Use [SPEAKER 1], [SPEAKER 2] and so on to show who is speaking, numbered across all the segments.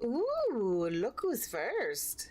[SPEAKER 1] Ooh, look who's first.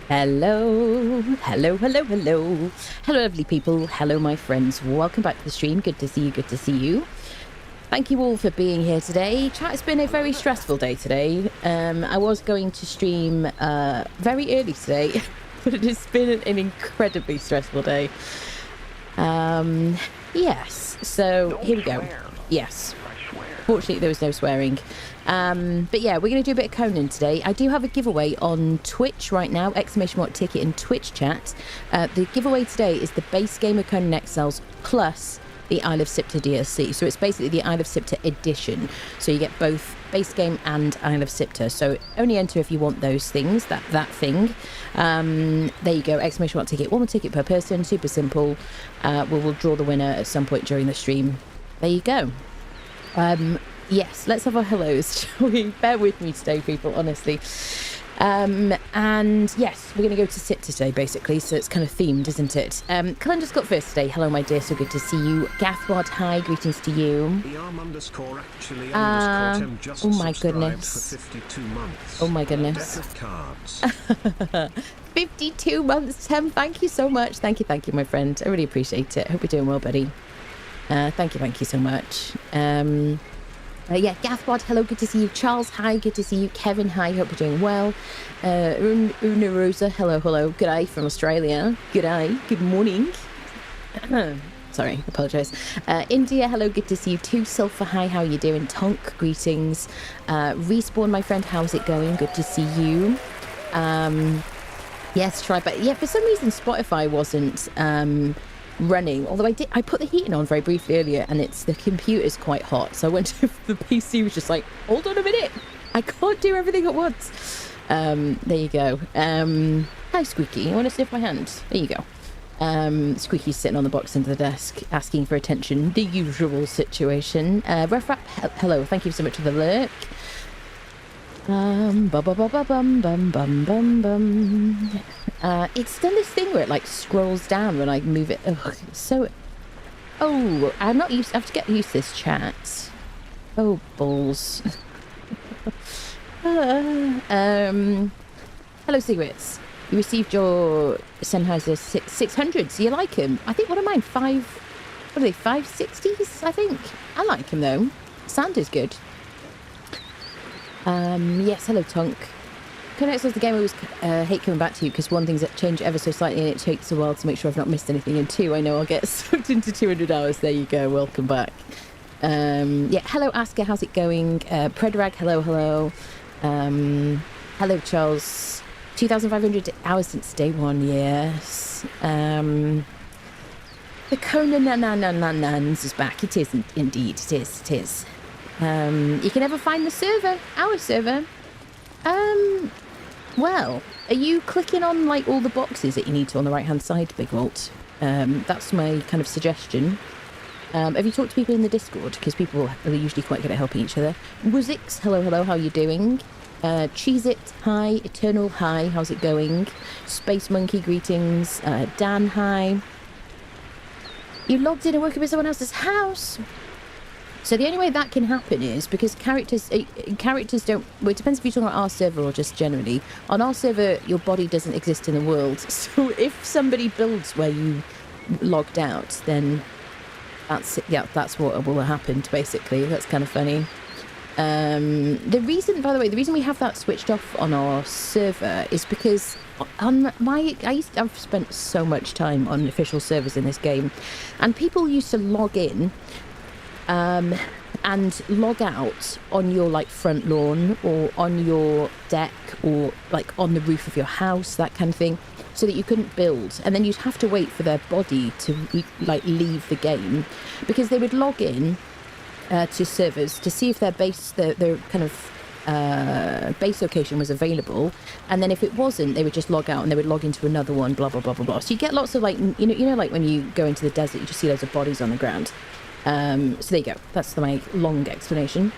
[SPEAKER 2] Hello, hello, hello, hello. Hello, lovely people. Hello, my friends. Welcome back to the stream. Good to see you. Good to see you. Thank you all for being here today. Chat, it's been a very stressful day today. I was going to stream very early today, but it has been an incredibly stressful day. Yes, so here we go. Yes. Fortunately, there was no swearing. But yeah, we're going to do a bit of Conan today. I do have a giveaway on Twitch right now, !ticket in Twitch chat. The giveaway today is the base game of Conan Exiles plus the Isle of Siptah DLC. So it's basically the Isle of Siptah edition. So you get both base game and Isle of Siptah. So only enter if you want those things, that thing. There you go, !ticket, one more ticket per person, super simple. We'll draw the winner at some point during the stream. There you go. Yes, let's have our hellos, shall we? Bear with me today, people, honestly. And yes, we're going to go to Siptah today, basically, so it's kind of themed, isn't it? Calendar's got first today. Hello, my dear, so good to see you. Gathwad, hi, greetings to you. Oh my goodness. Oh my goodness. 52 months, Tim, thank you so much. Thank you, my friend. I really appreciate it. Hope you're doing well, buddy. Thank you so much. Yeah, Gathwad, hello, good to see you. Charles, hi, good to see you. Kevin, hi, hope you're doing well. Una Rosa, hello. G'day from Australia. G'day, good morning. Sorry, apologise. India, hello, good to see you too. Sulphur, hi, how are you doing? Tonk, greetings. Respawn, my friend, how's it going? Good to see you. Yes, try, but yeah, for some reason Spotify wasn't running, although I put the heating on very briefly earlier, and the computer's quite hot, so I went to the PC, was just like, hold on a minute, I can't do everything at once. There you go. Hi Squeaky, you want to sniff my hand? There you go. Squeaky's sitting on the box under the desk asking for attention, the usual situation. Refrap, hello, thank you so much for the lurk. It's done this thing where it like scrolls down when I move it. Ugh, so, I'm not used. I have to get used to this chat. Oh balls. Hello, Cigarettes. You received your Sennheiser 600. So you like him? I think, what are mine? What are they? 560s? I think. I like him though. Sound is good. Yes, hello Tonk. Conan Exiles, the game I always hate coming back to you because one, things that change ever so slightly and it takes a while to make sure I've not missed anything, and two, I know I'll get sucked into 200 hours. There you go, welcome back. Yeah, hello Asker, how's it going? Predrag, hello. Hello Charles. 2,500 hours since day one, yes. The Conan Nanans is back. It is indeed, it is. You can never find the server, our server. Well, are you clicking on like all the boxes that you need to on the right hand side, Big Walt? That's my kind of suggestion. Have you talked to people in the Discord? Because people are usually quite good at helping each other. Wuzix, hello, how are you doing? Cheese It, hi. Eternal, hi, how's it going? Space Monkey, greetings. Dan, hi. You logged in and woke up in someone else's house. So the only way that can happen is because characters don't... Well, it depends if you're talking about our server or just generally. On our server, your body doesn't exist in the world. So if somebody builds where you logged out, then that's what will have happened, basically. That's kind of funny. The reason we have that switched off on our server is because I've spent so much time on official servers in this game, and people used to log in and log out on your like front lawn or on your deck or like on the roof of your house, that kind of thing, so that you couldn't build, and then you'd have to wait for their body to like leave the game, because they would log in to servers to see if their kind of base location was available, and then if it wasn't, they would just log out and they would log into another one, blah blah blah blah blah. So you get lots of like you know like when you go into the desert, you just see loads of bodies on the ground. So there you go, that's my long explanation.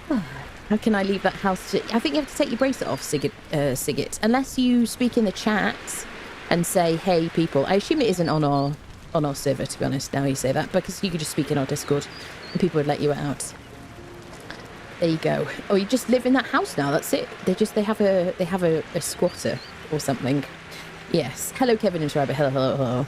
[SPEAKER 2] How can I leave that house I think you have to take your bracelet off, Sigit, unless you speak in the chat and say, hey people. I assume it isn't on our server, to be honest, now you say that, because you could just speak in our Discord and people would let you out. There you go. Oh, you just live in that house now, that's it. They have a squatter or something. Yes. Hello, Kevin and Schreiber. Hello, hello, hello.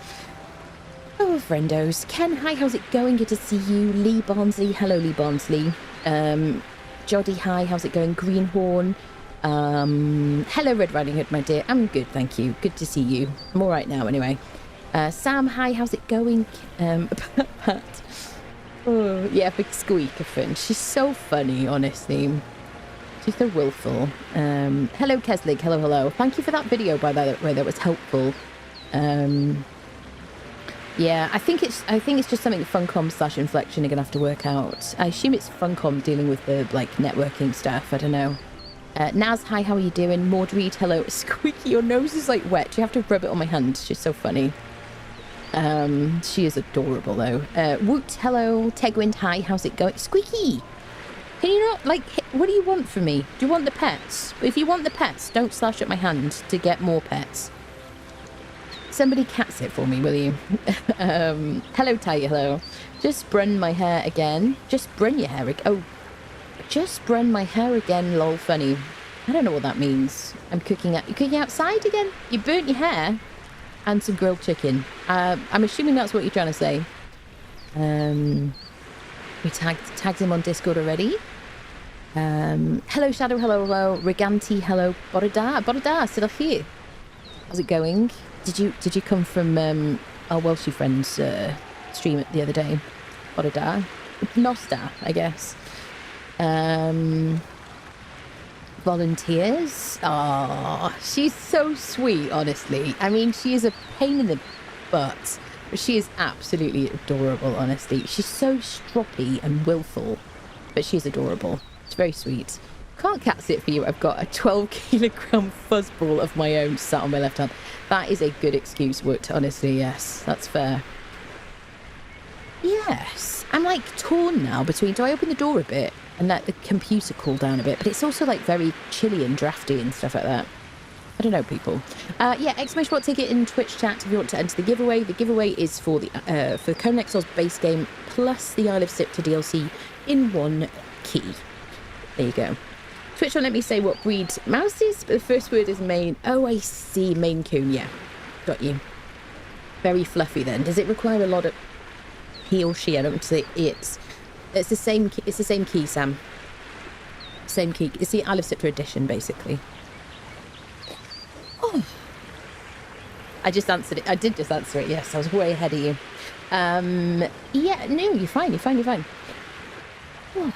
[SPEAKER 2] Oh, friendos. Ken, hi, how's it going? Good to see you. Lee Barnsley. Hello, Lee Barnsley. Joddy, hi, how's it going? Greenhorn. Hello, Red Riding Hood, my dear. I'm good, thank you. Good to see you. I'm all right now, anyway. Sam, hi, how's it going? Pat. Oh, yeah, big squeaker fin. She's so funny, honestly. She's so willful. Hello, Keslig. Hello, hello. Thank you for that video, by the way. That was helpful. Yeah, I think it's just something Funcom/Inflection are gonna have to work out. I assume it's Funcom dealing with the like networking stuff. I don't know. Naz, hi, how are you doing? Maudreed, hello. Squeaky, your nose is like wet. You have to rub it on my hand. She's so funny. She is adorable though. Woot, hello. Tegwind, hi, how's it going? Squeaky, can you not like? What do you want from me? Do you want the pets? If you want the pets, don't slash at my hand to get more pets. Somebody cats it for me, will you? Hello, Tiger, hello. Just brun my hair again. Just brun your hair again. Oh, just brun my hair again, lol, funny. I don't know what that means. I'm cooking out. You cooking outside again? You burnt your hair and some grilled chicken. I'm assuming that's what you're trying to say. We tagged him on Discord already. Hello, Shadow, hello, hello. Reganti, hello. Borada, still here. How's it going? Did you come from our Welshie friend's stream the other day? Borada? Nosta, I guess. Volunteers. Oh, she's so sweet, honestly. I mean, she is a pain in the butt, but she is absolutely adorable, honestly. She's so stroppy and willful, but she's adorable. It's very sweet. Can't cat sit for you. I've got a 12-kilogram fuzzball of my own sat on my left hand. That is a good excuse, Woot. Honestly, yes, that's fair. Yes, I'm like torn now between, do I open the door a bit and let the computer cool down a bit? But it's also like very chilly and drafty and stuff like that. I don't know, people. Yeah, exclamation mark ticket in Twitch chat if you want to enter the giveaway. The giveaway is for the for Conan Exiles base game plus the Isle of Siptah DLC in one key. There you go. Twitch won't let me say what breed mouse is, but the first word is Maine. Oh, I see. Maine Coon, yeah. Got you. Very fluffy then. Does it require a lot of... He or she, I don't want to say it's the same key, Sam. Same key. It's the Isle of Siptah edition, basically. Oh. I just answered it. I did just answer it, yes. I was way ahead of you. Yeah, no, you're fine. Oh.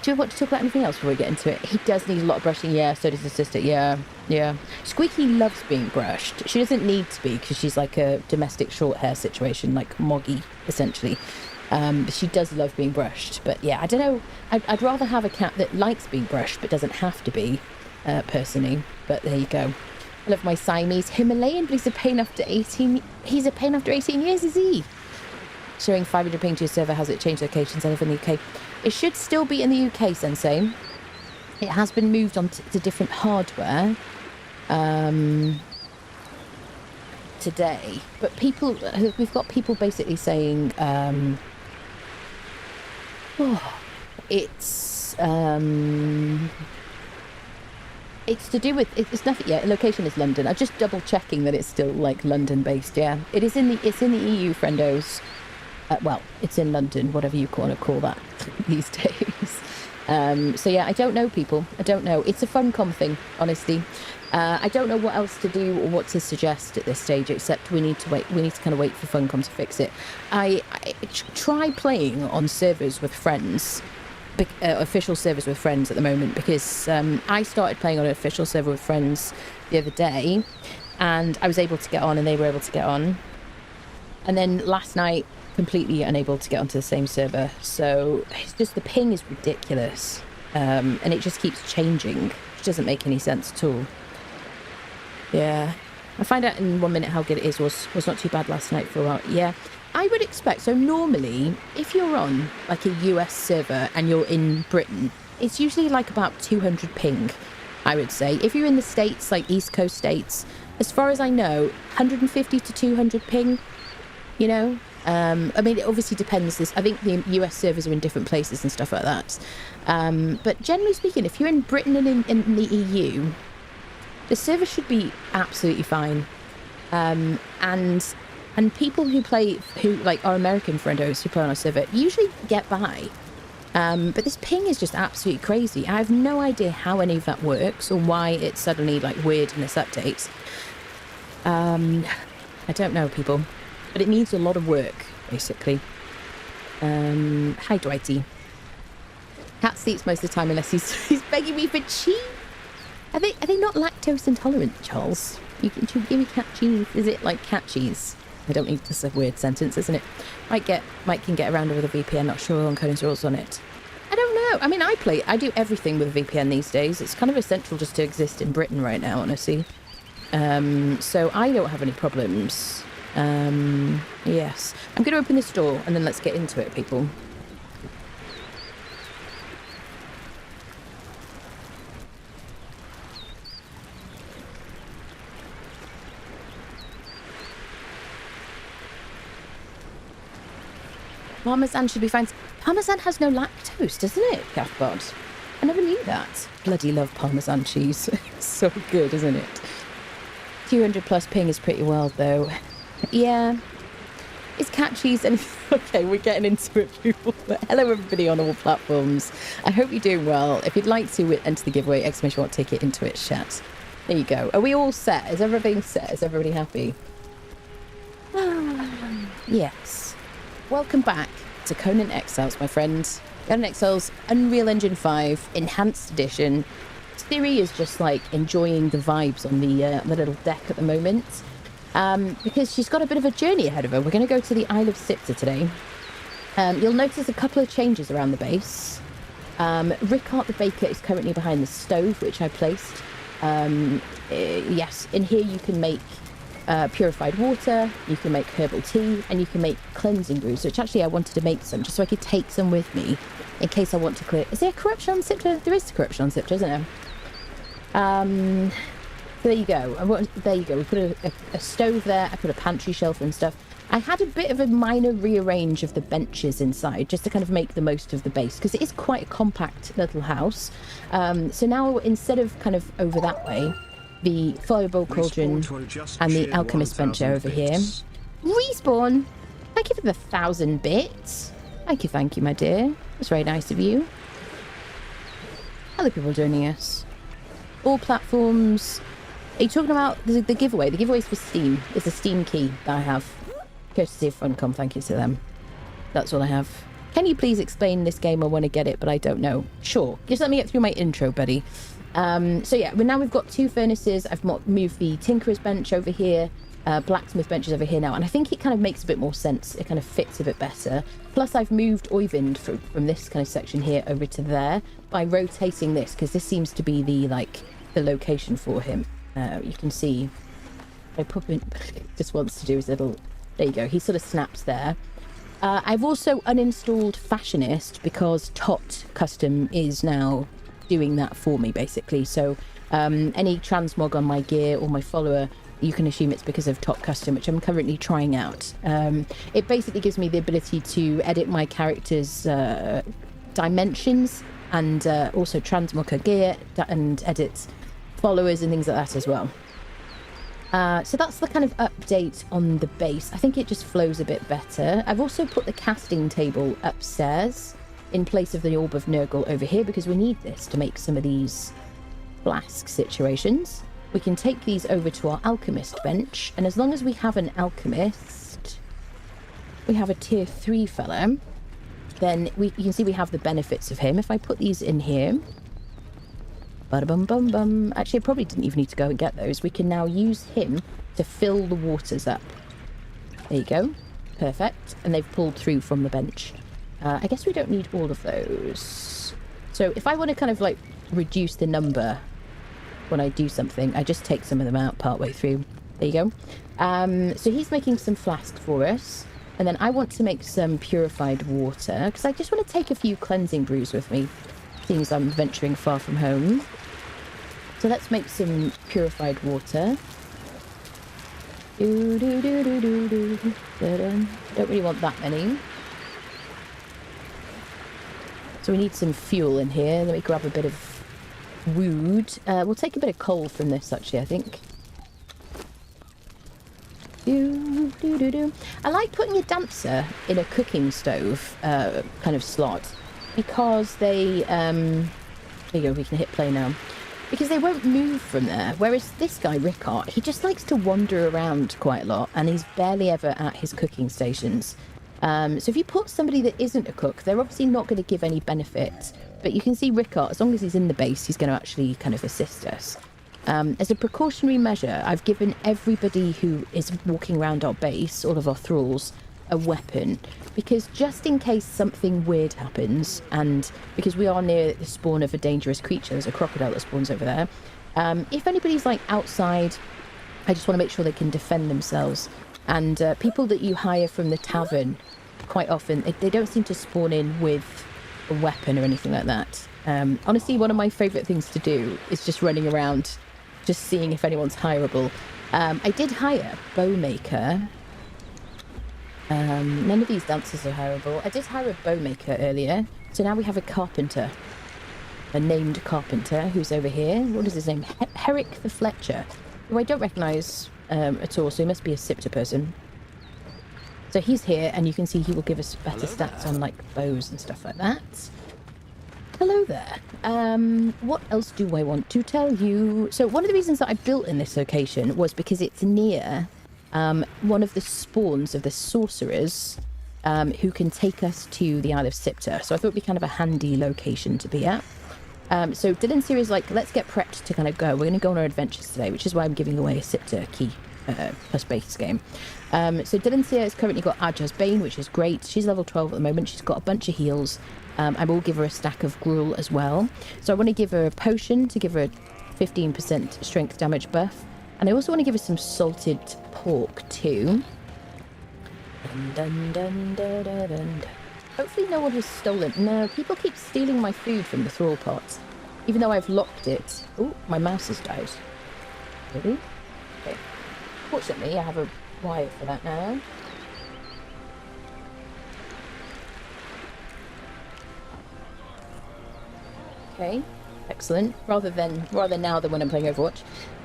[SPEAKER 2] Do you want to talk about anything else before we get into it? He does need a lot of brushing. Yeah, so does his sister. Yeah. Squeaky loves being brushed. She doesn't need to be because she's like a domestic short hair situation, like Moggy, essentially. But she does love being brushed. But yeah, I don't know. I'd rather have a cat that likes being brushed but doesn't have to be, personally. But there you go. I love my Siamese Himalayan, but he's a pain after 18. He's a pain after 18 years, is he? Showing 500 ping to your server. Has it changed locations? I live in the UK. It should still be in the UK, Sensei. It has been moved on to different hardware today. But we've got people basically saying it's to do with it's nothing. Yeah, location is London. I'm just double checking that it's still like London based. Yeah, it's in the EU, friendos. Well, it's in London, whatever you want to call that these days. So yeah, I don't know, people. I don't know. It's a Funcom thing, honestly. I don't know what else to do or what to suggest at this stage, except we need to wait. We need to kind of wait for Funcom to fix it. I try playing on servers with friends, official servers with friends at the moment, because I started playing on an official server with friends the other day, and I was able to get on, and they were able to get on. And then last night, completely unable to get onto the same server. So it's just the ping is ridiculous, and it just keeps changing, which doesn't make any sense at all. Yeah, I find out in 1 minute how good it is. Was not too bad last night for a while. Yeah, I would expect. So normally, if you're on like a US server and you're in Britain, it's usually like about 200 ping, I would say. If you're in the States, like East Coast states, as far as I know, 150 to 200 ping, you know? I mean, it obviously depends. I think the US servers are in different places and stuff like that. But generally speaking, if you're in Britain and in the EU, The server should be absolutely fine. And people who like our American friendos who play on our server usually get by. But this ping is just absolutely crazy. I have no idea how any of that works or why it's suddenly like weird in this update. I don't know, people, but it needs a lot of work, basically. Hi, Dwighty. Cat sleeps most of the time unless he's begging me for cheese. Are they not lactose intolerant, Charles? You can give me cat cheese. Is it like cat cheese? I don't need this. A weird sentence, isn't it? Mike can get around with a VPN. Not sure on Conan's rules on it. I don't know. I mean, I do everything with a VPN these days. It's kind of essential just to exist in Britain right now, honestly. So I don't have any problems. Yes. I'm going to open this door and then let's get into it, people. Parmesan should be fine. Parmesan has no lactose, doesn't it, Cathbod? I never knew that. Bloody love Parmesan cheese. It's so good, isn't it? 200 plus ping is pretty wild, though. Yeah. Is cat cheese anything? Okay, we're getting into it, people. But hello, everybody on all platforms. I hope you're doing well. If you'd like to enter the giveaway, exclamation mark ticket into it, chat. There you go. Are we all set? Is everything set? Is everybody happy? Yes. Welcome back to Conan Exiles, my friends. Conan Exiles Unreal Engine 5 Enhanced Edition. Siri is just like enjoying the vibes on the little deck at the moment because she's got a bit of a journey ahead of her. We're going to go to the Isle of Siptah today. You'll notice a couple of changes around the base. Rickard the Baker is currently behind the stove, which I placed. Yes, in here you can make purified water, you can make herbal tea, and you can make cleansing brews, which actually I wanted to make some just so I could take some with me in case I want to clear. Is there corruption on Siptah? There is corruption on Siptah, isn't there? So there you go. There you go. We put a stove there. I put a pantry shelf and stuff. I had a bit of a minor rearrange of the benches inside just to kind of make the most of the base because it is quite a compact little house. So now instead of kind of over that way, the fireball cauldron and the alchemist bench are over here. Respawn! Thank you for the 1,000 bits. Thank you, my dear. That's very nice of you. Other people joining us. All platforms. Are you talking about the giveaway? The giveaway is for Steam. It's a Steam key that I have. Courtesy of Funcom, thank you to them. That's all I have. Can you please explain this game? I want to get it, but I don't know. Sure. Just let me get through my intro, buddy. So yeah, now we've got 2 furnaces. I've moved the tinkerer's bench over here. Blacksmith bench is over here now, and I think it kind of makes a bit more sense. It kind of fits a bit better. Plus I've moved Oyvind from this kind of section here over to there by rotating this, because this seems to be the location for him. You can see I put in just wants to do his little, there you go, he sort of snaps there. I've also uninstalled Fashionist because Tot Custom is now doing that for me, basically. So any transmog on my gear or my follower, you can assume it's because of Tot Custom, which I'm currently trying out. It basically gives me the ability to edit my character's dimensions and also transmog her gear and edit followers and things like that as well. So that's the kind of update on the base. I think it just flows a bit better. I've also put the casting table upstairs in place of the Orb of Nurgle over here because we need this to make some of these flask situations. We can take these over to our alchemist bench, and as long as we have an alchemist, we have a tier 3 fella, then you can see we have the benefits of him. If I put these in here, bum. Actually, I probably didn't even need to go and get those. We can now use him to fill the waters up. There you go. Perfect. And they've pulled through from the bench. I guess we don't need all of those. So if I want to kind of like reduce the number when I do something, I just take some of them out partway through. There you go. So he's making some flasks for us. And then I want to make some purified water because I just want to take a few cleansing brews with me. Seems I'm venturing far from home. So let's make some purified water. Don't really want that many. So we need some fuel in here. Let me grab a bit of wood. We'll take a bit of coal from this, actually, I think. I like putting a dancer in a cooking stove kind of slot because they... there you go, we can hit play now. Because they won't move from there. Whereas this guy, Rickard, he just likes to wander around quite a lot and he's barely ever at his cooking stations. So if you put somebody that isn't a cook, they're obviously not going to give any benefit. But you can see Rickard, as long as he's in the base, he's going to actually kind of assist us. As a precautionary measure, I've given everybody who is walking around our base, all of our thralls, a weapon. Because just in case something weird happens, and because we are near the spawn of a dangerous creature, there's a crocodile that spawns over there. If anybody's like outside, I just want to make sure they can defend themselves. And people that you hire from the tavern, quite often, they don't seem to spawn in with a weapon or anything like that. Honestly, one of my favourite things to do is just running around, just seeing if anyone's hireable. I did hire a bowmaker. None of these dancers are hireable. I did hire a bowmaker earlier, so now we have a carpenter. A named carpenter who's over here. What is his name? Herrick the Fletcher, who I don't recognise at all, so he must be a Siptah person. So he's here, and you can see he will give us better stats on, like, bows and stuff like that. Hello there. What else do I want to tell you? So one of the reasons that I built in this location was because it's near one of the spawns of the sorcerers who can take us to the Isle of Siptah. So I thought it'd be kind of a handy location to be at. So Dylan's here is like, let's get prepped to kind of go. We're going to go on our adventures today, which is why I'm giving away a Siptah key plus base game. So Dylan's here has currently got Ajah's Bane, which is great. She's level 12 at the moment. She's got a bunch of heals. I will give her a stack of gruel as well. So I want to give her a potion to give her a 15% strength damage buff. And I also want to give her some salted pork too. Dun, dun, dun, dun, dun. Hopefully no one has stolen. No, people keep stealing my food from the thrall pots. Even though I've locked it. Oh, my mouse has died. Really? Okay. Fortunately, I have a wire for that now. Okay, excellent. Rather now than when I'm playing Overwatch.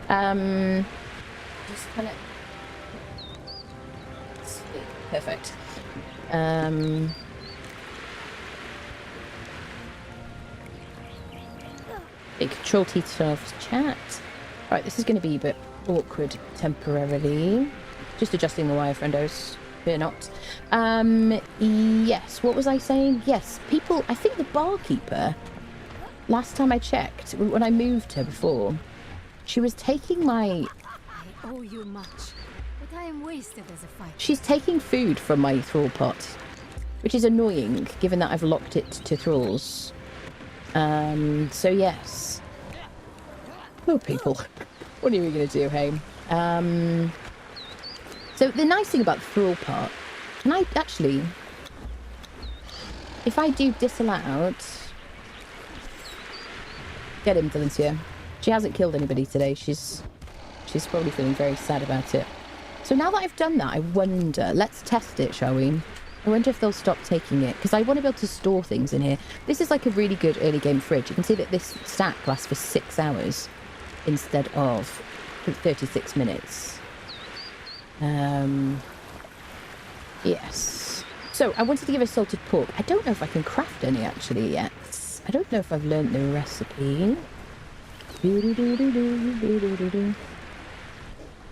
[SPEAKER 2] Just kind of... Perfect. Big Control T to turn off chat. Right, this is going to be a bit awkward temporarily. Just adjusting the wire, friendos. Fear not. Yes, what was I saying? Yes, people, I think the barkeeper, last time I checked, when I moved her before, she was taking my...
[SPEAKER 3] I owe you much, but I am wasted as a fighter.
[SPEAKER 2] She's taking food from my thrall pot, which is annoying, given that I've locked it to thralls. So yes. Oh, people. What are we going to do, hey? So the nice thing about the thrall pot, can I actually... If I do disallowed... Get him, Valencia. She hasn't killed anybody today. She's probably feeling very sad about it. So now that I've done that, I wonder... Let's test it, shall we? I wonder if they'll stop taking it, because I want to be able to store things in here. This is like a really good early game fridge. You can see that this stack lasts for 6 hours instead of 36 minutes. Yes. So I wanted to give her salted pork. I don't know if I can craft any actually yet. I don't know if I've learned the recipe.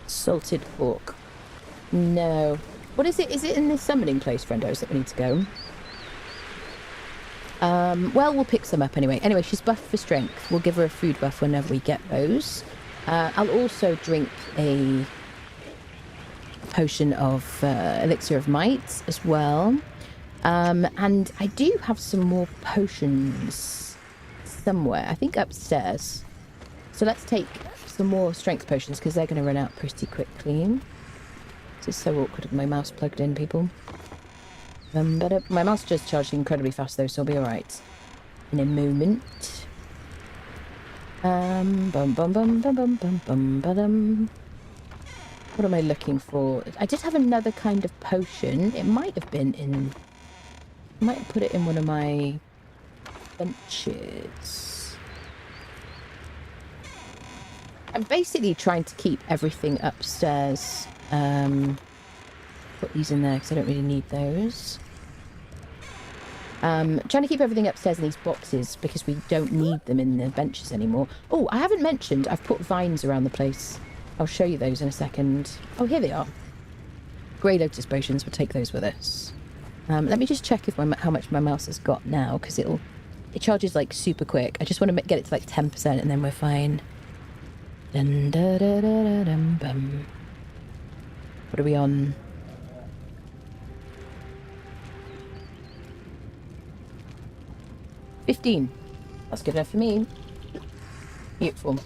[SPEAKER 2] Salted pork. No. What is it? Is it in this summoning place, friendos, that we need to go? Well, we'll pick some up anyway. Anyway, she's buffed for strength. We'll give her a food buff whenever we get those. I'll also drink a potion of elixir of might as well. And I do have some more potions somewhere. I think upstairs. So let's take some more strength potions because they're going to run out pretty quickly. This is so awkward with my mouse plugged in, people. My mouse just charged incredibly fast though, so I'll be alright in a moment. What am I looking for? I did have another kind of potion. It might have been in... I might have put it in one of my benches. I'm basically trying to keep everything upstairs. Put these in there because I don't really need those. Trying to keep everything upstairs in these boxes because we don't need them in the benches anymore. Oh, I haven't mentioned I've put vines around the place. I'll show you those in a second. Oh, here they are. Grey Lotus potions, we'll take those with us. Let me just check if how much my mouse has got now, because it charges like super quick. I just want to get it to like 10% and then we're fine. Dun, da, da, da, da, dum, bum. What are we on? $15. That's good enough for me. Beautiful.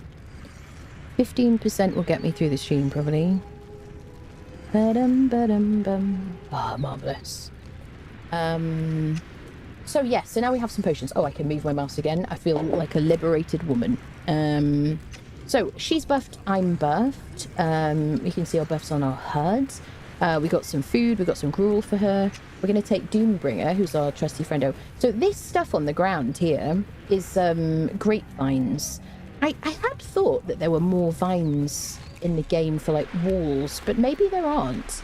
[SPEAKER 2] 15% will get me through the stream, probably. Ba-dum, ba-dum, bum. Ah, marvellous. So yes, so now we have some potions. Oh, I can move my mouse again. I feel like a liberated woman. So she's buffed, I'm buffed. You can see our buffs on our HUDs. We got some food, we got some gruel for her. We're going to take Doombringer, who's our trusty friendo. So this stuff on the ground here is grapevines. I had thought that there were more vines in the game for like walls, but maybe there aren't.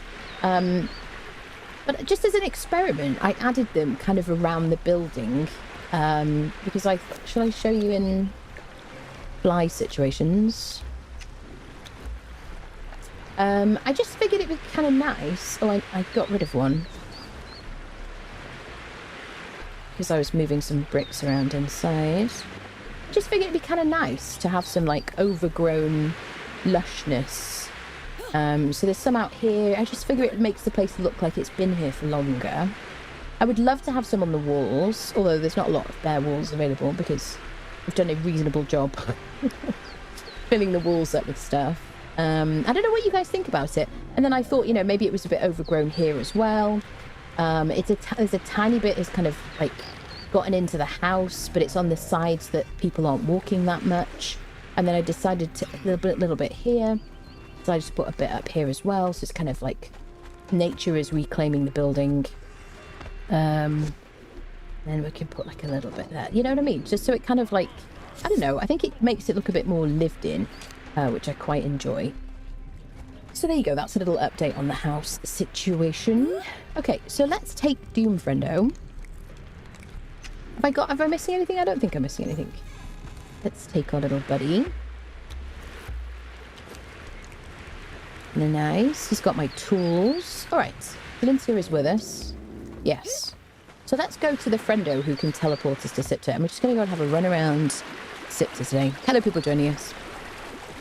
[SPEAKER 2] But just as an experiment, I added them kind of around the building because shall I show you in fly situations? I just figured it'd be kind of nice. Oh, I got rid of one because I was moving some bricks around inside. Just figured it'd be kind of nice to have some like overgrown lushness. So there's some out here. I just figure it makes the place look like it's been here for longer. I would love to have some on the walls, although there's not a lot of bare walls available because we've done a reasonable job filling the walls up with stuff. I don't know what you guys think about it. And then I thought, you know, maybe it was a bit overgrown here as well. There's a tiny bit is kind of like gotten into the house, but it's on the sides that people aren't walking that much. And then I decided to a little bit here. So I just put a bit up here as well. So it's kind of like nature is reclaiming the building. Then we can put like a little bit there. You know what I mean? Just so it kind of like, I don't know. I think it makes it look a bit more lived in, which I quite enjoy. So there you go. That's a little update on the house situation. Okay, so let's take Doom Friendo. Am I missing anything? I don't think I'm missing anything. Let's take our little buddy. Nice. He's got my tools. All right. Valencia is with us. Yes. So let's go to the friendo who can teleport us to Siptah. And we're just going to go and have a run around Siptah today. Hello, people joining us.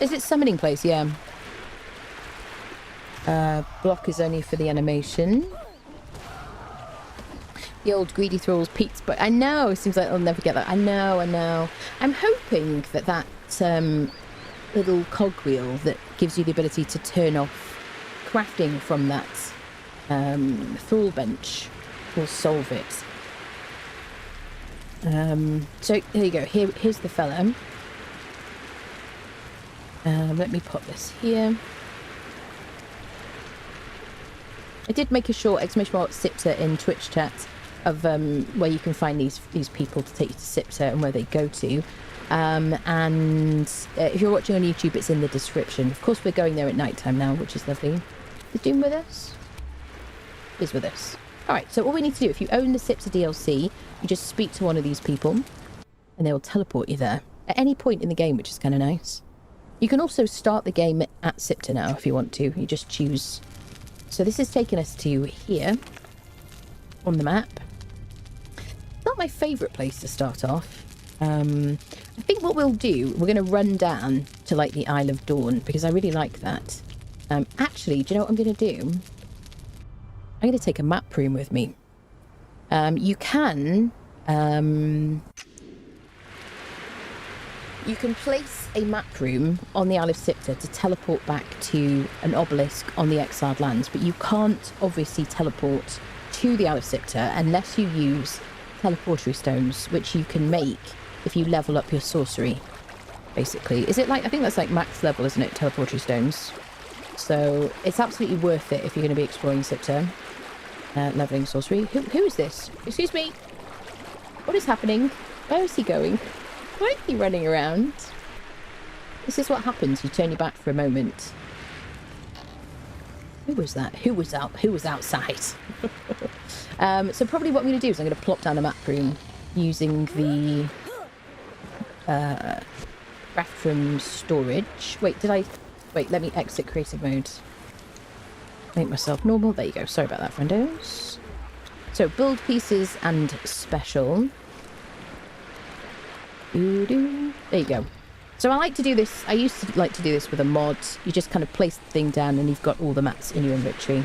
[SPEAKER 2] Is it summoning place? Yeah. Block is only for the animation. The old greedy thralls Pete's, but I know it seems like I'll never get that. I know. I'm hoping that little cogwheel that gives you the ability to turn off crafting from that thrall bench will solve it. So there you go. Here's the fella. Let me pop this here. I did make a short exclamation mark Siptah in Twitch chat of where you can find these people to take you to Siptah and where they go to. And if you're watching on YouTube, it's in the description. Of course, we're going there at night time now, which is lovely. Is Doom with us? Is with us. All right, so all we need to do, if you own the Siptah DLC, you just speak to one of these people and they will teleport you there at any point in the game, which is kind of nice. You can also start the game at Siptah now if you want to. You just choose. So this is taking us to here on the map. Not my favourite place to start off. I think what we'll do, we're going to run down to like the Isle of Dawn because I really like that. Actually, do you know what I'm going to do? I'm going to take a map room with me. You can place a map room on the Isle of Siptah to teleport back to an obelisk on the exiled lands, but you can't obviously teleport to the Isle of Siptah unless you use teleportary stones, which you can make if you level up your sorcery, basically. Is it like, I think that's like max level, isn't it, teleportary stones? So it's absolutely worth it if you're going to be exploring Siptah. Leveling sorcery. Who is this? Excuse me. What is happening? Where is he going? Why is he running around? This is what happens. You turn your back for a moment. Who was that? Who was outside? So probably what I'm going to do is I'm going to plop down a map room using the craft from storage. Wait, let me exit creative mode. Make myself normal. There you go. Sorry about that, friendos. So build pieces and special. There you go. So I like to do this. I used to like to do this with a mod. You just kind of place the thing down and you've got all the mats in your inventory,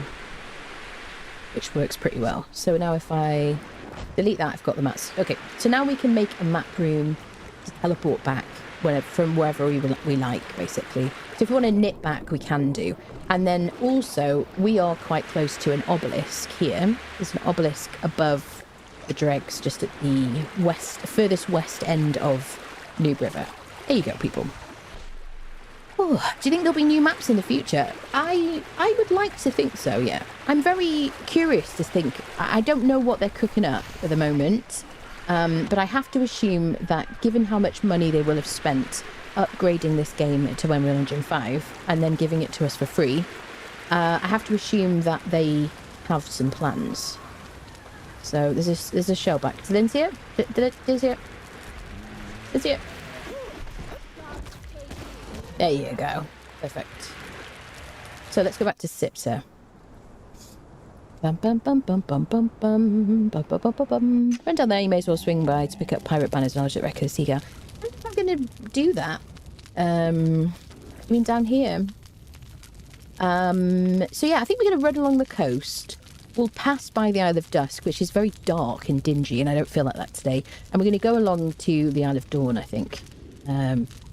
[SPEAKER 2] which works pretty well. So now if I delete that, I've got the mats. Okay, so now we can make a map room to teleport back from wherever we like, basically. So if we want to knit back, we can do. And then also, we are quite close to an obelisk here. There's an obelisk above the dregs, just at the furthest west end of Noob River. There you go, people. Oh, do you think there'll be new maps in the future? I would like to think so, yeah. I'm very curious to think. I don't know what they're cooking up at the moment, but I have to assume that given how much money they will have spent upgrading this game to Unreal Engine 5 and then giving it to us for free, I have to assume that they have some plans. So there's a shell back. Did Lynn see it? Did you see it? Did you see it? There you go. Perfect. So let's go back to Siptah. Bum bum bum bum bum bum bum bum bum bum bum bum. Run down there, you may as well swing by to pick up pirate banners knowledge at Wreck of the Seagull. I don't think I'm gonna do that. I mean down here. So yeah, I think we're gonna run along the coast. We'll pass by the Isle of Dusk, which is very dark and dingy, and I don't feel like that today. And we're gonna go along to the Isle of Dawn, I think.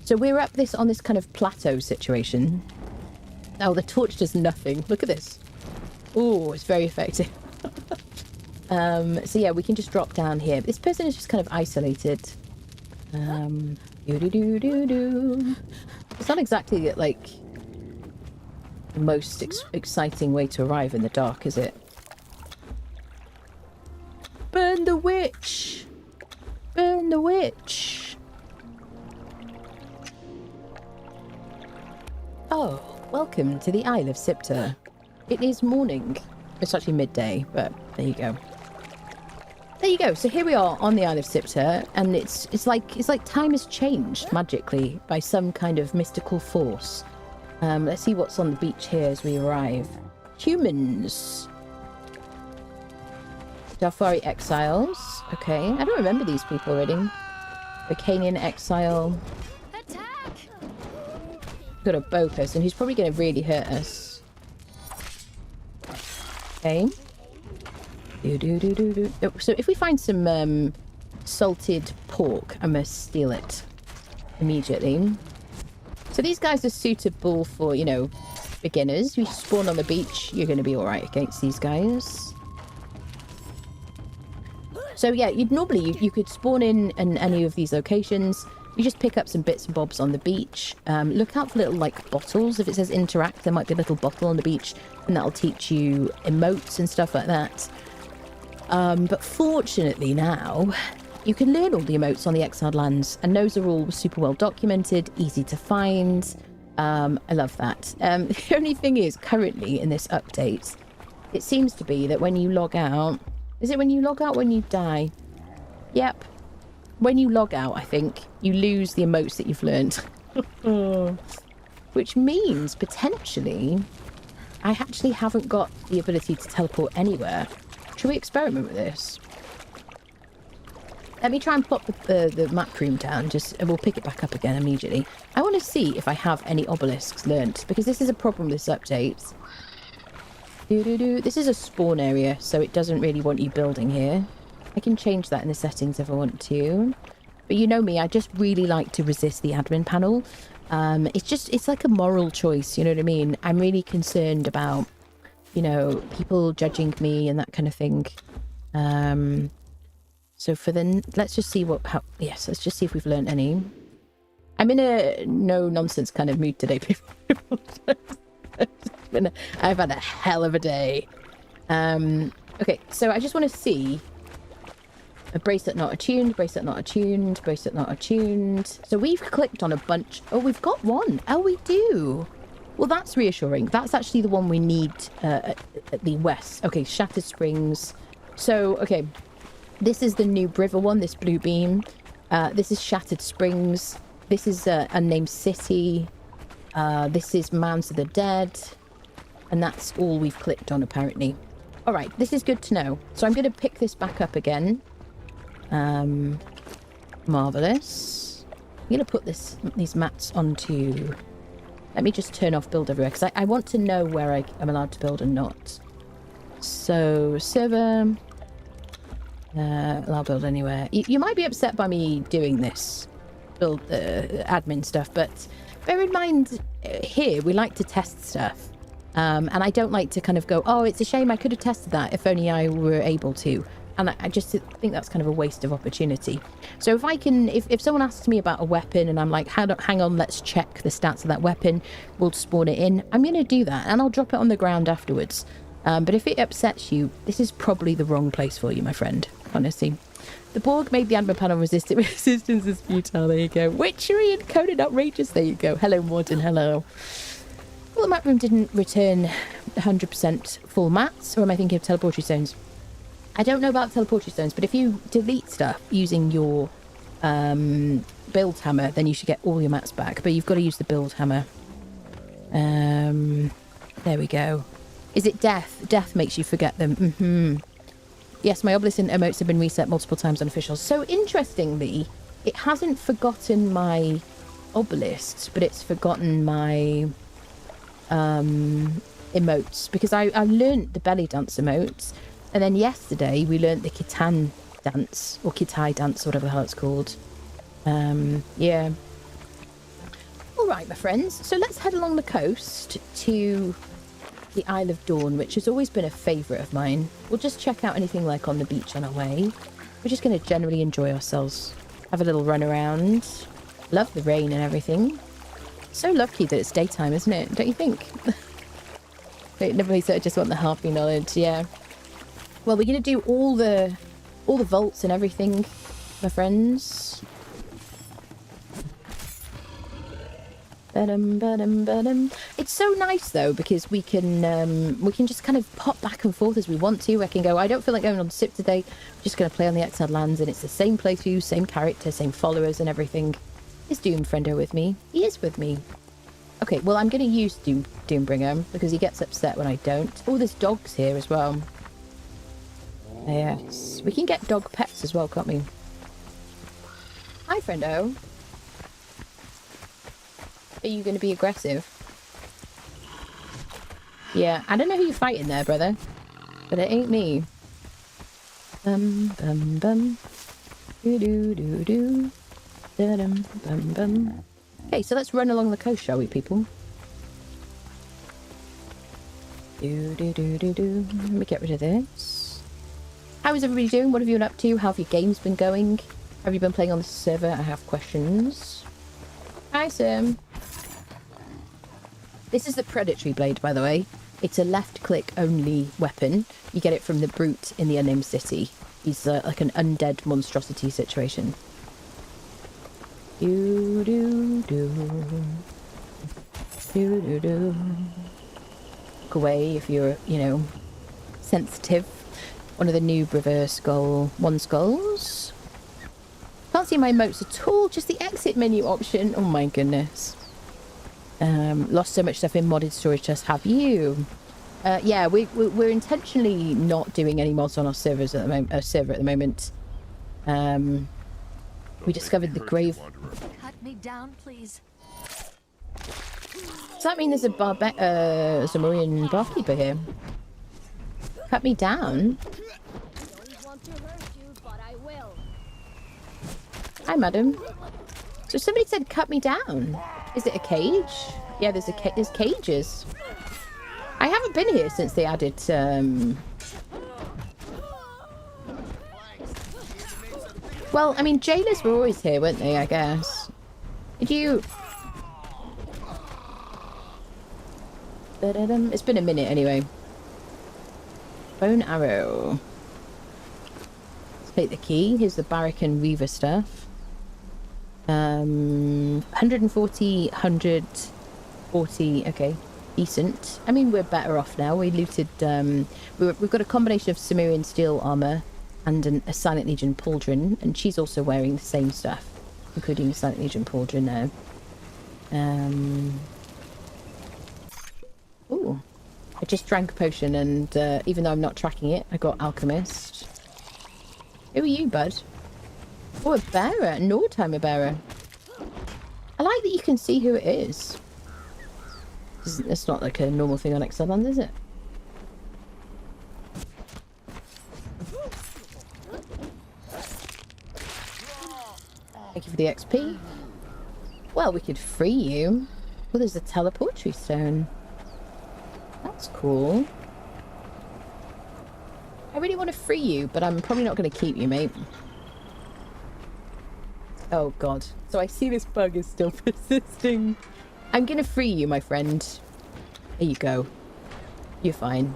[SPEAKER 2] So we're up on this kind of plateau situation. Oh, the torch does nothing. Look at this. Oh, it's very effective. So yeah, we can just drop down here. This person is just kind of isolated. It's not exactly like the most exciting way to arrive in the dark, is it? Burn the witch! Burn the witch! Oh, welcome to the Isle of Siptah. It is morning. It's actually midday, but there you go. There you go. So here we are on the Isle of Siptah, and it's like time has changed magically by some kind of mystical force. Let's see what's on the beach here as we arrive. Humans. Darfari Exiles. Okay, I don't remember these people already. The Conan Exile. Got a bow person who's probably going to really hurt us. Okay. So if we find some salted pork, I must steal it immediately. So these guys are suitable for, you know, beginners. You spawn on the beach, you're going to be all right against these guys. So yeah, you could spawn in any of these locations. You just pick up some bits and bobs on the beach. Look out for little, like, bottles. If it says interact, there might be a little bottle on the beach, and that'll teach you emotes and stuff like that. But fortunately now, you can learn all the emotes on the Exiled Lands, and those are all super well documented, easy to find. I love that. The only thing is, currently in this update, it seems to be that when you log out... Is it when you log out when you die? Yep. When you log out, I think, you lose the emotes that you've learned. Which means, potentially, I actually haven't got the ability to teleport anywhere. Should we experiment with this? Let me try and plop the map room down, and we'll pick it back up again immediately. I want to see if I have any obelisks learnt, because this is a problem with this update. This is a spawn area, so it doesn't really want you building here. I can change that in the settings if I want to. But you know me, I just really like to resist the admin panel. It's like a moral choice, you know what I mean? I'm really concerned about, you know, people judging me and that kind of thing. So let's just see let's just see if we've learned any. I'm in a no-nonsense kind of mood today, people. I've had a hell of a day. Okay, so I just want to see A bracelet not attuned, bracelet not attuned, bracelet not attuned. So we've clicked on a bunch. Oh, we've got one. Oh, we do. Well, that's reassuring. That's actually the one we need at the west. Okay, Shattered Springs. So, okay. This is the New River one, this blue beam. This is Shattered Springs. This is Unnamed City. This is Mounds of the Dead. And that's all we've clicked on, apparently. All right, this is good to know. So I'm going to pick this back up again. Marvelous. I'm going to put these mats onto... Let me just turn off build everywhere, because I want to know where I am allowed to build and not. So, server... I'll build anywhere. You might be upset by me doing this. Build admin stuff, but bear in mind, here, we like to test stuff. And I don't like to kind of go, oh, it's a shame I could have tested that if only I were able to. And I just think that's kind of a waste of opportunity. So if I can, if someone asks me about a weapon and I'm like, hang on, let's check the stats of that weapon, we'll spawn it in, I'm going to do that. And I'll drop it on the ground afterwards. But if it upsets you, this is probably the wrong place for you, my friend. Honestly. The Borg made the admin panel resistant. Resistance is futile. There you go. Witchery and Conan Outrageous. There you go. Hello, Morden. Hello. Well, the map room didn't return 100% full mats. Or am I thinking of teleportary stones? I don't know about teleportary stones, but if you delete stuff using your build hammer, then you should get all your mats back. But you've got to use the build hammer. There we go. Is it death? Death makes you forget them. Yes, my obelisk and emotes have been reset multiple times on officials. So interestingly, it hasn't forgotten my obelisks, but it's forgotten my emotes. Because I learnt the belly dance emotes. And then yesterday we learnt the Kitan dance, or Kitai dance, whatever the hell it's called. Yeah. All right, my friends. So let's head along the coast to the Isle of Dawn, which has always been a favourite of mine. We'll just check out anything like on the beach on our way. We're just going to generally enjoy ourselves. Have a little run around. Love the rain and everything. So lucky that it's daytime, isn't it? Don't you think? Nobody said I just want the harpy knowledge. Yeah. Well, we're going to do all the vaults and everything, my friends. It's so nice though, because we can just kind of pop back and forth as we want to. I can go, I don't feel like going on Sip today. I'm just going to play on the Exiled Lands, and it's the same playthrough, same character, same followers and everything. Is Doomfriendo with me? He is with me. Okay, well, I'm going to use Doombringer because he gets upset when I don't. Oh, there's dogs here as well. Yes, we can get dog pets as well, can't we? Hi, friendo. Are you going to be aggressive? Yeah, I don't know who you're fighting there, brother. But it ain't me. Bum, bum, bum. Do-do-do-do. Da-dum, bum, bum. Okay, so let's run along the coast, shall we, people? Do-do-do-do-do. Let me get rid of this. How is everybody doing? What have you been up to? How have your games been going? Have you been playing on the server? I have questions. Hi, Sam. This is the Predatory Blade, by the way. It's a left-click only weapon. You get it from the Brute in the Unnamed City. He's like an undead monstrosity situation. Do-do-do. Do-do-do. Look away if you're, you know, sensitive. One of the new reverse one skulls. Can't see my emotes at all, just the exit menu option. Oh my goodness. Lost so much stuff in modded storage chests. Have you? Yeah, we're intentionally not doing any mods on our servers at the moment. Server at the moment. We discovered the grave.
[SPEAKER 3] Cut me down, please.
[SPEAKER 2] Does that mean there's a Zamorian barkeeper here? Cut me down?
[SPEAKER 3] Don't want to hurt you, but I will.
[SPEAKER 2] Hi, madam. So somebody said cut me down. Is it a cage? Yeah, there's cages. I haven't been here since they added well, I mean, jailers were always here, weren't they, I guess? Did you... It's been a minute anyway. Bone arrow. Let's take the key. Here's the Barrack and Reaver stuff. 140, 140. Okay, decent. I mean, we're better off now. We looted. We've got a combination of Sumerian steel armor and a Silent Legion pauldron, and she's also wearing the same stuff, including the Silent Legion pauldron now. Ooh, I just drank a potion, and even though I'm not tracking it, I got Alchemist. Who are you, bud? Oh, a bearer, a Nordheimer bearer. I like that you can see who it is. It's not like a normal thing on Excelland, is it? Thank you for the XP. Well, we could free you. Well, there's a teleportary stone. That's cool. I really want to free you, but I'm probably not going to keep you, mate. Oh, God. So I see this bug is still persisting. I'm going to free you, my friend. There you go. You're fine.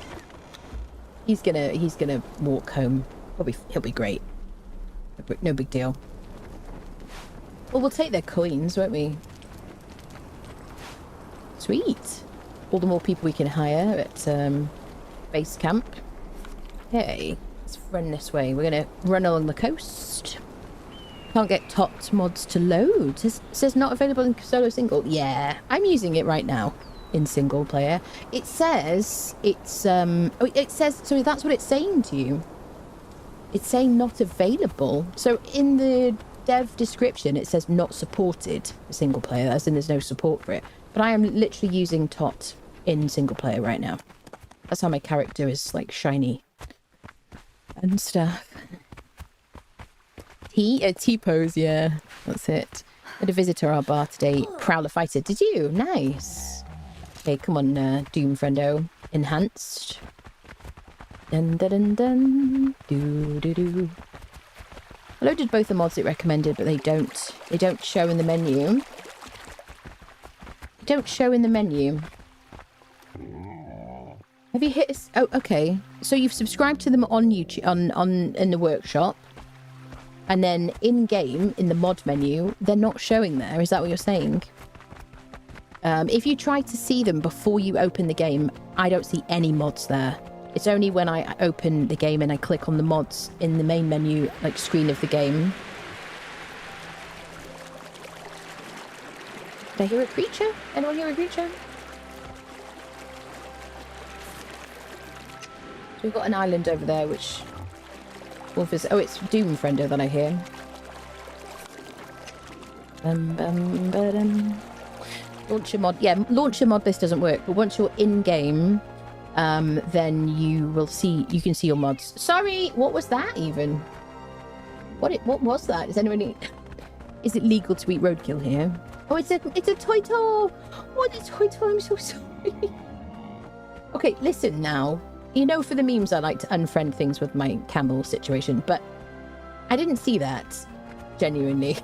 [SPEAKER 2] He's gonna walk home. He'll be great. No big deal. Well, we'll take their coins, won't we? Sweet. All the more people we can hire at base camp. Okay, let's run this way. We're gonna run along the coast. Can't get TOT mods to load. It says not available in solo single. Yeah, I'm using it right now in single player. It says it's it says, so that's what it's saying to you. It's saying not available. So in the dev description it says not supported for single player, as in there's no support for it. But I am literally using TOT in single player right now. That's how my character is like shiny and stuff. T-pose, yeah, that's it. I had a visitor our bar today, Prowler Fighter. Did you? Nice. Okay, come on, Doom friendo. Enhanced. Dun dun dun dun. Do do do. I loaded both the mods it recommended, but they don't show in the menu. They don't show in the menu. Have you hit? Oh, okay. So you've subscribed to them on YouTube, on in the workshop. And then in-game, in the mod menu, they're not showing there. Is that what you're saying? If you try to see them before you open the game, I don't see any mods there. It's only when I open the game and I click on the mods in the main menu, like screen of the game. Did I hear a creature? Anyone hear a creature? So we've got an island over there, which... Wolf is... Oh, it's Doom Friendo that I hear. Launcher mod. Yeah, launcher mod this doesn't work, but once you're in-game, then you will see... You can see your mods. Sorry, what was that even? What was that? Is anybody... Is it legal to eat roadkill here? Oh, it's a Toito! Oh, it's Toito, I'm so sorry. Okay, listen now. You know, for the memes, I like to unfriend things with my camel situation, but I didn't see that, genuinely,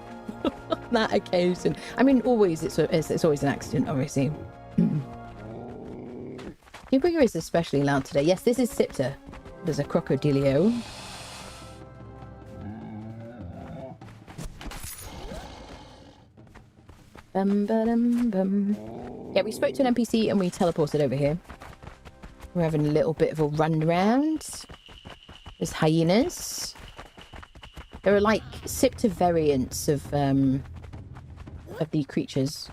[SPEAKER 2] on that occasion. I mean, always, it's always an accident, obviously. Your is especially loud today. Yes, this is Siptah. There's a crocodilio. Yeah, we spoke to an NPC and we teleported over here. We're having a little bit of a run around. There's hyenas. There are like Siptah variants of the creatures.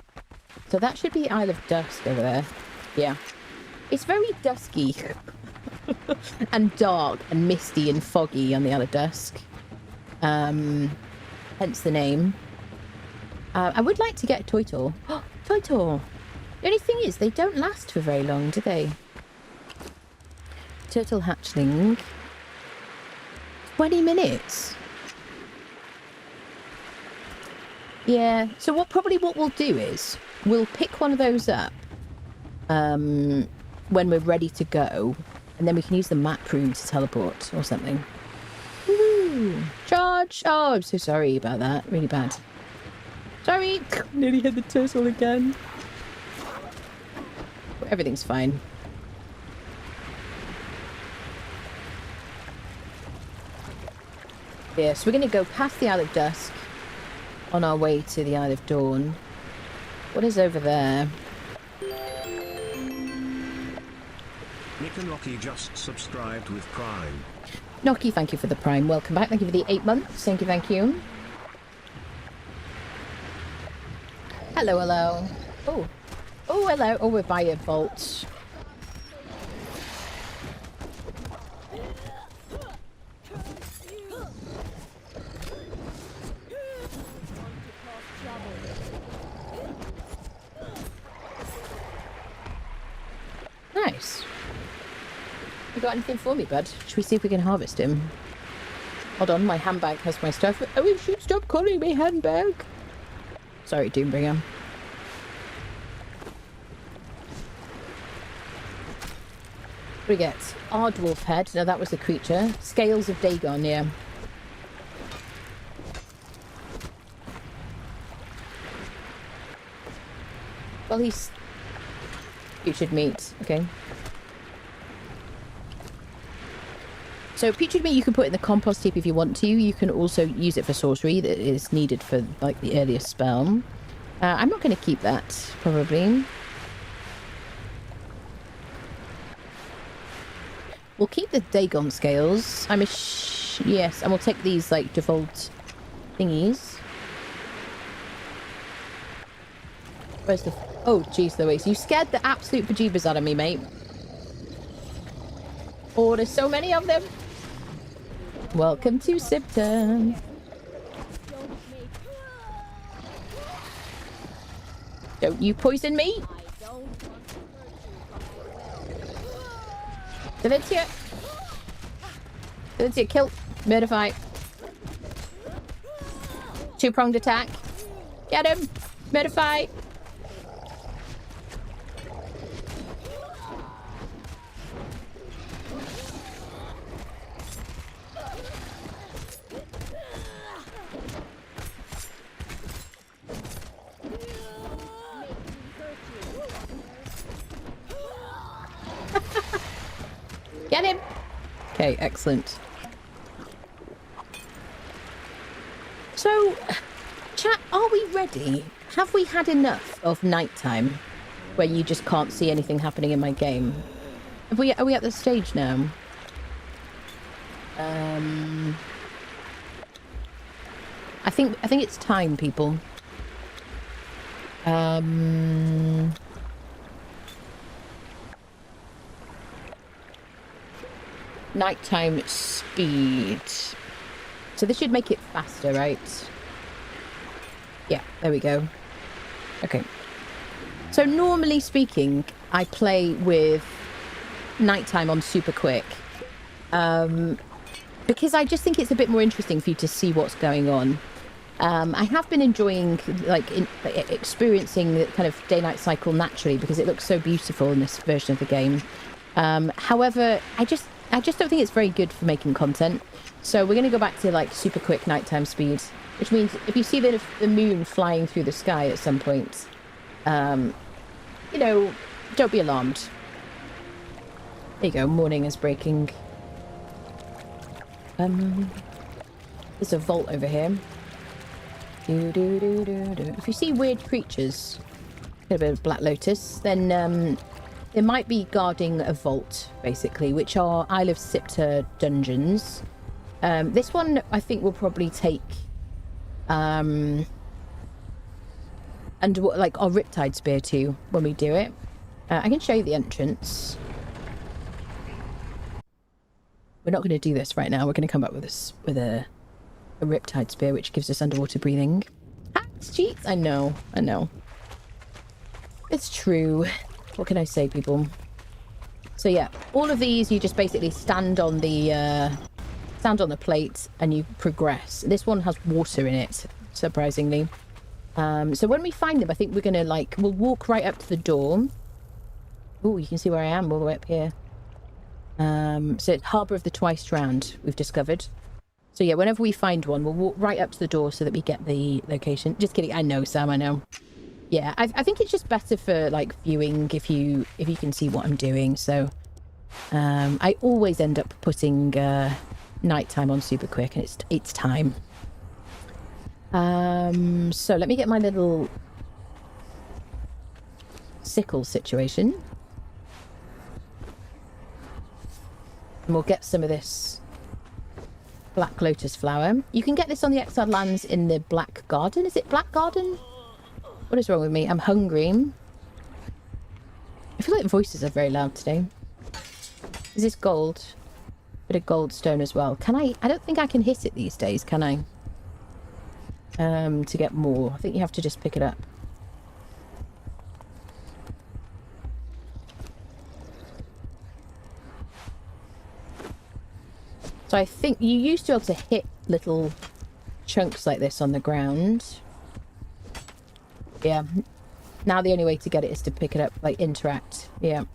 [SPEAKER 2] So that should be Isle of Dusk over there. Yeah. It's very dusky. And dark and misty and foggy on the Isle of Dusk. Hence the name. I would like to get a Toitor. Oh, Toitor! The only thing is, they don't last for very long, do they? Turtle hatchling. 20 minutes. Yeah, so what we'll do is we'll pick one of those up when we're ready to go, and then we can use the map room to teleport or something. Woo! Charge! Oh, I'm so sorry about that. Really bad. Sorry! Nearly hit the turtle again. Everything's fine. Yeah, so we're going to go past the Isle of Dusk on our way to the Isle of Dawn. What is over there?
[SPEAKER 4] Nick and Rocky just subscribed with Prime.
[SPEAKER 2] Noki, thank you for the Prime. Welcome back. Thank you for the 8 months. Thank you, thank you. Hello, hello. Oh. Oh, hello. Oh, we're by a vault. Nice. You got anything for me, bud? Should we see if we can harvest him? Hold on, my handbag has my stuff. Oh, you should stop calling me handbag. Sorry, Doombringer. What do we get? Aardwolf head. No, that was the creature. Scales of Dagon, yeah. Well, he's... Featured meat. Okay. So featured meat you can put in the compost heap if you want to. You can also use it for sorcery that is needed for like the earliest spell. I'm not going to keep that, probably. We'll keep the Dagon scales. Yes, and we'll take these like default thingies. Where's the... Oh, jeez Louise. You scared the absolute bejeebers out of me, mate. Oh, there's so many of them. Welcome to Siptah. Don't you poison me. Valencia. Valencia, kill. Murderfy. Two-pronged attack. Get him. Murderfy. Get him! Okay, excellent. So, chat, are we ready? Have we had enough of nighttime where you just can't see anything happening in my game? Are we at the stage now? I think it's time, people. Nighttime speed. So this should make it faster, right? Yeah, there we go. Okay. So normally speaking, I play with nighttime on super quick. Because I just think it's a bit more interesting for you to see what's going on. I have been enjoying experiencing the kind of day-night cycle naturally because it looks so beautiful in this version of the game. However, I just don't think it's very good for making content. So we're going to go back to like super quick nighttime speed, which means if you see the moon flying through the sky at some point, you know, don't be alarmed. There you go, morning is breaking. There's a vault over here. If you see weird creatures, a bit of Black Lotus, then they might be guarding a vault, basically, which are Isle of Siptah dungeons. This one, I think, will probably take and like our Riptide Spear too when we do it. I can show you the entrance. We're not going to do this right now. We're going to come up with this with a Riptide Spear, which gives us underwater breathing. Hacks, cheats. I know. It's true. What can I say, people? So yeah, all of these you just basically stand on the plate and you progress. This one has water in it, surprisingly. So when we find them, I think we're gonna we'll walk right up to the door. Oh, you can see where I am all the way up here. So it's Harbour of the Twice Drowned, we've discovered. So yeah, whenever we find one, we'll walk right up to the door so that we get the location. Just kidding. I know, Sam, I know. Yeah, I think it's just better for viewing if you can see what I'm doing. So I always end up putting nighttime on super quick, and it's time. So let me get my little sickle situation. And we'll get some of this black lotus flower. You can get this on the Exiled Lands in the Black Garden. Is it Black Garden? What is wrong with me? I'm hungry. I feel like the voices are very loud today. Is this gold? Bit of gold stone as well. Can I don't think I can hit it these days, can I? To get more. I think you have to just pick it up. So I think you used to be able to hit little chunks like this on the ground. Yeah. Now the only way to get it is to pick it up, like interact. Yeah.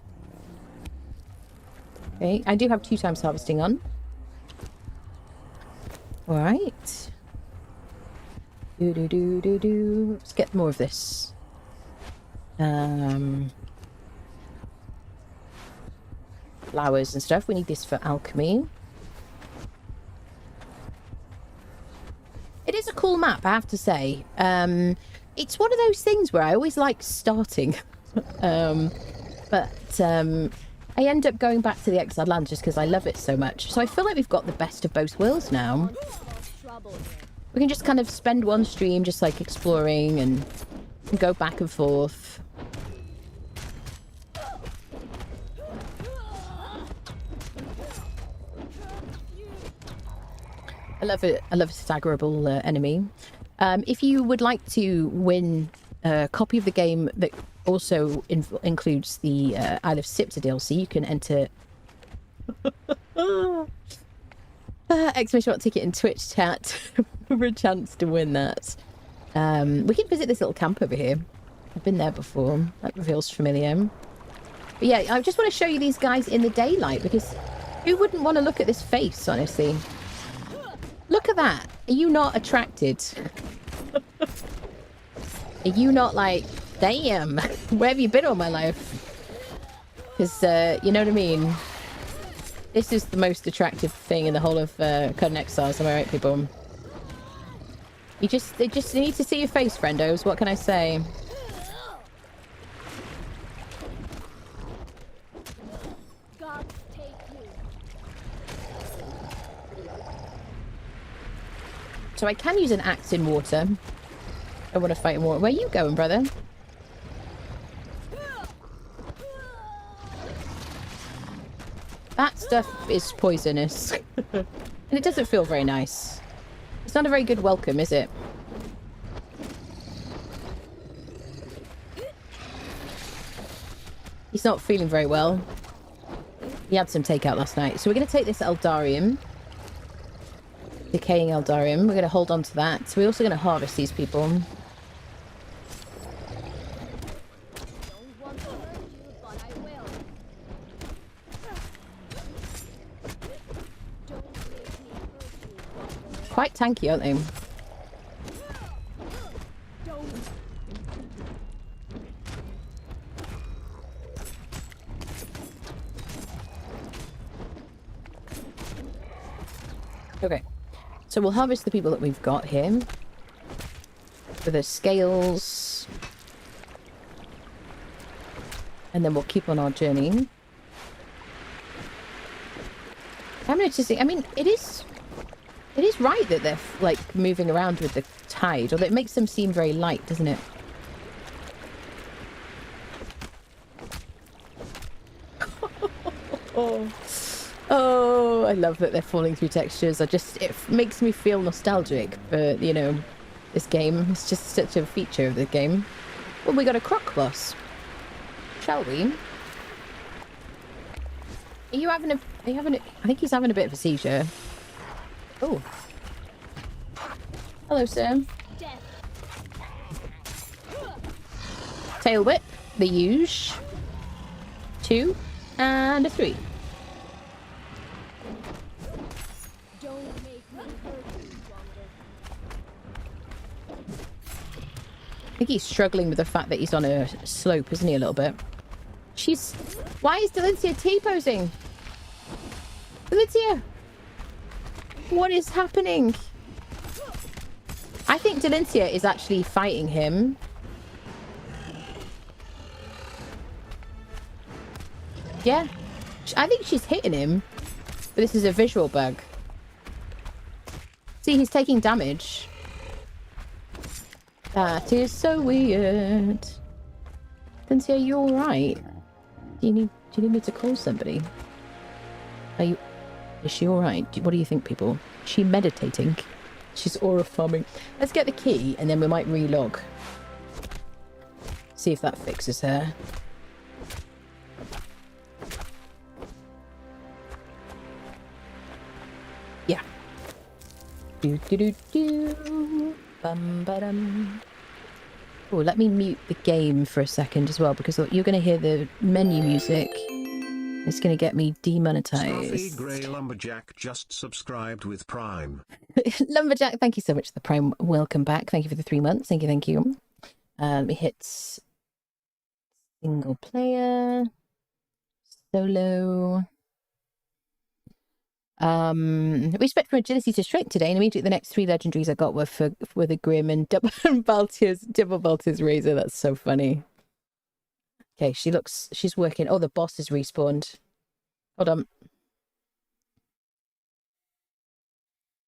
[SPEAKER 2] Okay, I do have 2 times harvesting on. Alright. Let's get more of this. Flowers and stuff. We need this for alchemy. It is a cool map, I have to say. It's one of those things where I always like starting. But I end up going back to the Exiled Lands just because I love it so much. So I feel like we've got the best of both worlds now. We can just kind of spend one stream just like exploring and go back and forth. I love it. I love a staggerable enemy. If you would like to win a copy of the game that also includes the Isle of Siptah DLC, you can enter exclamation mark ticket in Twitch chat for a chance to win that. We can visit this little camp over here. I've been there before. That feels familiar. But yeah, I just want to show you these guys in the daylight because who wouldn't want to look at this face, honestly? Look at that. Are you not attracted? Are you not like, damn, where have you been all my life? Because, you know what I mean? This is the most attractive thing in the whole of Conan Exiles, am I right, people? They just need to see your face, friendos. What can I say? So I can use an axe in water. I want to fight in water. Where are you going, brother? That stuff is poisonous. And it doesn't feel very nice. It's not a very good welcome, is it? He's not feeling very well. He had some takeout last night. So we're going to take this Eldarium. Decaying Eldarium. We're going to hold on to that. So we're also going to harvest these people. Quite tanky, aren't they? Okay. So we'll harvest the people that we've got here. For the scales. And then we'll keep on our journey. I'm noticing, I mean, it is right that they're like moving around with the tide, although it makes them seem very light, doesn't it? Oh, I love that they're falling through textures. It makes me feel nostalgic for, you know, this game. It's just such a feature of the game. Well, we got a croc boss. Shall we? I think he's having a bit of a seizure. Oh. Hello, sir. Tail whip. The huge. 2 and a 3. I think he's struggling with the fact that he's on a slope, isn't he, a little bit? Why is Delicia T-posing? Delicia! What is happening? I think Delincia is actually fighting him. Yeah. I think she's hitting him. But this is a visual bug. See, he's taking damage. That is so weird. Delincia, are you alright? Do you need me to call somebody? Is she alright? What do you think, people? Is she meditating? She's aura farming. Let's get the key and then we might relog. See if that fixes her. Yeah. Do do do do. Bum ba dum. Oh, let me mute the game for a second as well because you're going to hear the menu music. It's going to get me demonetized.
[SPEAKER 4] Starfeed Grey Lumberjack just subscribed with Prime.
[SPEAKER 2] Lumberjack, thank you so much for the Prime. Welcome back. Thank you for the 3 months. Thank you, thank you. Let me hit single player, solo. We spec from agility to strength today, and immediately the next 3 legendaries I got were the Grim and double Baltier's Razor. That's so funny. Okay, she's working. Oh, the boss is respawned. Hold on. Let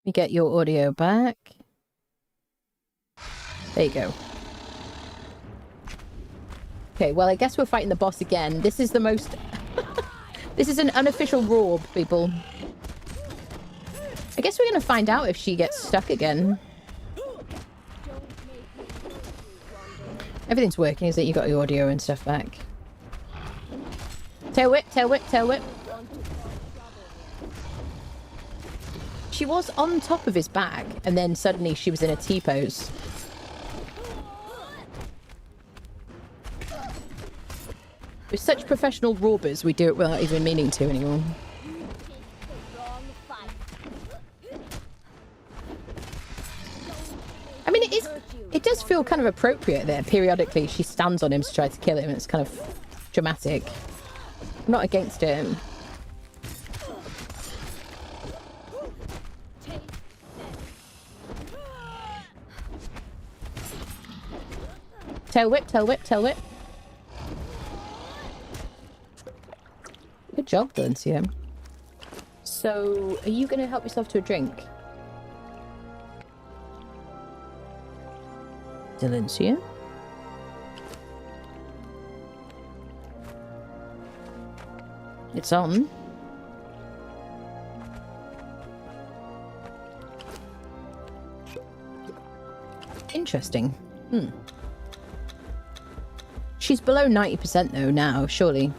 [SPEAKER 2] me get your audio back. There you go. Okay, well, I guess we're fighting the boss again. This is the most... This is an unofficial roar, people. I guess we're going to find out if she gets stuck again. Everything's working, is it? You got your audio and stuff back. Tail whip, tail whip, tail whip. She was on top of his back, and then suddenly she was in a T-pose. We're such professional robbers, we do it without even meaning to anymore. I mean, it does feel kind of appropriate there. Periodically, she stands on him to try to kill him. It's kind of dramatic. I'm not against it. Tail whip, tail whip, tail whip. Good job, Delincia. So, are you going to help yourself to a drink? Delincia? It's on. Interesting. She's below 90% though now, surely.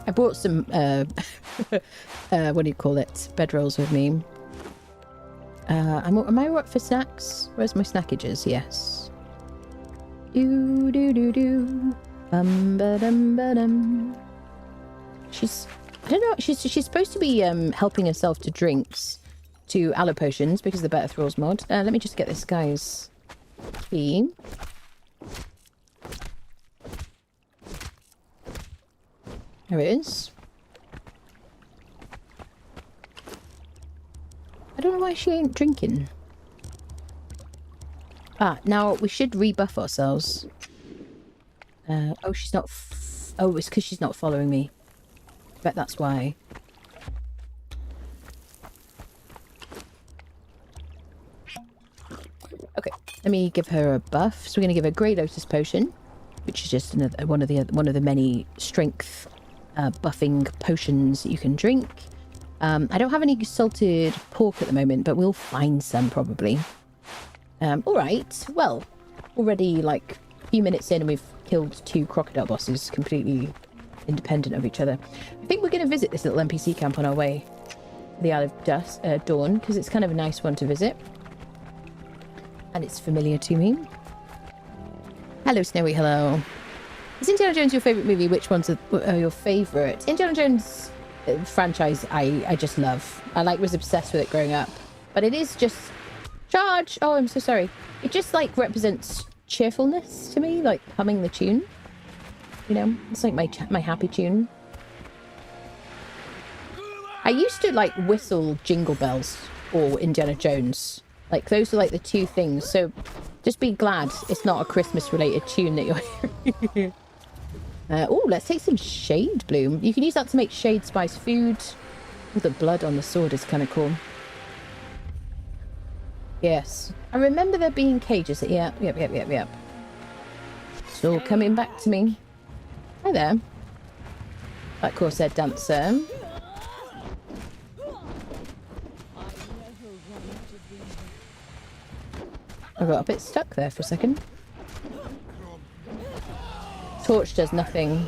[SPEAKER 2] I brought some, what do you call it? Bedrolls with me. Am I up for snacks? Where's my snackages? Yes. Do do do do. Bum ba dum ba dum. I don't know. She's supposed to be helping herself to drinks, to aloe potions because of the Better Thralls mod. Let me just get this guy's key. There it is. I don't know why she ain't drinking. Ah, now we should rebuff ourselves. Oh, she's not... oh, it's because she's not following me. I bet that's why. Okay, let me give her a buff. So we're going to give her Grey Lotus Potion, which is just another, one of the many strength buffing potions that you can drink. I don't have any salted pork at the moment, but we'll find some probably. Alright, well, already like a few minutes in and we've killed 2 crocodile bosses completely independent of each other. I think we're going to visit this little NPC camp on our way to the Isle of Dawn, because it's kind of a nice one to visit. And it's familiar to me. Hello, Snowy, hello. Is Indiana Jones your favourite movie? Which ones are your favourite? Indiana Jones franchise I just love. I was obsessed with it growing up. But it is just... Charge! Oh, I'm so sorry. It just represents cheerfulness to me, like humming the tune. You know, it's like my happy tune. I used to like whistle Jingle Bells or Indiana Jones. Like those are like the two things. So just be glad it's not a Christmas related tune that you're hearing. Oh, let's take some Shade Bloom. You can use that to make Shade Spice food. Oh, the blood on the sword is kind of cool. Yes. I remember there being cages. Yep. It's all coming back to me. Hi there. That Corsair Dancer. I got a bit stuck there for a second. Torch does nothing.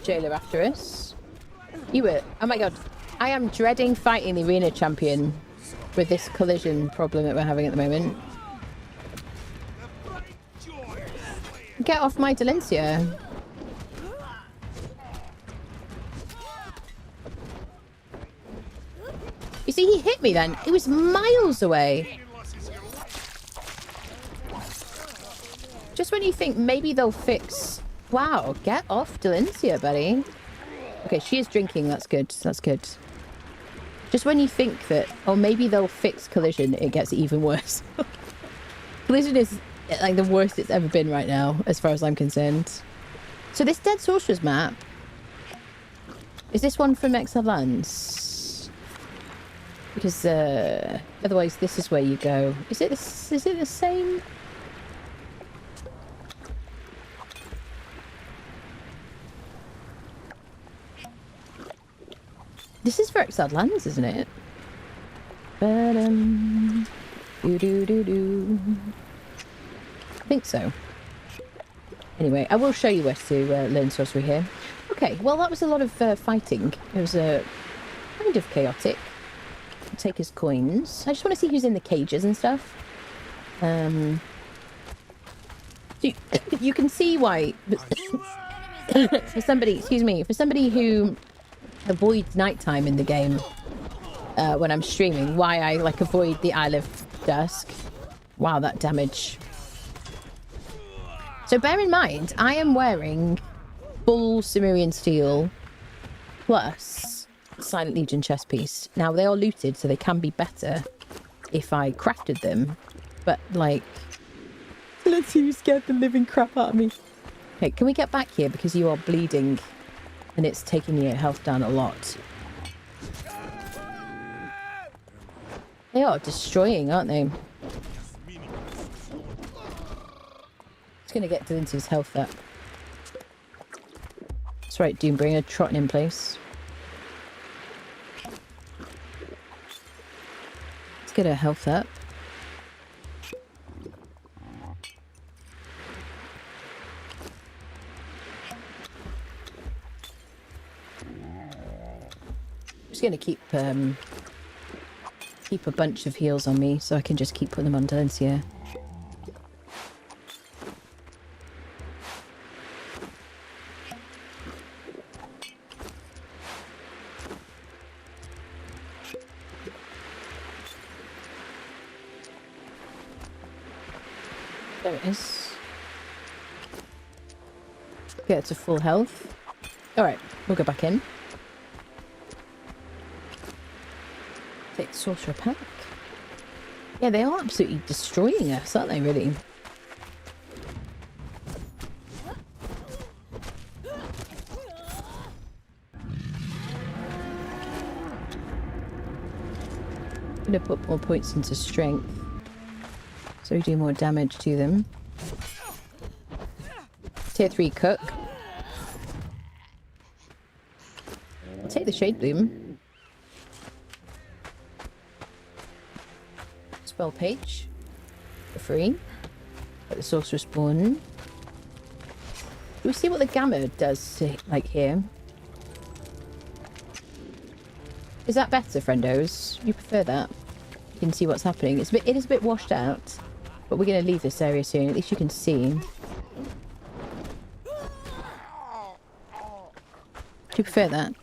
[SPEAKER 2] Jailer after us. You were... Oh my god. I am dreading fighting the arena champion with this collision problem that we're having at the moment. Get off my Delencia. You see, he hit me then. It was miles away. Just when you think maybe they'll fix... Wow, get off Delencia, buddy. Okay, she is drinking. That's good. That's good. Just when you think that, oh, maybe they'll fix collision, it gets even worse. Collision is like the worst it's ever been right now, as far as I'm concerned. So this Dead Sorcerer's map, is this one from Exiled Lands? Because otherwise this is where you go. Is it the same? This is for Exiled Lands, isn't it? I think so. Anyway, I will show you where to learn sorcery here. Okay, well that was a lot of fighting. It was kind of chaotic. Take his coins. I just want to see who's in the cages and stuff. So you can see why for somebody, excuse me, for somebody who avoids nighttime in the game when I'm streaming, why I like avoid the Isle of Dusk. Wow, that damage. So bear in mind, I am wearing full Sumerian steel plus Silent Legion chest piece. Now they are looted, so they can be better if I crafted them. But like, let's see who scared the living crap out of me. Okay, can we get back here because you are bleeding and it's taking your health down a lot. They are destroying, aren't they? Just gonna get Delinci's health up. That's right, Doombringer, trotting in place. Let's get her health up. Just gonna keep a bunch of heals on me so I can just keep putting them on Delencia. There it is. Get it to full health. Alright, we'll go back in. Take the sorcerer pack. Yeah, they are absolutely destroying us, aren't they, really? I'm gonna put more points into strength so we do more damage to them. Tier 3 cook. I'll take the Shade Bloom. Spell page for free. Get the sorcerer spawn. Do we see what the gamma does to, like, here? Is that better, friendos? You prefer that? You can see what's happening. It is a bit washed out, but we're going to leave this area soon. At least you can see. Do you prefer that?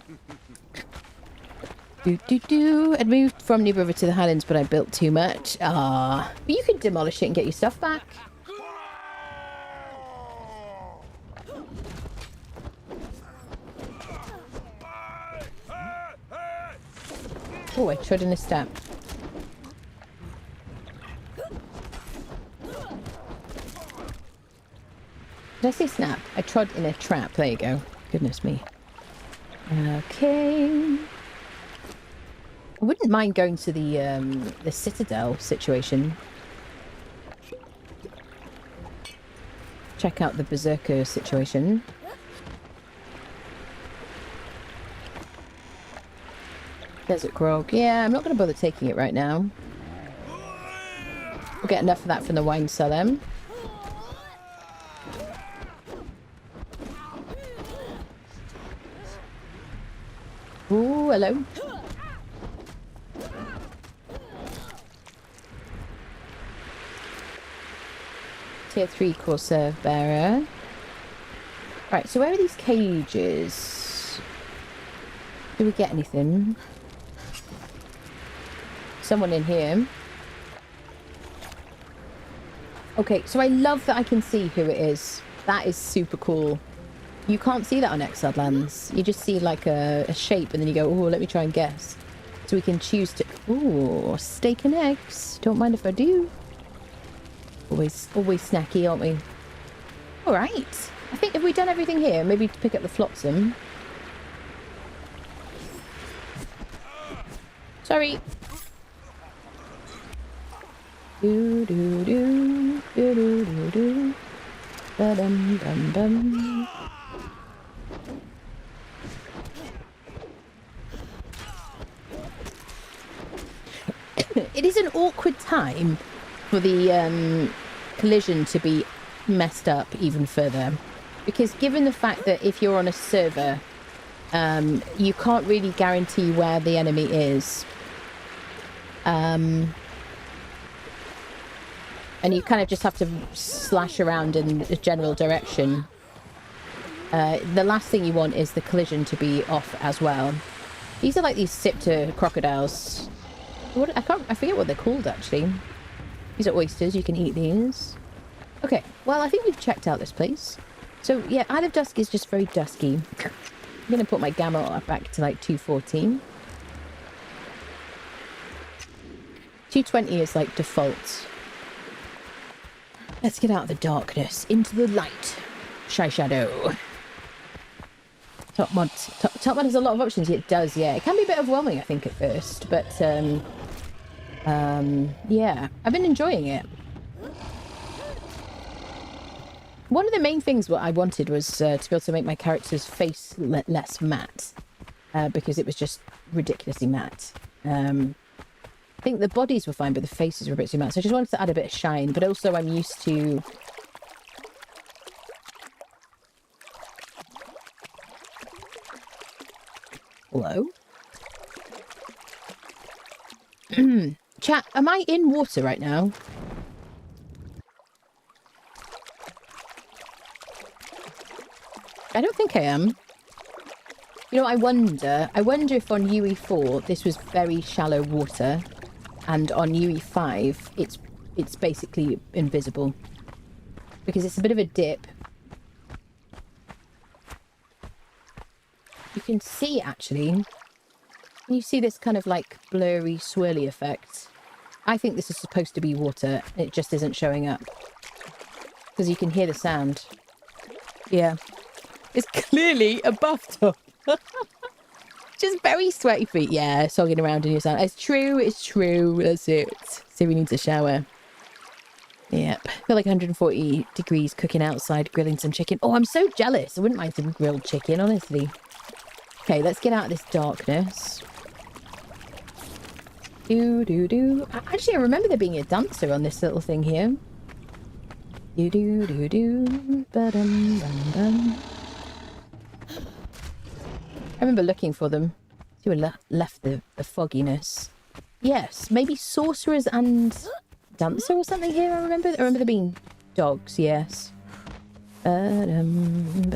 [SPEAKER 2] I'd moved from New Brother to the Highlands, but I built too much. Ah, but you can demolish it and get your stuff back. Oh, I trod in a step. Did I say snap? I trod in a trap. There you go. Goodness me. Okay. I wouldn't mind going to the Citadel situation. Check out the Berserker situation. Desert Grog. Yeah, I'm not going to bother taking it right now. We'll get enough of that from the wine cellar. Ooh, hello. Tier 3 Corsair Bearer. Right, so where are these cages? Do we get anything? Someone in here. Okay, so I love that I can see who it is. That is super cool. You can't see that on Exiled Lands. You just see like a shape and then you go, oh, let me try and guess. So we can choose to... Ooh, steak and eggs. Don't mind if I do. Always snacky, aren't we? All right. I think have we done everything here? Maybe to pick up the flotsam. Sorry. Do do do do do do do. Ba dum dum dum. It is an awkward time for the collision to be messed up even further, because given the fact that if you're on a server, you can't really guarantee where the enemy is, and you kind of just have to slash around in a general direction. The last thing you want is the collision to be off as well. These are like these Siptah crocodiles. I forget what they're called actually. These are oysters, you can eat these. Okay, well I think we've checked out this place. So yeah, Isle of Dusk is just very dusky. I'm gonna put my gamma back to like 214. 220 is like default. Let's get out of the darkness, into the light. Shy Shadow. Top mod has a lot of options. It does, yeah. It can be a bit overwhelming, I think, at first, but yeah, I've been enjoying it. One of the main things what I wanted was to be able to make my character's face less matte, because it was just ridiculously matte. I think the bodies were fine, but the faces were a bit too matte. So I just wanted to add a bit of shine, but also I'm used to... Hello? Chat, am I in water right now? I don't think I am. You know, I wonder if on UE4 this was very shallow water, and on UE5 it's basically invisible. Because it's a bit of a dip. You can see, actually. You see this kind of like blurry, swirly effect. I think this is supposed to be water. It just isn't showing up. Because you can hear the sound. Yeah. It's clearly a bathtub. Just very sweaty feet. Yeah, sogging around in your sand. It's true, it's true. That's it. Siri needs a shower. Yep. Feel like 140 degrees cooking outside, grilling some chicken. Oh, I'm so jealous. I wouldn't mind some grilled chicken, honestly. Okay, let's get out of this darkness. Do. Actually, I remember there being a dancer on this little thing here. Do. Ba-dum. I remember looking for them. See who left the fogginess. Yes, maybe sorcerers and dancer or something here. I remember there being dogs. Yes. Ba-dum.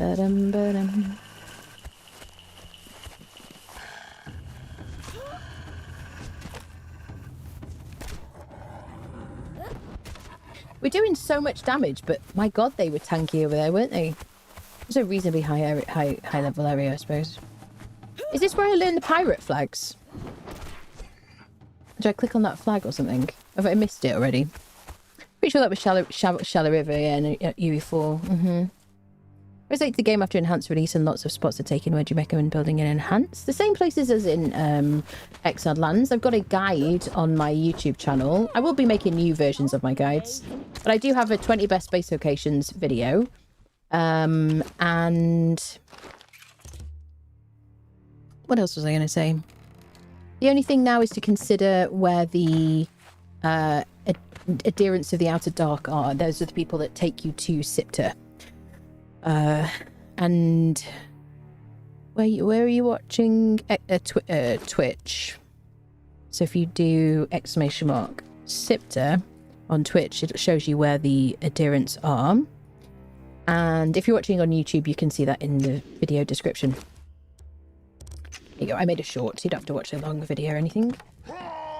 [SPEAKER 2] We're doing so much damage, but my god, they were tanky over there, weren't they? It was a reasonably high level area, I suppose. Is this where I learned the pirate flags? did I click on that flag or something? Have I missed it already? Pretty sure that was Shallow River, yeah, UE4. Mm-hmm. Restate the game after enhanced release and lots of spots are taken. Where do you recommend building and enhance? The same places as in Exiled Lands. I've got a guide on my YouTube channel. I will be making new versions of my guides, but I do have a 20 best base locations video. And what else was I going to say? The only thing now is to consider where the adherents of the Outer Dark are. Those are the people that take you to Siptah. And where are you watching Twitch? So if you do !Siptah on Twitch, it shows you where the adherents are. And if you're watching on YouTube, you can see that in the video description. There you go. I made a short, so you don't have to watch a long video or anything.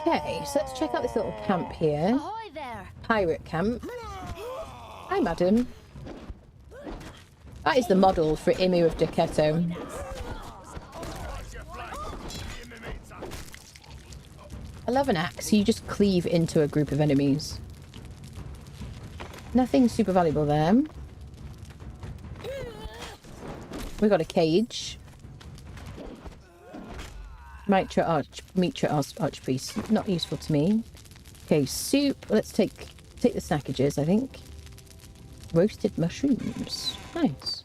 [SPEAKER 2] Okay, so let's check out this little camp here.
[SPEAKER 3] Ahoy there.
[SPEAKER 2] Pirate camp. Hi, madam. That is the model for Emu of Decetto. I love an axe. You just cleave into a group of enemies. Nothing super valuable there. We got a cage. Mitra Archpriest. Not useful to me. Okay, soup. Let's take the snackages, I think. Roasted mushrooms. Nice.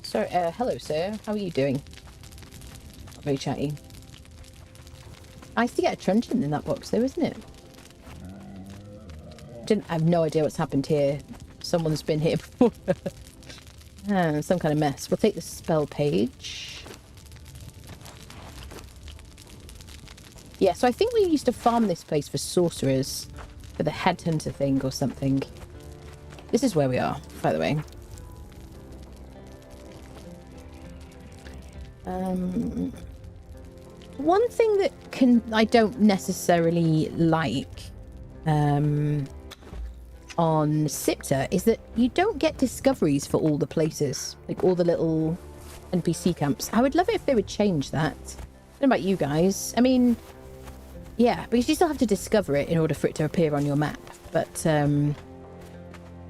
[SPEAKER 2] Sorry, hello, sir. How are you doing? Not very chatty. Nice to get a truncheon in that box, though, isn't it? I have no idea what's happened here. Someone's been here before. Some kind of mess. We'll take the spell page. Yeah, so I think we used to farm this place for sorcerers. For the headhunter thing or something. This is where we are, by the way. One thing that I don't necessarily like on Siptah is that you don't get discoveries for all the places, like all the little NPC camps. I would love it if they would change that. I don't know about you guys. I mean, yeah, because you still have to discover it in order for it to appear on your map. But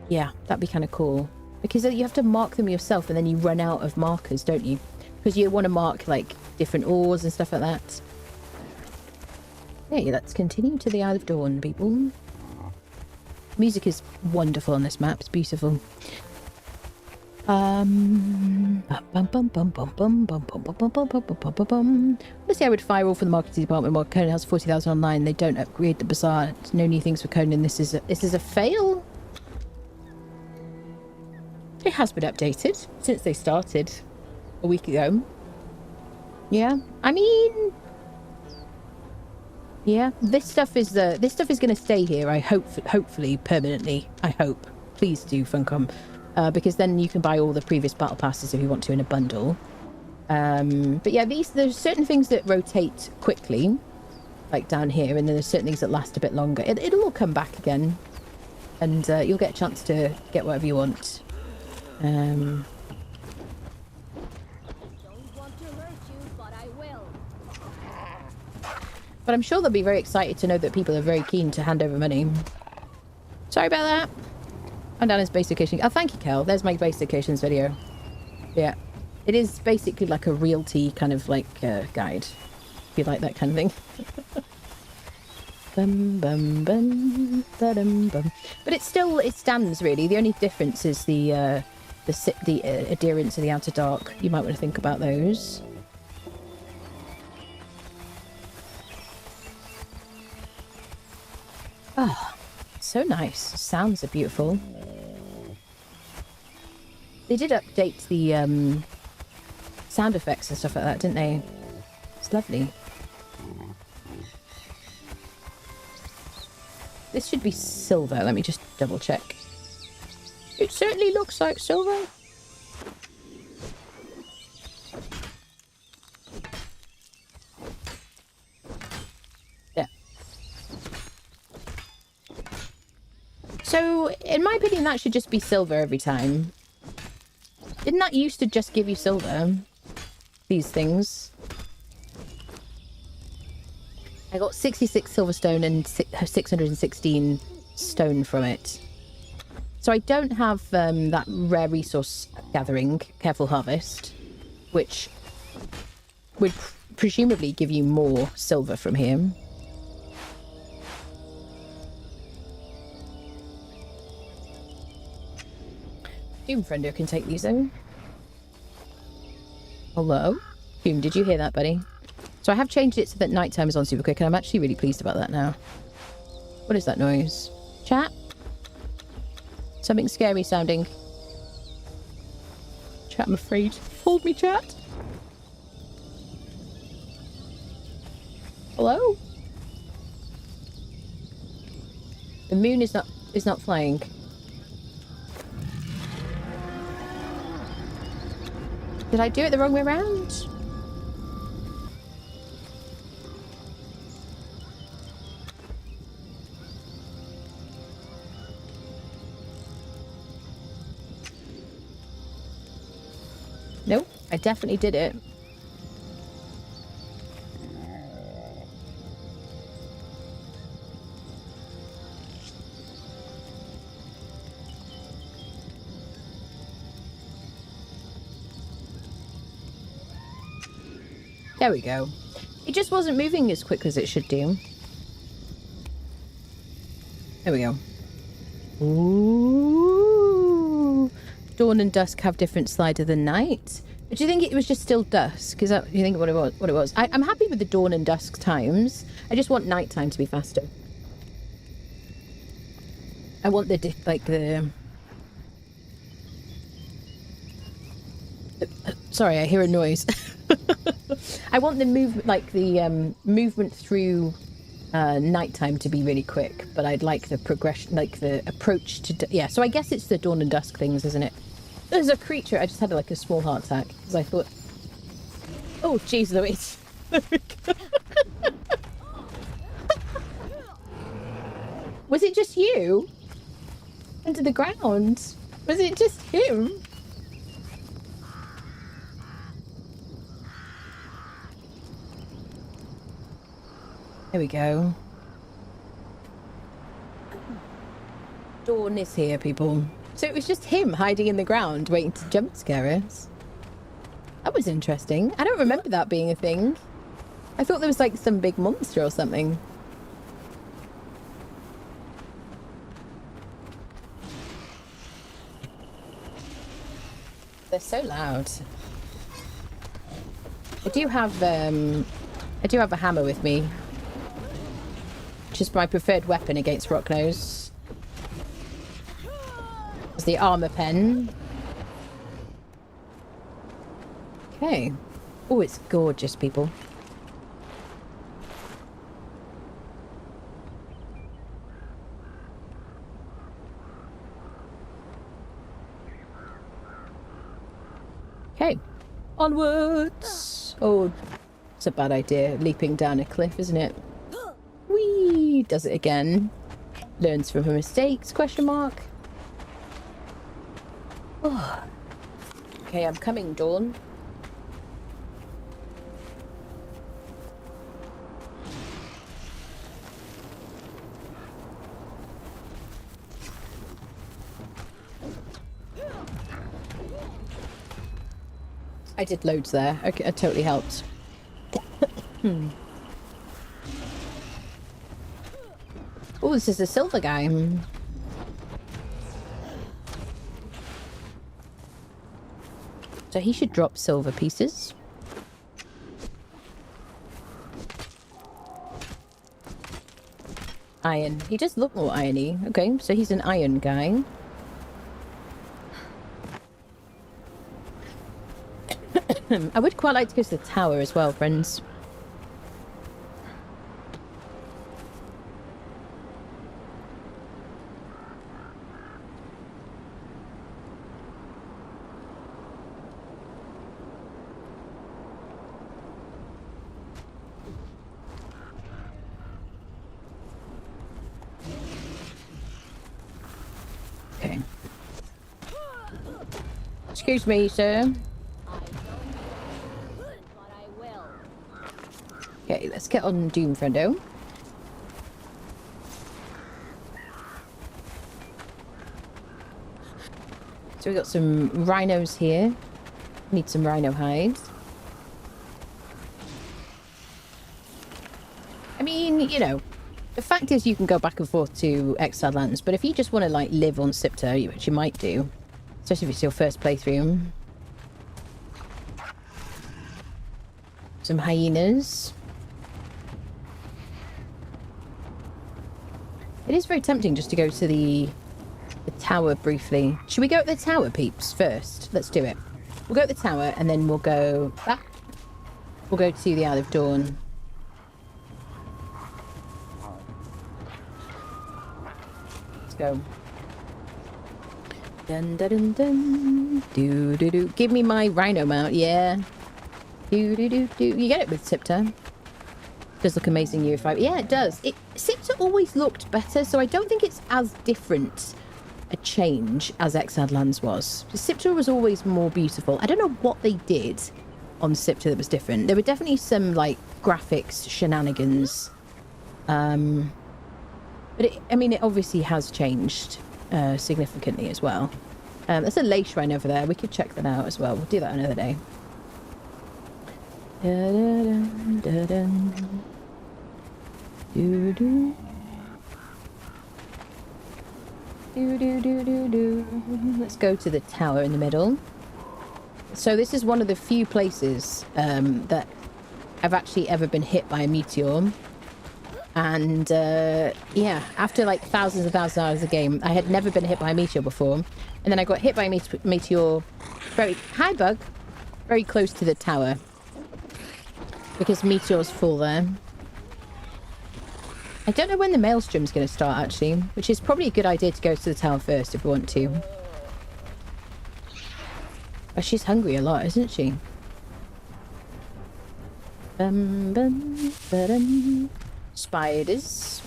[SPEAKER 2] yeah, that'd be kind of cool. Because you have to mark them yourself and then you run out of markers, don't you? Because you want to mark like different ores and stuff like that. Okay, let's continue to the Isle of Dawn, people. Music is wonderful on this map. It's beautiful. Let's see, I would firewall for the marketing department while Conan has 40,000 online. They don't upgrade the bazaar. No new things for Conan. This is a fail. It has been updated since they started a week ago. Yeah, I mean, yeah, this stuff is going to stay here. I hope, hopefully, permanently. I hope. Please do, Funcom, because then you can buy all the previous battle passes if you want to in a bundle. But yeah, there's certain things that rotate quickly, like down here, and then there's certain things that last a bit longer. It'll all come back again, and you'll get a chance to get whatever you want.
[SPEAKER 3] Don't want to hurt you, but I will.
[SPEAKER 2] But I'm sure they'll be very excited to know that people are very keen to hand over money. Sorry about that. I'm down as base location. Oh, thank you, Kel. There's my base locations video. Yeah. It is basically like a realty kind of like guide. If you like that kind of thing. Bum, bum, bum, ba-dum, bum. But it stands really. The only difference is the adherents of the Outer Dark. You might want to think about those. Oh, so nice. Sounds are beautiful. They did update the sound effects and stuff like that, didn't they? It's lovely. This should be silver. Let me just double check. It certainly looks like silver. Yeah. So, in my opinion, that should just be silver every time. Didn't that used to just give you silver? these things. I got 66 silverstone and 616 stone from it. So I don't have that rare resource gathering, careful harvest, which would presumably give you more silver from here. Doom Friendo can take these though. Hello? Doom, did you hear that, buddy? So I have changed it so that nighttime is on super quick, and I'm actually really pleased about that now. What is that noise? Chat? Something scary sounding. Chat, I'm afraid. Hold me, chat. Hello? The moon is not flying. Did I do it the wrong way around? Nope, I definitely did it. There we go. It just wasn't moving as quick as it should do. There we go. Ooh. Dawn and dusk have different slides of the night. But do you think it was just still dusk? Is that, you think what it was? I'm happy with the dawn and dusk times. I just want nighttime to be faster. I want sorry, I hear a noise. I want the movement through nighttime to be really quick, but I'd like the progression, like the approach to yeah. So I guess it's the dawn and dusk things, isn't it? There's a creature. I just had like a small heart attack because I thought, oh jeez Louise. Was it just you under the ground? Was it just him? There we go. Dawn is here, people. So it was just him hiding in the ground, waiting to jump scare us. That was interesting. I don't remember that being a thing. I thought there was like some big monster or something. They're so loud. I do have a hammer with me. Which is my preferred weapon against Rocknose. It's the armor pen. Okay. Oh, it's gorgeous, people. Okay. Onwards! Oh, it's a bad idea, leaping down a cliff, isn't it? Whee! Does it again. Learns from her mistakes, question mark. Oh. Okay, I'm coming, Dawn. I did loads there. Okay, it totally helped. Oh, this is a silver guy. So he should drop silver pieces. Iron. He does look more irony. Okay, so he's an iron guy. I would quite like to go to the tower as well, friends. Okay. Excuse me, sir. Okay, let's get on Doom, friendo. So we got some rhinos here. Need some rhino hides. I mean, you know, the fact is you can go back and forth to Exiled Lands, but if you just want to, like, live on Siptah, which you might do, especially if it's your first playthrough. Some hyenas. It is very tempting just to go to the tower briefly. Should we go at the tower, peeps, first? Let's do it. We'll go at the tower, and then we'll go back. We'll go to the Isle of Dawn. Let's go. Dun dun dun dun. Do do do. Give me my rhino mount, yeah. Do do do do. You get it with Siptah. Does look amazing, Ue5. Yeah, it does. Siptah always looked better, so I don't think it's as different a change as Exiled Lands was. Siptah was always more beautiful. I don't know what they did on Siptah that was different. There were definitely some, like, graphics shenanigans. But I mean, it obviously has changed significantly as well. There's a lay shrine over there. We could check that out as well. We'll do that another day. Da-da-dun, da-dun. Do-do. Do. Let's go to the tower in the middle. So this is one of the few places that I've actually ever been hit by a meteor. And yeah, after like thousands and thousands of hours of the game, I had never been hit by a meteor before. And then I got hit by a meteor hi bug, very close to the tower. Because meteors fall there. I don't know when the maelstrom's going to start, actually, which is probably a good idea to go to the tower first if we want to. Oh, she's hungry a lot, isn't she? Spiders.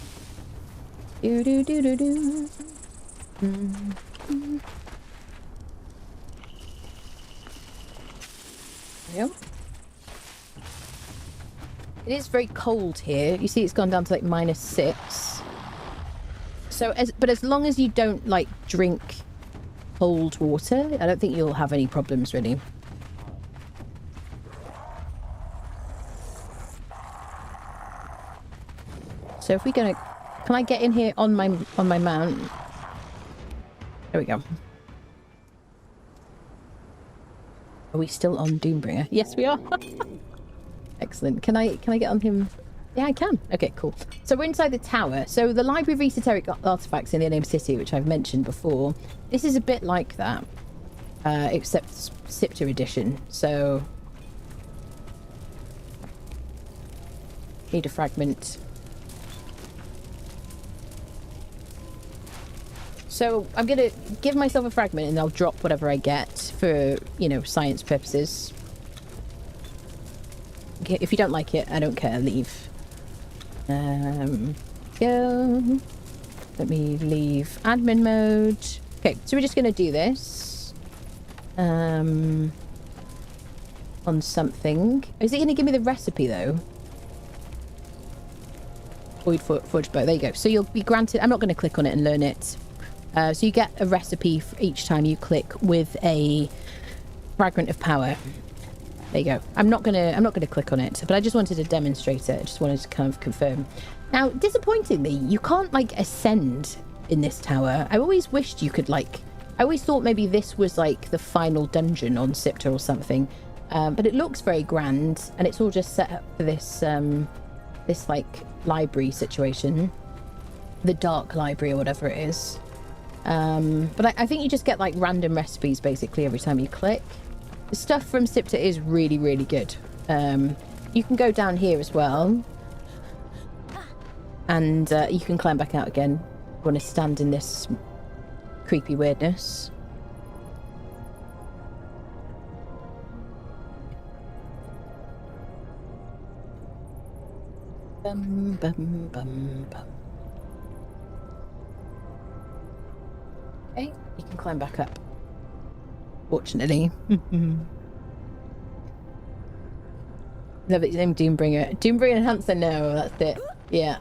[SPEAKER 2] Do. Yep. It is very cold here. You see it's gone down to like -6. So, but as long as you don't like drink cold water, I don't think you'll have any problems really. So if we're gonna, can I get in here on my mount? There we go. Are we still on Doombringer? Yes, we are. Excellent. Can I get on him? Yeah, I can. Okay, cool. So we're inside the tower. So the Library of Esoteric Artifacts in the Unnamed City, which I've mentioned before, this is a bit like that, except Siptah edition. So need a fragment. So I'm gonna give myself a fragment and I'll drop whatever I get for, you know, science purposes. Okay, if you don't like it, I don't care, leave. Go. Let me leave admin mode. Okay, so we're just gonna do this. On something. Is it gonna give me the recipe though? Void forge bow, there you go. So you'll be granted, I'm not gonna click on it and learn it. So you get a recipe for each time you click with a fragment of power. There you go. I'm not gonna click on it, but I just wanted to demonstrate it. I just wanted to kind of confirm. Now, disappointingly, you can't like ascend in this tower. I always wished you could like. I always thought maybe this was like the final dungeon on Siptah or something. But it looks very grand, and it's all just set up for this this like library situation, the dark library or whatever it is. But I think you just get like random recipes basically every time you click. The stuff from Siptah is really, really good. You can go down here as well. And you can climb back out again. You want to stand in this creepy weirdness. Bum, bum, bum, bum. Okay, you can climb back up. Fortunately. Love it, name Doombringer. Doombringer Enhancer, no, that's it. Yeah.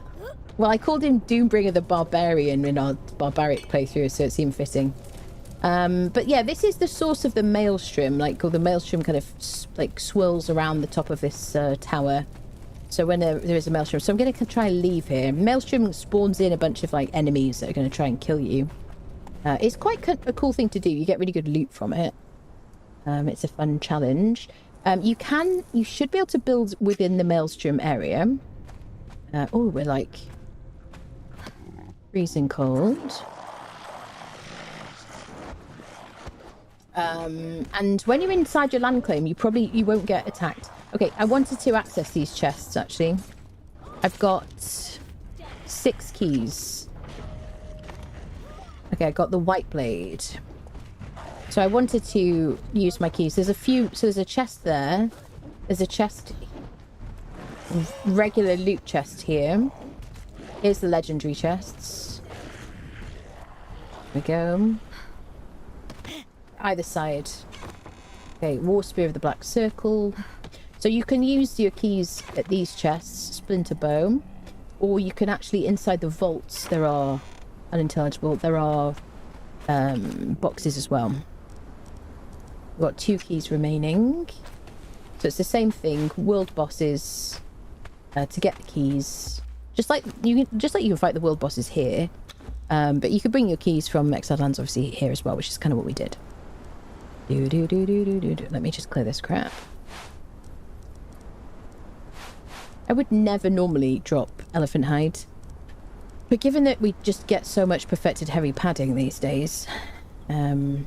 [SPEAKER 2] Well, I called him Doombringer the Barbarian in our barbaric playthrough, so it seemed fitting. But yeah, this is the source of the maelstrom. Like, or the maelstrom kind of like swirls around the top of this tower. So when there is a maelstrom, so I'm going to try and leave here. Maelstrom spawns in a bunch of like enemies that are going to try and kill you. It's quite a cool thing to do. You get really good loot from it. It's a fun challenge. You should be able to build within the maelstrom area. Oh, we're like freezing cold. And when you're inside your land claim, you won't get attacked. Okay, I wanted to access these chests actually. I've got 6 keys. Okay, I got the white blade. So I wanted to use my keys. There's a few, so there's a chest there. There's a chest, regular loot chest here. Here's the legendary chests. There we go. Either side. Okay, War Spear of the Black Circle. So you can use your keys at these chests, Splinter Bow, or you can actually, inside the vaults, there are, unintelligible, there are boxes as well. We've got 2 keys remaining. So it's the same thing, world bosses, to get the keys. Just like you can fight the world bosses here, but you could bring your keys from Exiled Lands obviously here as well, which is kind of what we did. Let me just clear this crap. I would never normally drop elephant hide, but given that we just get so much perfected heavy padding these days, there's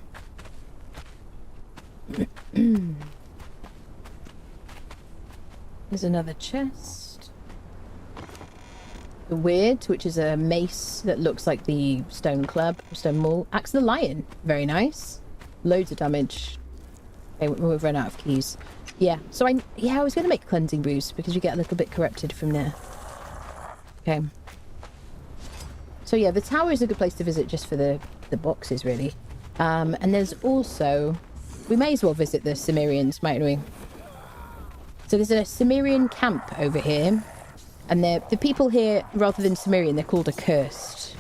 [SPEAKER 2] another chest. The Weird, which is a mace that looks like the stone club, stone maul. Axe of the Lion, very nice. Loads of damage. Okay, we've run out of keys. Yeah, so I was going to make cleansing brews because you get a little bit corrupted from there. Okay. So yeah, the tower is a good place to visit just for the boxes, really. And there's also... We may as well visit the Cimmerians, mightn't we? So there's a Cimmerian camp over here. And the people here, rather than Cimmerian, they're called accursed.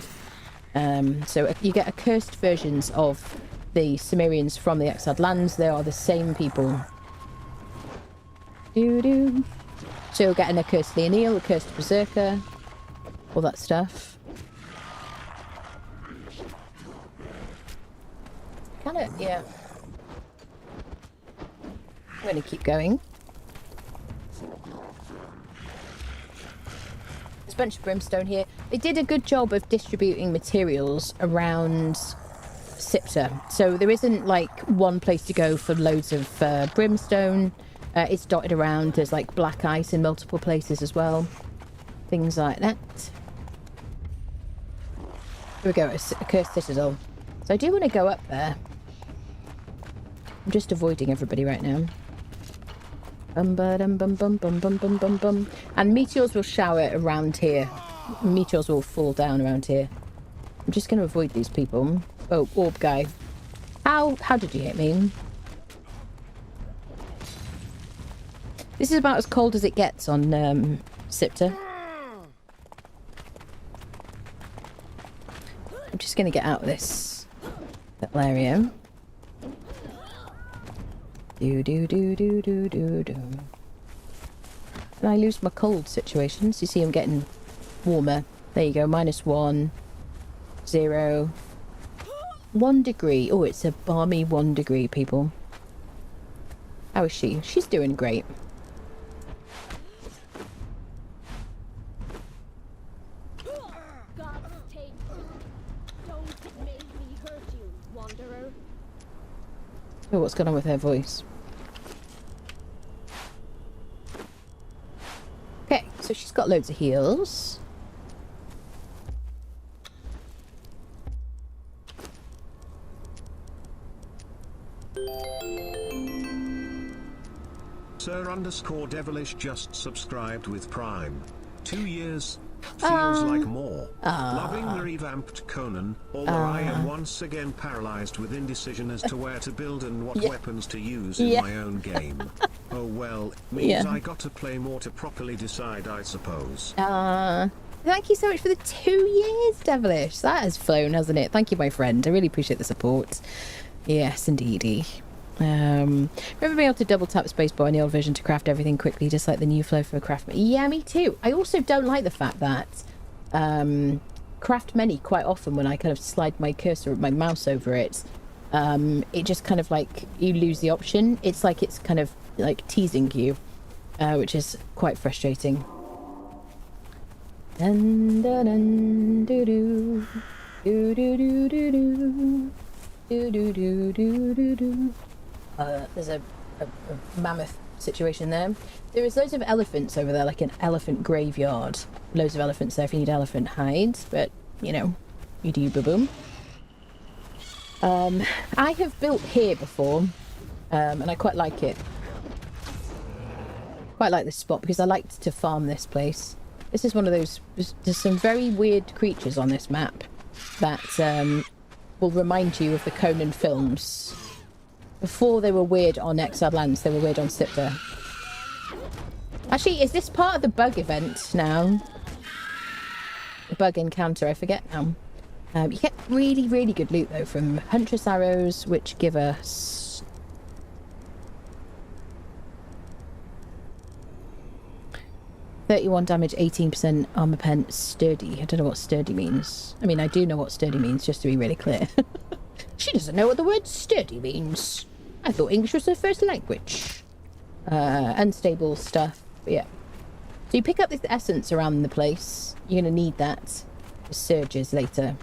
[SPEAKER 2] So you get accursed versions of the Cimmerians from the Exiled Lands. They are the same people. So you'll get an accursed Leonil, accursed Berserker, all that stuff. Yeah. I'm going to keep going. There's a bunch of brimstone here. They did a good job of distributing materials around Siptah. So there isn't like one place to go for loads of brimstone. It's dotted around. There's like black ice in multiple places as well. Things like that. Here we go, a cursed citadel. So I do want to go up there. I'm just avoiding everybody right now. And meteors will shower around here. Meteors will fall down around here. I'm just going to avoid these people. Oh, orb guy. How did you hit me? This is about as cold as it gets on Siptah. I'm just going to get out of this little area. And I lose my cold situations. You see I'm getting warmer. There you go, -1, 0, 1 degree. Oh, it's a balmy 1 degree, people. How is she? She's doing great. Oh, what's going on with her voice? Okay, so she's got loads of heals.
[SPEAKER 4] Sir_Devilish just subscribed with Prime. 2 years. Feels like more. Loving the revamped Conan, although I am once again paralyzed with indecision as to where to build and what weapons to use in my own game. Oh well, means
[SPEAKER 2] Yeah.
[SPEAKER 4] I got to play more to properly decide, I suppose.
[SPEAKER 2] Thank you so much for the 2 years, Devilish. That has flown, hasn't it? Thank you, my friend. I really appreciate the support. Yes, indeedy. Remember being able to double tap spacebar in the old version to craft everything quickly, just like the new flow for craft. Yeah, me too. I also don't like the fact that craft many quite often when I kind of slide my cursor, my mouse over it, it just kind of like you lose the option. It's like it's kind of like teasing you, which is quite frustrating. Dun, dun, dun, doo, doo. Doo, doo, doo, doo, doo. Doo, doo, doo, doo, doo, doo. There's a mammoth situation there. There is loads of elephants over there, like an elephant graveyard. Loads of elephants there if you need elephant hides, but you know, you do boom. I have built here before, and I quite like it. Quite like this spot because I liked to farm this place. This is one of those. There's some very weird creatures on this map that will remind you of the Conan films. Before they were weird on Exiled Lands, they were weird on Siptah. Actually, is this part of the bug event now? The bug encounter, I forget now. You get really, really good loot though from Huntress Arrows, which give us... £31 damage, 18% armor pen, sturdy. I don't know what sturdy means. I mean, I do know what sturdy means, just to be really clear. She doesn't know what the word sturdy means. I thought English was her first language. Unstable stuff, but yeah. So you pick up this essence around the place. You're going to need that for surges later.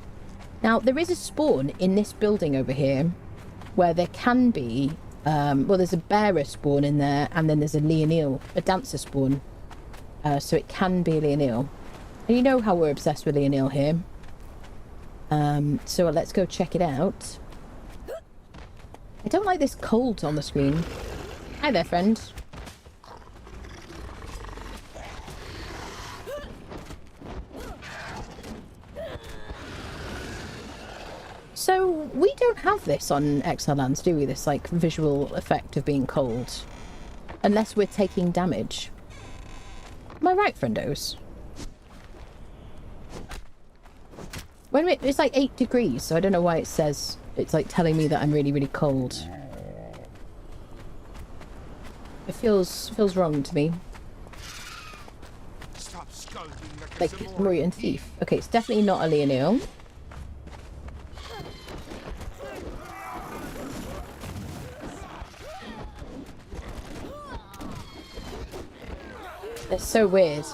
[SPEAKER 2] Now, there is a spawn in this building over here where there can be... well, there's a bearer spawn in there, and then there's a Leonil, a dancer spawn. So it can be a Leonil. And you know how we're obsessed with Leonil here. So let's go check it out. I don't like this cold on the screen. Hi there, friend. So we don't have this on Exile Lands, do we? This like visual effect of being cold. Unless we're taking damage. Am I right, friendos? Wait a minute, it's like 8 degrees, so I don't know why it says... It's like telling me that I'm really, really cold. It feels wrong to me. Like Maria and Thief. Okay, it's definitely not a Leonil. They're so weird.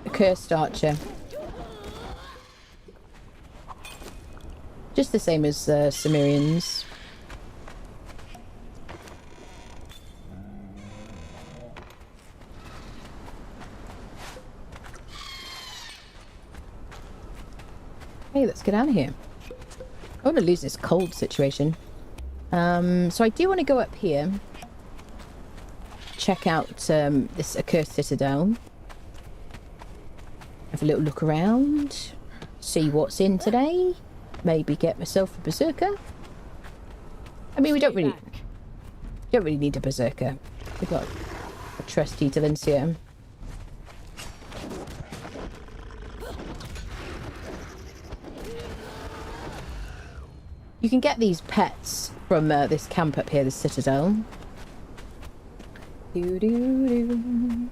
[SPEAKER 2] A cursed archer. Just the same as Cimmerians. Hey, let's get out of here. I want to lose this cold situation. So I do want to go up here. Check out this accursed citadel. Have a little look around. See what's in today. Maybe get myself a berserker. I mean, we don't really need a berserker. We've got a trusty Delencia. You can get these pets from this camp up here, this citadel. Doo-doo-doo.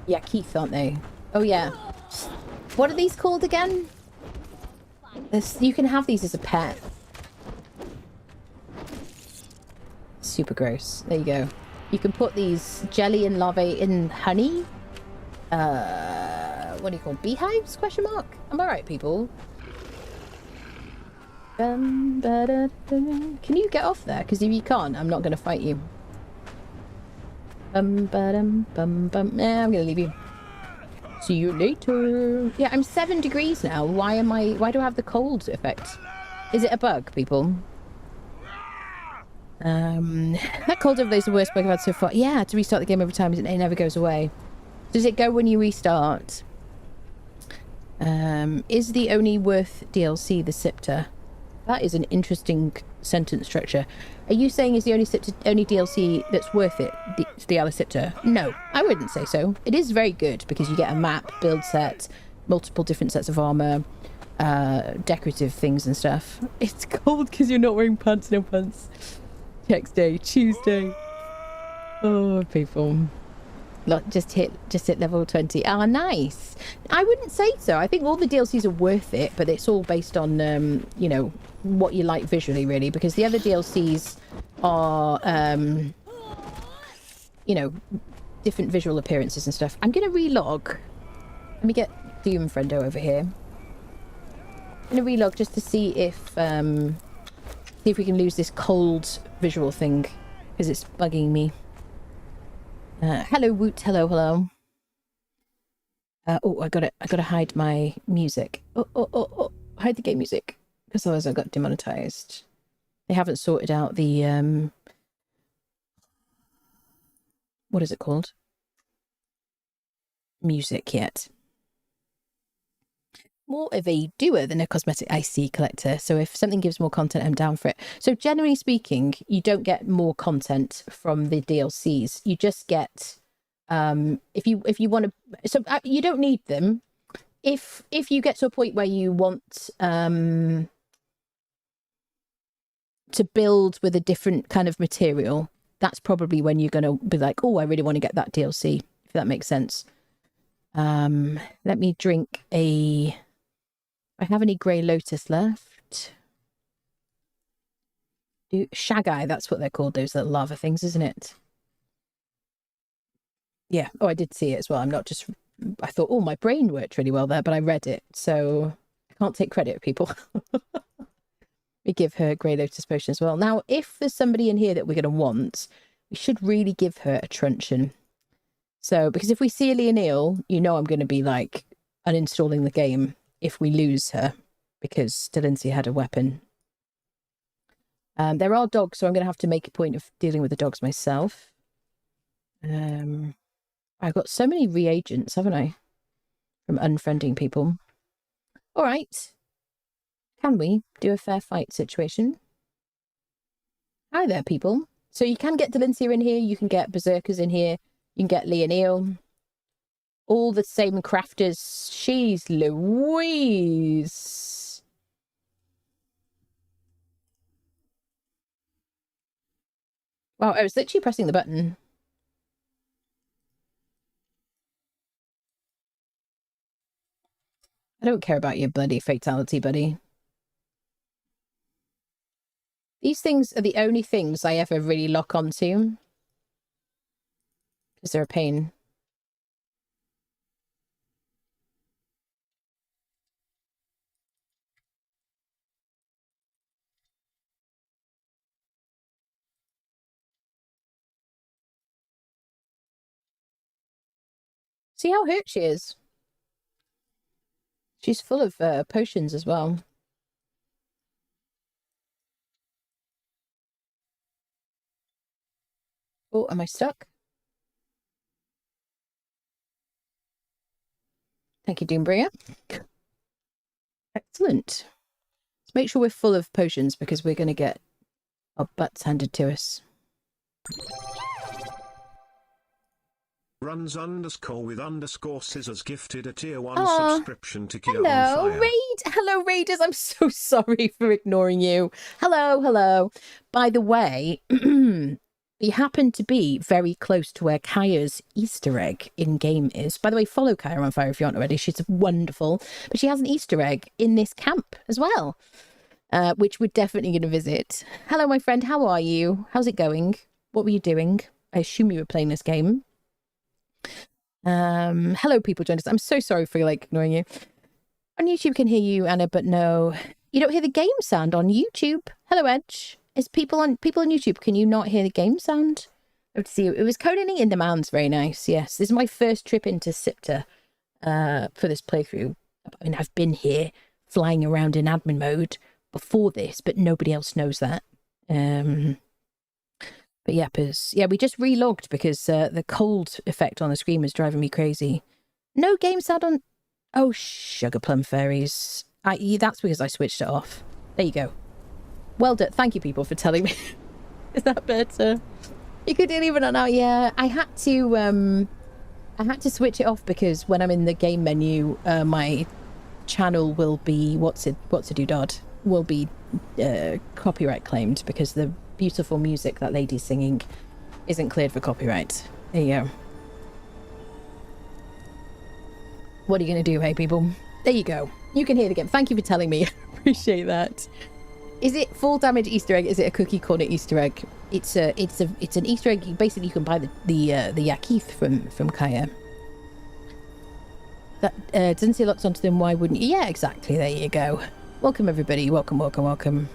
[SPEAKER 2] Yeah, Keith, aren't they? Oh, yeah. What are these called again? You can have these as a pet. Super gross. There you go. You can put these jelly and larvae in honey. What do you call beehives? Question mark. Am I right, people? Can you get off there? Because if you can't, I'm not going to fight you. I'm going to leave you. See you later. Yeah, I'm 7 degrees now. Why do I have the cold effect? Is it a bug, people? That cold overlay is the worst bug I've had so far. Yeah, to restart the game every time, it never goes away. Does it go when you restart? Is the only worth DLC the Siptah? That is an interesting sentence structure. Are you saying is the only DLC that's worth it the Isle of Siptah? No, I wouldn't say so. It is very good because you get a map, build set, multiple different sets of armor, decorative things and stuff. It's cold because you're not wearing pants. No pants. Next day, Tuesday. Oh, people. Look, just hit level 20. Ah, nice. I wouldn't say so. I think all the DLCs are worth it, but it's all based on, you know, what you like visually, really, because the other DLCs are, you know, different visual appearances and stuff. I'm going to relog. Let me get Doom Friendo over here. I'm going to relog just to see if we can lose this cold visual thing, because it's bugging me. Hello, Woot. Hello. Oh, I gotta hide my music. Oh, hide the game music, because otherwise I got demonetized. They haven't sorted out the what is it called? Music yet. More of a doer than a cosmetic IC collector. So if something gives more content, I'm down for it. So generally speaking, you don't get more content from the DLCs. You just get if you want to. So you don't need them. If you get to a point where you want to build with a different kind of material, that's probably when you're going to be like, oh, I really want to get that DLC. If that makes sense. Let me drink a. I have any Grey Lotus left? Shag-Eye, that's what they're called, those little lava things, isn't it? Yeah. Oh, I did see it as well. I'm not just... I thought, oh, my brain worked really well there, but I read it, so I can't take credit, people. We give her a Grey Lotus potion as well. Now, if there's somebody in here that we're going to want, we should really give her a truncheon. So, because if we see a Leonil, you know I'm going to be, like, uninstalling the game if we lose her, because Delancey had a weapon. There are dogs, so I'm going to have to make a point of dealing with the dogs myself. I've got so many reagents, haven't I? From unfriending people. All right. Can we do a fair fight situation? Hi there, people. So you can get Delancey in here, you can get Berserkers in here, you can get Leonil. All the same crafters. She's Louise. Wow, I was literally pressing the button. I don't care about your bloody fatality, buddy. These things are the only things I ever really lock onto. Because they're a pain. See how hurt she is. She's full of potions as well. Oh, am I stuck? Thank you, Doombringer. Excellent. Let's make sure we're full of potions because we're going to get our butts handed to us.
[SPEAKER 4] Runs _ scissors gifted a tier 1 subscription to Gear
[SPEAKER 2] Hello,
[SPEAKER 4] on Fire.
[SPEAKER 2] Hello, Raiders. I'm so sorry for ignoring you. Hello. By the way, you happen to be very close to where Kaya's Easter egg in-game is. By the way, follow Kaya on Fire if you aren't already. She's wonderful. But she has an Easter egg in this camp as well, which we're definitely going to visit. Hello, my friend. How are you? How's it going? What were you doing? I assume you were playing this game. Hello, people joined us. I'm so sorry for ignoring you. On YouTube, I can hear you, Anna, but no, you don't hear the game sound on YouTube. Hello, Edge. Is people on YouTube? Can you not hear the game sound? I have to see. It was Conan in the Mounds. Very nice. Yes, this is my first trip into Siptah for this playthrough. I mean, I've been here flying around in admin mode before this, but nobody else knows that. But yeah, we just relogged because the cold effect on the screen was driving me crazy. No game sound on... Oh, sugar plum fairies. That's because I switched it off. There you go. Well done. Thank you, people, for telling me. Is that better? You could leave it on now. Yeah, I had to switch it off because when I'm in the game menu, my channel will be what's a doodad will be copyright claimed because the beautiful music that lady's singing isn't cleared for copyright. There you go. What are you going to do, hey people? There you go. You can hear the game. Thank you for telling me. Appreciate that. Is it full damage Easter egg? Is it a cookie corner Easter egg? It's an Easter egg. Basically, you can buy the Yakith from Kaya. That doesn't say lots onto them. Why wouldn't you? Yeah, exactly. There you go. Welcome everybody. Welcome, welcome, welcome.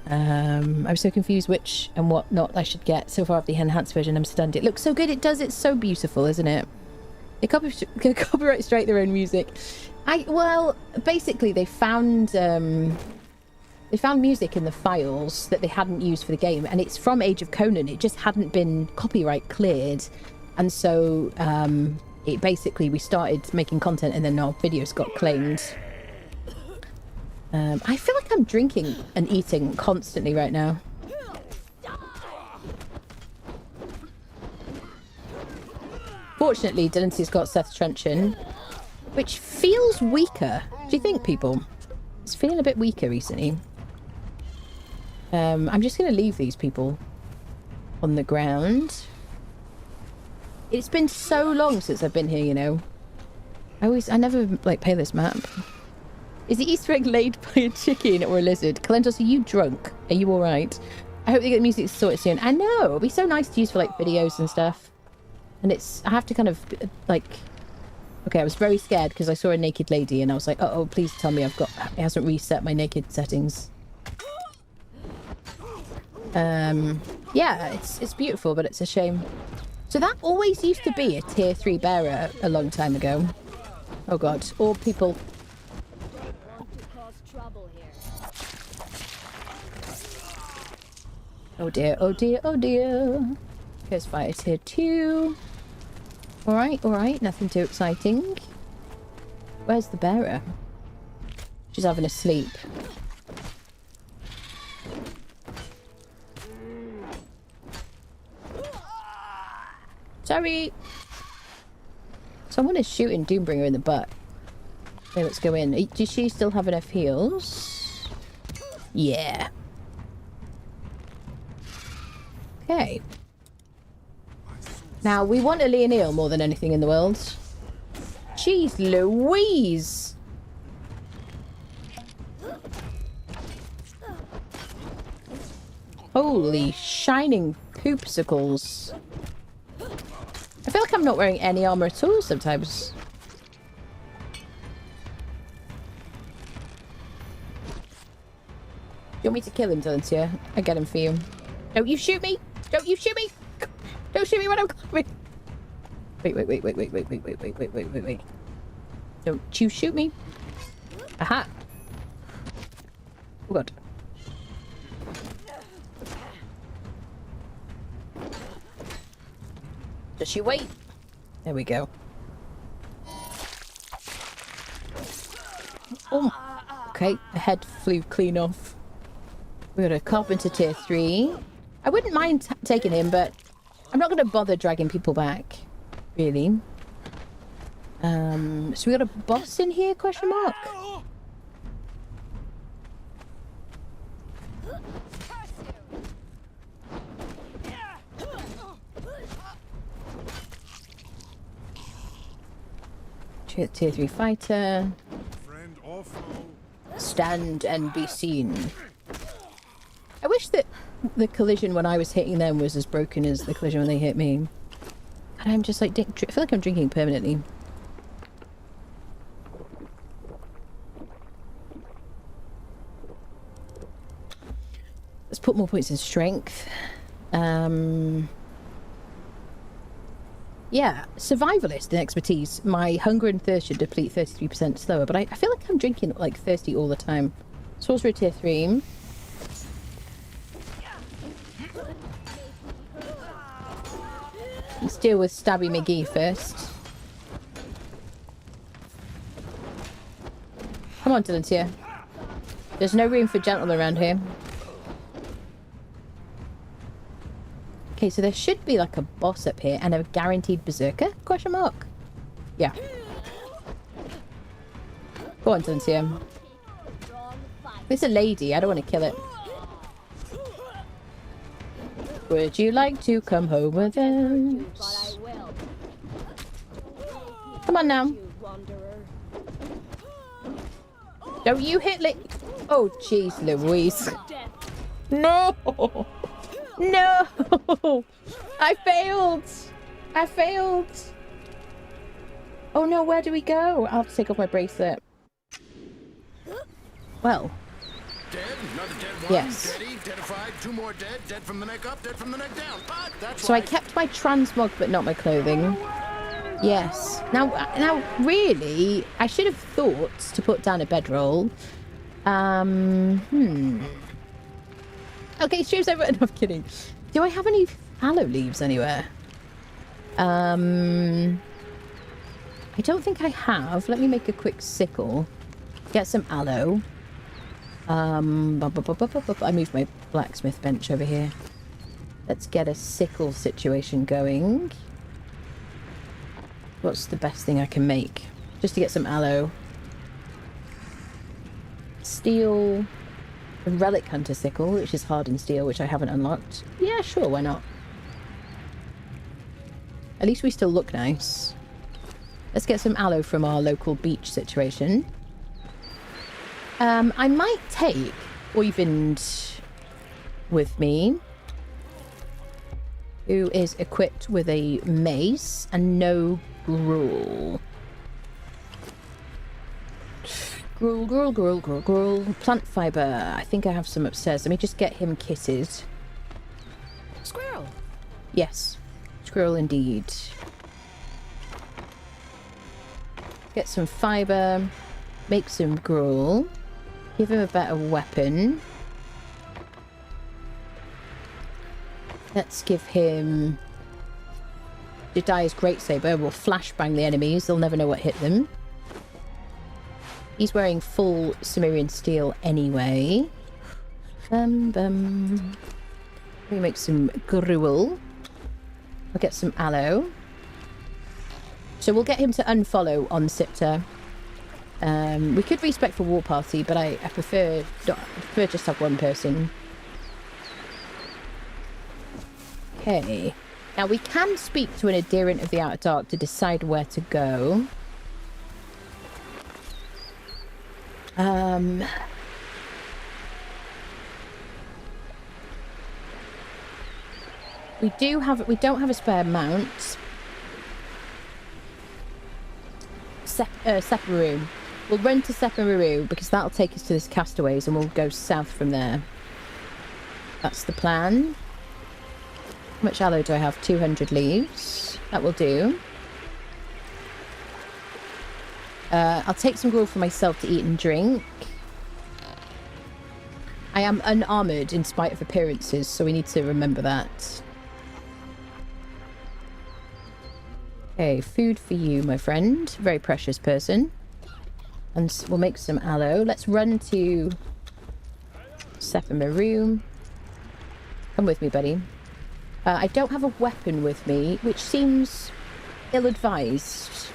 [SPEAKER 2] I'm so confused which and what not I should get. So far of the enhanced version, I'm stunned. It looks so good. It does. It's so beautiful, isn't it? They copyright strike their own music. Well, basically they found music in the files that they hadn't used for the game, and it's from Age of Conan. It just hadn't been copyright cleared, and so it basically we started making content, and then our videos got claimed. I feel like I'm drinking and eating constantly right now. Fortunately, Dynasty's got Seth's Truncheon, which feels weaker. Do you think, people? It's feeling a bit weaker recently. I'm just going to leave these people on the ground. It's been so long since I've been here, you know. I never, like, play this map. Is the Easter egg laid by a chicken or a lizard? Kalentos, are you drunk? Are you alright? I hope they get the music sorted soon. I know! It'll be so nice to use for, like, videos and stuff. And I have to kind of, like... Okay, I was very scared because I saw a naked lady and I was like, uh-oh, please tell me it hasn't reset my naked settings. Yeah, it's beautiful, but it's a shame. So that always used to be a tier 3 bearer a long time ago. Oh god, all people... Oh dear, oh dear, oh dear. Here's fire tier 2. Alright, nothing too exciting. Where's the bearer? She's having a sleep. Sorry! Someone is shooting Doombringer in the butt. Okay, let's go in. Does she still have enough heals? Yeah. Okay. Now, we want a Leonil more than anything in the world. Jeez Louise! Holy shining poopsicles. I feel like I'm not wearing any armor at all sometimes. You want me to kill him, Delencia? I get him for you. Don't you shoot me! Don't you shoot me! Don't shoot me when I'm coming! Wait. Don't you shoot me! Aha! Oh god. Does she wait? There we go. Oh. Okay, the head flew clean off. We got a carpenter tier 3. I wouldn't mind taking him, but I'm not going to bother dragging people back, really. So we got a boss in here, question mark? Tier 3 fighter. Stand and be seen. I wish that the collision when I was hitting them was as broken as the collision when they hit me. And I'm just like, I feel like I'm drinking permanently. Let's put more points in strength. Yeah, survivalist and expertise. My hunger and thirst should deplete 33% slower, but I feel like I'm drinking like thirsty all the time. Sorcerer tier 3. Let's deal with Stabby McGee first. Come on, Dylan. There's no room for gentlemen around here. Okay, so there should be like a boss up here and a guaranteed berserker? Question mark. Yeah. Go on, Dylan. There's a lady. I don't want to kill it. Would you like to come home with us? Come on now. Don't you hit Oh, jeez, Louise. No! No! I failed! I failed! Oh no, where do we go? I'll have to take off my bracelet. Well.
[SPEAKER 5] Dead, another dead one.
[SPEAKER 2] Yes.
[SPEAKER 5] Deadified, 2 more dead, dead from the neck up, dead from the neck down. But that's
[SPEAKER 2] So
[SPEAKER 5] right.
[SPEAKER 2] I kept my transmog, but not my clothing. Yes. Now, really, I should have thought to put down a bedroll. Okay, stream's over. No, I'm kidding. Do I have any aloe leaves anywhere? I don't think I have. Let me make a quick sickle. Get some aloe. I moved my blacksmith bench over here. Let's get a sickle situation going. What's the best thing I can make? Just to get some aloe. Steel. A relic hunter sickle, which is hardened steel, which I haven't unlocked. Yeah, sure, why not? At least we still look nice. Let's get some aloe from our local beach situation. I might take Oyvind with me, who is equipped with a mace and no gruel. Gruel. Plant fiber. I think I have some upstairs. Let me just get him kitted.
[SPEAKER 3] Squirrel.
[SPEAKER 2] Yes. Squirrel indeed. Get some fiber. Make some gruel. Give him a better weapon. Let's give him Jedi's Greatsaber. Will flashbang the enemies. They'll never know what hit them. He's wearing full Cimmerian steel anyway. Let me make some gruel. I'll get some aloe. So we'll get him to unfollow on Siptah. We could respec for War Party, but I prefer just have one person. Okay. Now we can speak to an adherent of the Outer Dark to decide where to go. We don't have a spare mount. Sephiroth. We'll run to Sephiroth because that'll take us to this castaways and we'll go south from there. That's the plan. How much aloe do I have? 200 leaves. That will do. I'll take some gruel for myself to eat and drink. I am unarmoured in spite of appearances, so we need to remember that. Okay, food for you, my friend. Very precious person. And we'll make some aloe. Let's run to Sephiroth. Come with me, buddy. I don't have a weapon with me, which seems ill-advised.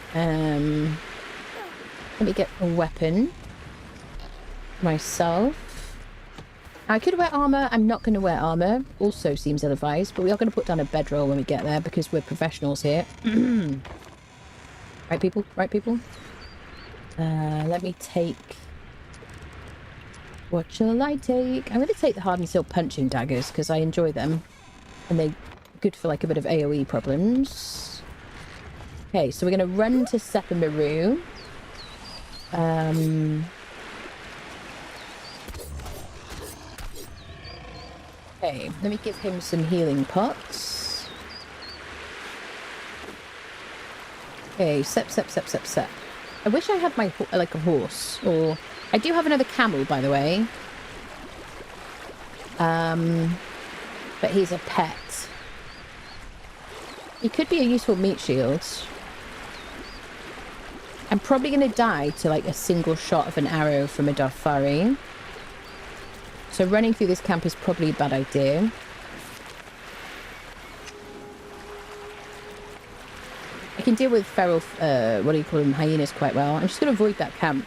[SPEAKER 2] Let me get a weapon myself. I could wear armor. I'm not going to wear armor. Also seems ill-advised, but we are going to put down a bedroll when we get there because we're professionals here. Right, people? Right, people? Let me take... What shall I take? I'm going to take the hardened steel punching daggers because I enjoy them. And they're good for like a bit of AoE problems. Okay, so we're going to run to Sephiroth. Okay, let me give him some healing pots. Okay, Sep. I wish I had my like a horse, or I do have another camel, by the way. But he's a pet. He could be a useful meat shield. I'm probably going to die to like a single shot of an arrow from a Darfari. So running through this camp is probably a bad idea. I can deal with feral, what do you call them, hyenas quite well. I'm just going to avoid that camp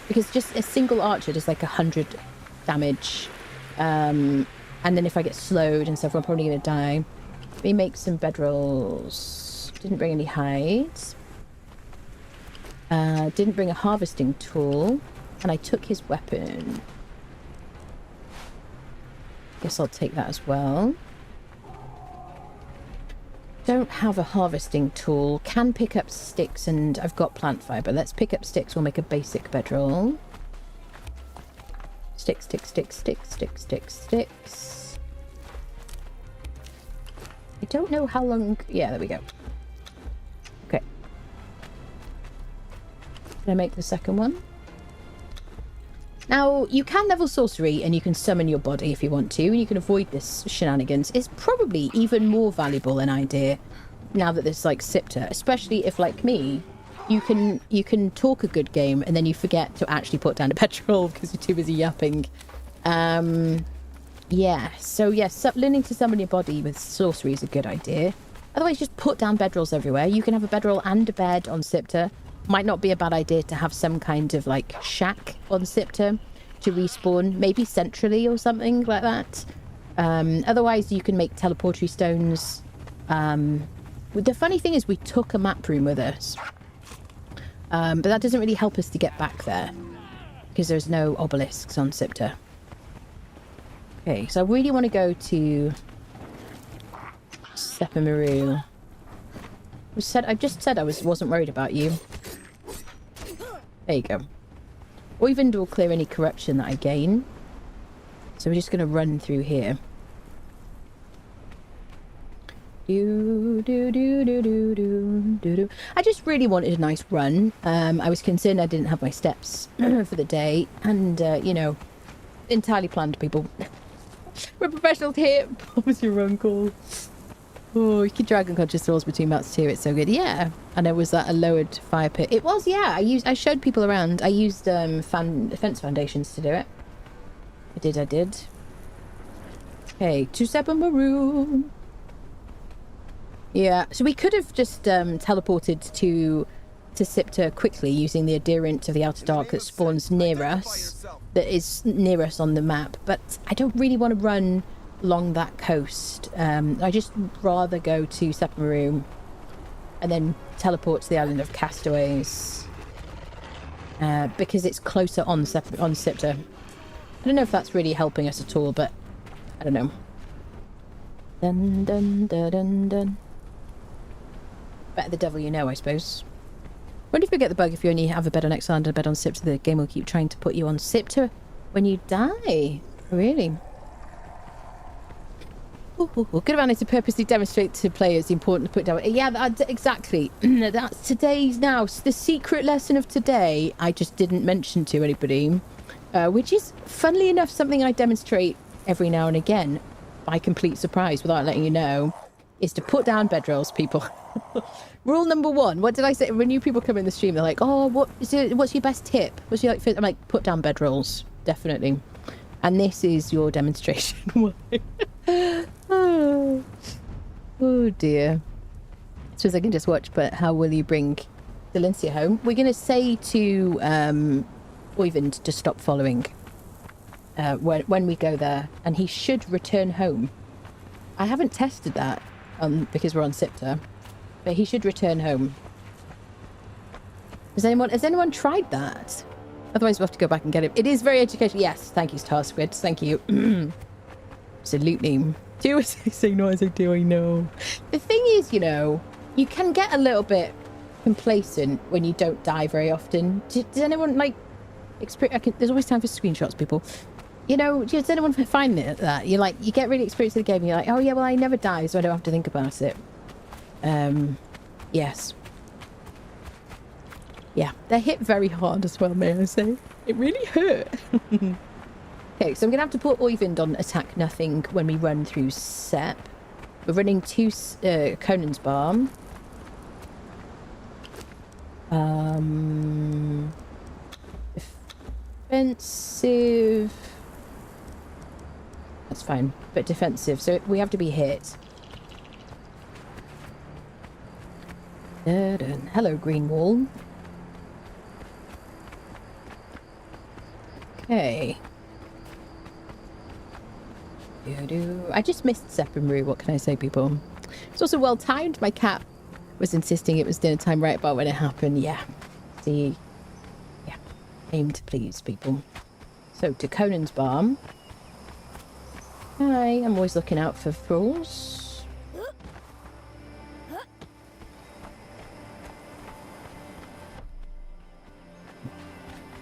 [SPEAKER 2] because just a single archer does like 100 damage. And then if I get slowed and stuff, I'm probably going to die. Let me make some bedrolls. Didn't bring any hides. Didn't bring a harvesting tool. And I took his weapon. Guess I'll take that as well. Don't have a harvesting tool. Can pick up sticks and I've got plant fibre. Let's pick up sticks. We'll make a basic bedroll. Sticks, sticks, sticks, sticks, sticks, sticks, sticks. I don't know how long... Yeah, there we go. Okay. Can I make the second one? Now, you can level sorcery and you can summon your body if you want to, and you can avoid this shenanigans. It's probably even more valuable an idea now that there's like Siptah, especially if, like me, you can talk a good game and then you forget to actually put down a petrol because you're too busy yapping. Yeah, so yes, learning to summon your body with sorcery is a good idea. Otherwise, just put down bedrolls everywhere. You can have a bedroll and a bed on Siptah. Might not be a bad idea to have some kind of like shack on Siptah to respawn, maybe centrally or something like that. Otherwise, you can make teleportary stones. The funny thing is we took a map room with us, but that doesn't really help us to get back there because there's no obelisks on Siptah. Okay, so I really want to go to Sepamaru. I just said I wasn't worried about you. There you go. Oivend will clear any corruption that I gain. So we're just going to run through here. I just really wanted a nice run. I was concerned I didn't have my steps for the day. And, you know, entirely planned, people. We're professionals here. What was your uncle? Oh, you can drag unconscious souls between maps too. It's so good. Yeah. And there was that a lowered fire pit. It was, yeah. I showed people around. I used fence foundations to do it. I did. Okay, to Sepamaru. Yeah, so we could have just teleported to Siptah quickly using the adherent of the Outer Dark that spawns near us. That is near us on the map. But I don't really want to run along that coast. I just rather go to Sepamaru and then teleport to the island of Castaways because it's closer on Siptah. I don't know if that's really helping us at all, but I don't know. Dun dun dun dun dun. Better the devil you know, I suppose. Wonder if you get the bug if you only have a bed on Exile and a bed on Siptah. The game will keep trying to put you on Siptah when you die. Really? Good about it to purposely demonstrate to players the importance to put down. Yeah, exactly. That's today's now. The secret lesson of today, I just didn't mention to anybody, which is, funnily enough, something I demonstrate every now and again by complete surprise without letting you know, is to put down bedrolls, people. Rule number 1. What did I say? When new people come in the stream, they're like, oh, what's your best tip? What's your, like, I'm like, put down bedrolls. Definitely. And this is your demonstration. Oh dear. I suppose I can just watch, but how will you bring Delincia home? We're going to say to Oivend to stop following when we go there, and he should return home. I haven't tested that because we're on Siptah, but he should return home. Has anyone tried that? Otherwise we'll have to go back and get him. It is very educational. Yes, thank you, Star Squid. Thank you. Absolutely. Do as I say, not as I do, I know. The thing is, you know, you can get a little bit complacent when you don't die very often. Does anyone, like, experience... There's always time for screenshots, people. You know, does anyone find that? You're like, you get really experienced in the game and you're like, oh yeah, well, I never die, so I don't have to think about it. Yes. Yeah, they're hit very hard as well, may I say. It really hurt. Okay, so I'm going to have to put Oivend on attack nothing when we run through Sep. We're running to Conan's Barn. Defensive. That's fine, but defensive. So we have to be hit. Hello, green wall. Okay. I just missed Seppenru. What can I say, people? It's also well timed. My cat was insisting it was dinner time right about when it happened. Yeah. See. Yeah. Aim to please, people. So, to Conan's barn. Hi. I'm always looking out for fools.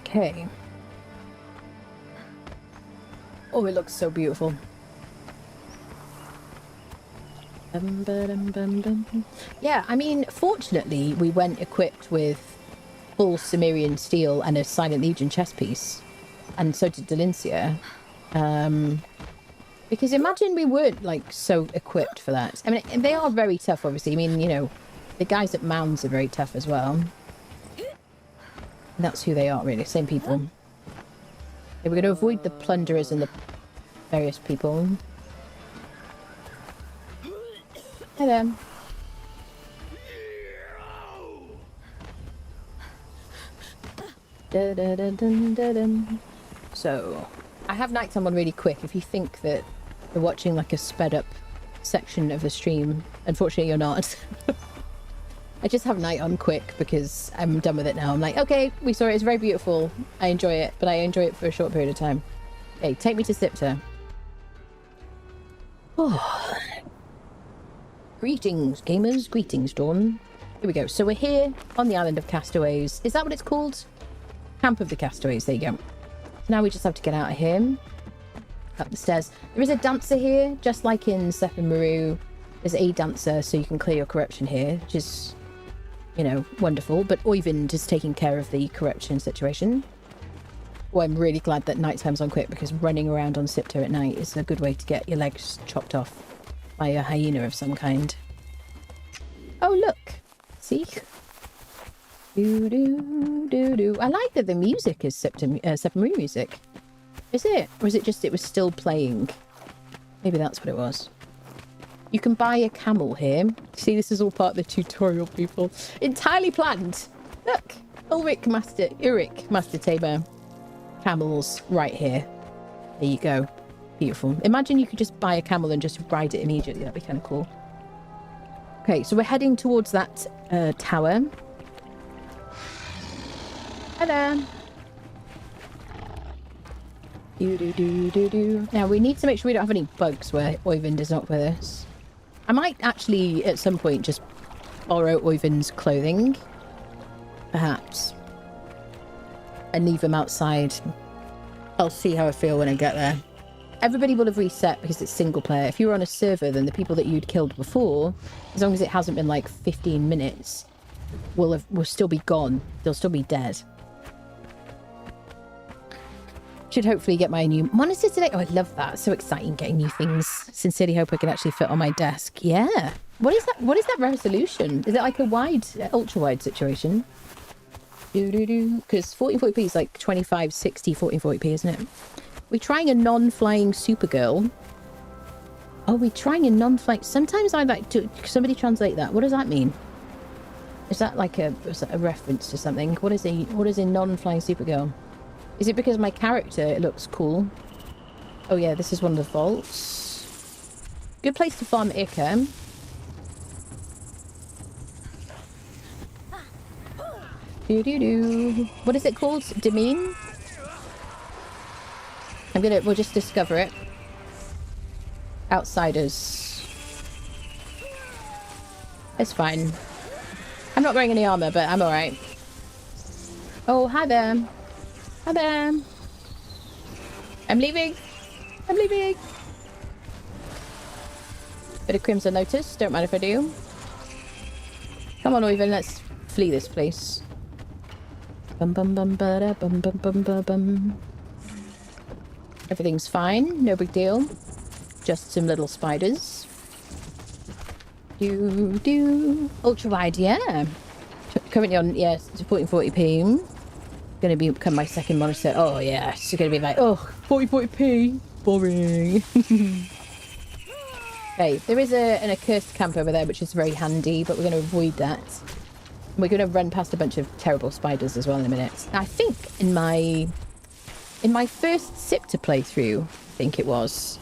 [SPEAKER 2] Okay. Oh, it looks so beautiful. Yeah, I mean, fortunately, we went equipped with full Cimmerian steel and a Silent Legion chest piece. And so did Delincia. Because imagine we weren't, like, so equipped for that. I mean, they are very tough, obviously. I mean, you know, the guys at Mounds are very tough as well. That's who they are, really. Same people. Okay, we're going to avoid the plunderers and the various people. Hello. So, I have nighttime on really quick. If you think that you're watching like a sped up section of the stream, unfortunately you're not. I just have night on quick because I'm done with it now. I'm like, okay, we saw it. It's very beautiful. I enjoy it, but I enjoy it for a short period of time. Okay, take me to Siptah. Oh. Greetings, gamers. Greetings, Dawn. Here we go. So we're here on the island of Castaways. Is that what it's called? Camp of the Castaways. There you go. Now we just have to get out of here. Up the stairs. There is a dancer here, just like in Seppenru. There's a dancer, so you can clear your corruption here, which is, you know, wonderful. But Oyvind is taking care of the corruption situation. Well, I'm really glad that nighttime's on quick, because running around on Siptah at night is a good way to get your legs chopped off by a hyena of some kind. Oh, look. See? Do-do-do-do. I like that the music is Seppenru music. Is it? Or is it just it was still playing? Maybe that's what it was. You can buy a camel here. See, this is all part of the tutorial, people. Entirely planned. Look. Ulrich Master Tamer. Camels right here. There you go. Beautiful. Imagine you could just buy a camel and just ride it immediately. That'd be kind of cool. Okay, so we're heading towards that tower. Hello. Now we need to make sure we don't have any bugs where Oyvind is not with us. I might actually at some point just borrow Oyvind's clothing. Perhaps. And leave him outside. I'll see how I feel when I get there. Everybody will have reset because it's single player. If you were on a server, then the people that you'd killed before, as long as it hasn't been like 15 minutes, will still be gone. They'll still be dead. Should hopefully get my new monitor today. Oh, I love that. So exciting getting new things. Sincerely hope I can actually fit on my desk. Yeah. What is that? What is that resolution? Is it like a wide, ultra wide situation? Because 1440p is like 2560 1440p, isn't it? We're trying a non-flying Supergirl. Oh, we're trying a non-flying. Sometimes I like to. Somebody translate that. What does that mean? Is that like a reference to something? What is a non-flying Supergirl? Is it because my character, it looks cool? Oh yeah, this is one of the vaults. Good place to farm Ica. What is it called? Demine? We'll just discover it. Outsiders. It's fine. I'm not wearing any armor, but I'm alright. Oh, hi there. Hi there. I'm leaving. I'm leaving. Bit of Crimson Lotus. Don't mind if I do. Come on, Oyvind. Let's flee this place. Bum bum bum ba da bum bum bum ba bum. Everything's fine. No big deal. Just some little spiders. Ultra wide, yeah. Currently on, yes, supporting 40p. Gonna become my second monitor. Oh yeah, it's gonna be like, oh, 40p. Boring. Okay, there is an accursed camp over there, which is very handy, but we're gonna avoid that. We're gonna run past a bunch of terrible spiders as well in a minute. I think in my first Siptah playthrough, I think it was,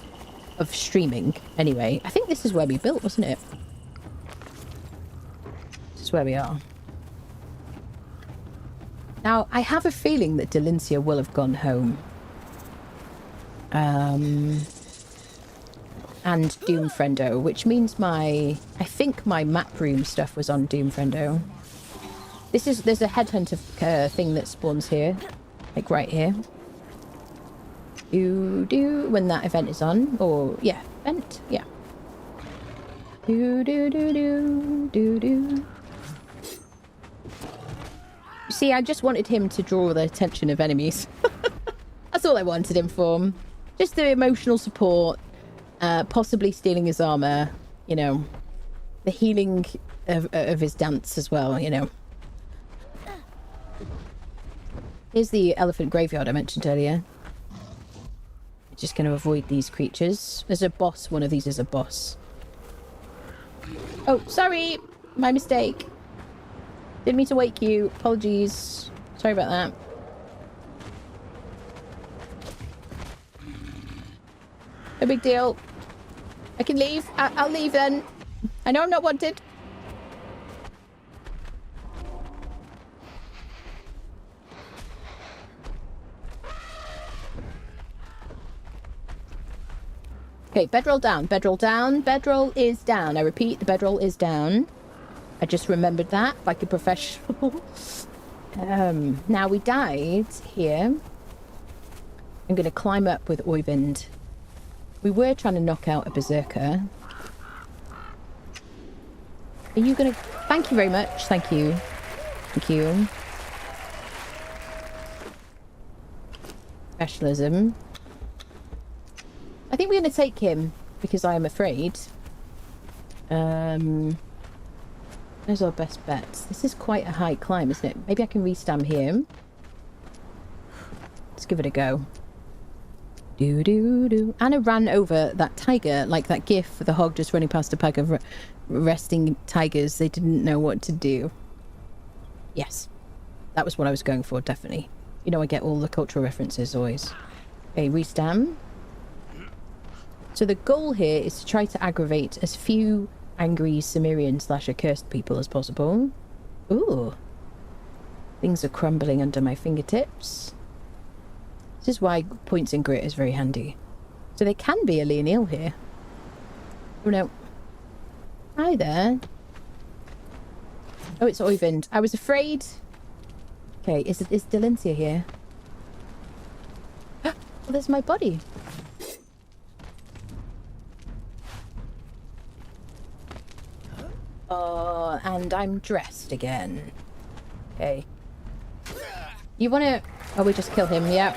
[SPEAKER 2] of streaming anyway, I think this is where we built, wasn't it? This is where we are. Now, I have a feeling that Delincia will have gone home. And Doomfriendo, which means I think my map room stuff was on Doomfriendo. There's a headhunter thing that spawns here, like right here. When that event is on, or yeah, event, yeah. See, I just wanted him to draw the attention of enemies. That's all I wanted him for. Just the emotional support, possibly stealing his armor, you know, the healing of his dance as well, you know. Here's the elephant graveyard I mentioned earlier. Just going to avoid these creatures. There's a boss. One of these is a boss. Oh, sorry. My mistake. Didn't mean to wake you. Apologies. Sorry about that. No big deal. I can leave. I'll leave then. I know I'm not wanted. Okay, bedroll down, bedroll down, bedroll is down. I repeat, the bedroll is down. I just remembered that, like a professional. Now we died here. I'm going to climb up with Oyvind. We were trying to knock out a berserker. Are you going to... Thank you very much. Thank you. Thank you. Specialism. I think we're going to take him because I am afraid. Those are our best bets. This is quite a high climb, isn't it? Maybe I can restam here. Let's give it a go. Anna ran over that tiger, like that gif of the hog just running past a pack of resting tigers. They didn't know what to do. Yes. That was what I was going for, definitely. You know, I get all the cultural references always. Okay, restam. So the goal here is to try to aggravate as few angry Cimmerian / accursed people as possible. Ooh. Things are crumbling under my fingertips. This is why points in grit is very handy. So there can be a Leonil here. Oh no. Hi there. Oh, it's Oyvind. I was afraid. Okay, is Delincia here? Oh, there's my body. Oh, and I'm dressed again. Okay. You wanna... Oh, we just kill him, yeah.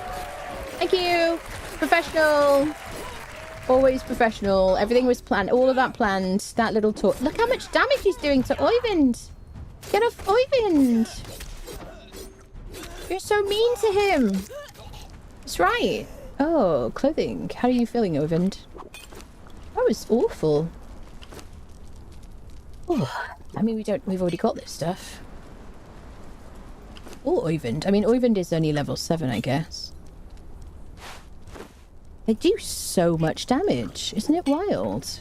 [SPEAKER 2] Thank you! Professional! Always professional. Everything was planned. All of that planned. That little talk. Look how much damage he's doing to Oyvind! Get off Oyvind! You're so mean to him! That's right. Oh, clothing. How are you feeling, Oyvind? That was awful. Oh, I mean, we've already got this stuff. Oh, Oyvind. I mean, Oyvind is only level 7, I guess. They do so much damage. Isn't it wild?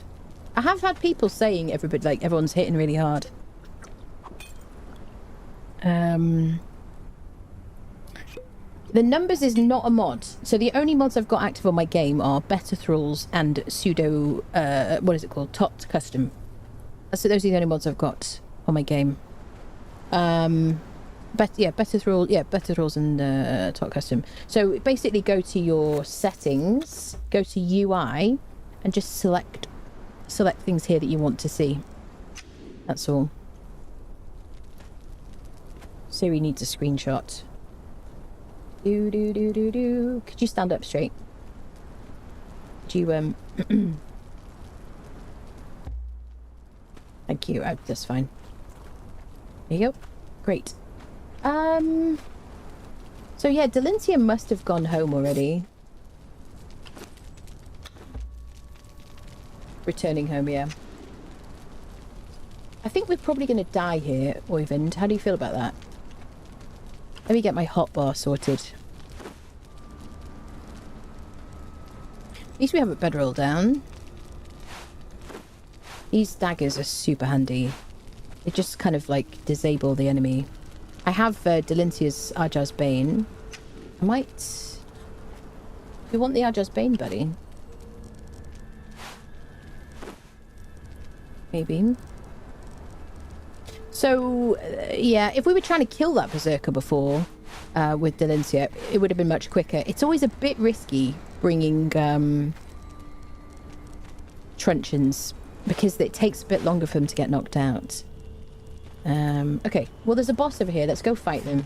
[SPEAKER 2] I have had people saying everyone's hitting really hard. The numbers is not a mod. So the only mods I've got active on my game are Better Thralls and Pseudo... what is it called? Tot Custom. So those are the only mods I've got on my game. But yeah, Better Thralls and Tot Custom. So basically go to your settings, go to UI, and just select things here that you want to see. That's all. Siri needs a screenshot. Could you stand up straight? Do you Thank you. That's fine. There you go. Great. So yeah, Delincia must have gone home already. Returning home, yeah. I think we're probably going to die here, Oyvind. How do you feel about that? Let me get my hotbar sorted. At least we have a bedroll down. These daggers are super handy. They just kind of like disable the enemy. I have Delincia's Ajar's Bane. I might... You want the Ajar's Bane, buddy? Maybe. So, yeah, if we were trying to kill that Berserker before with Delincia, it would have been much quicker. It's always a bit risky bringing truncheons because it takes a bit longer for them to get knocked out. Okay, well, there's a boss over here. Let's go fight them.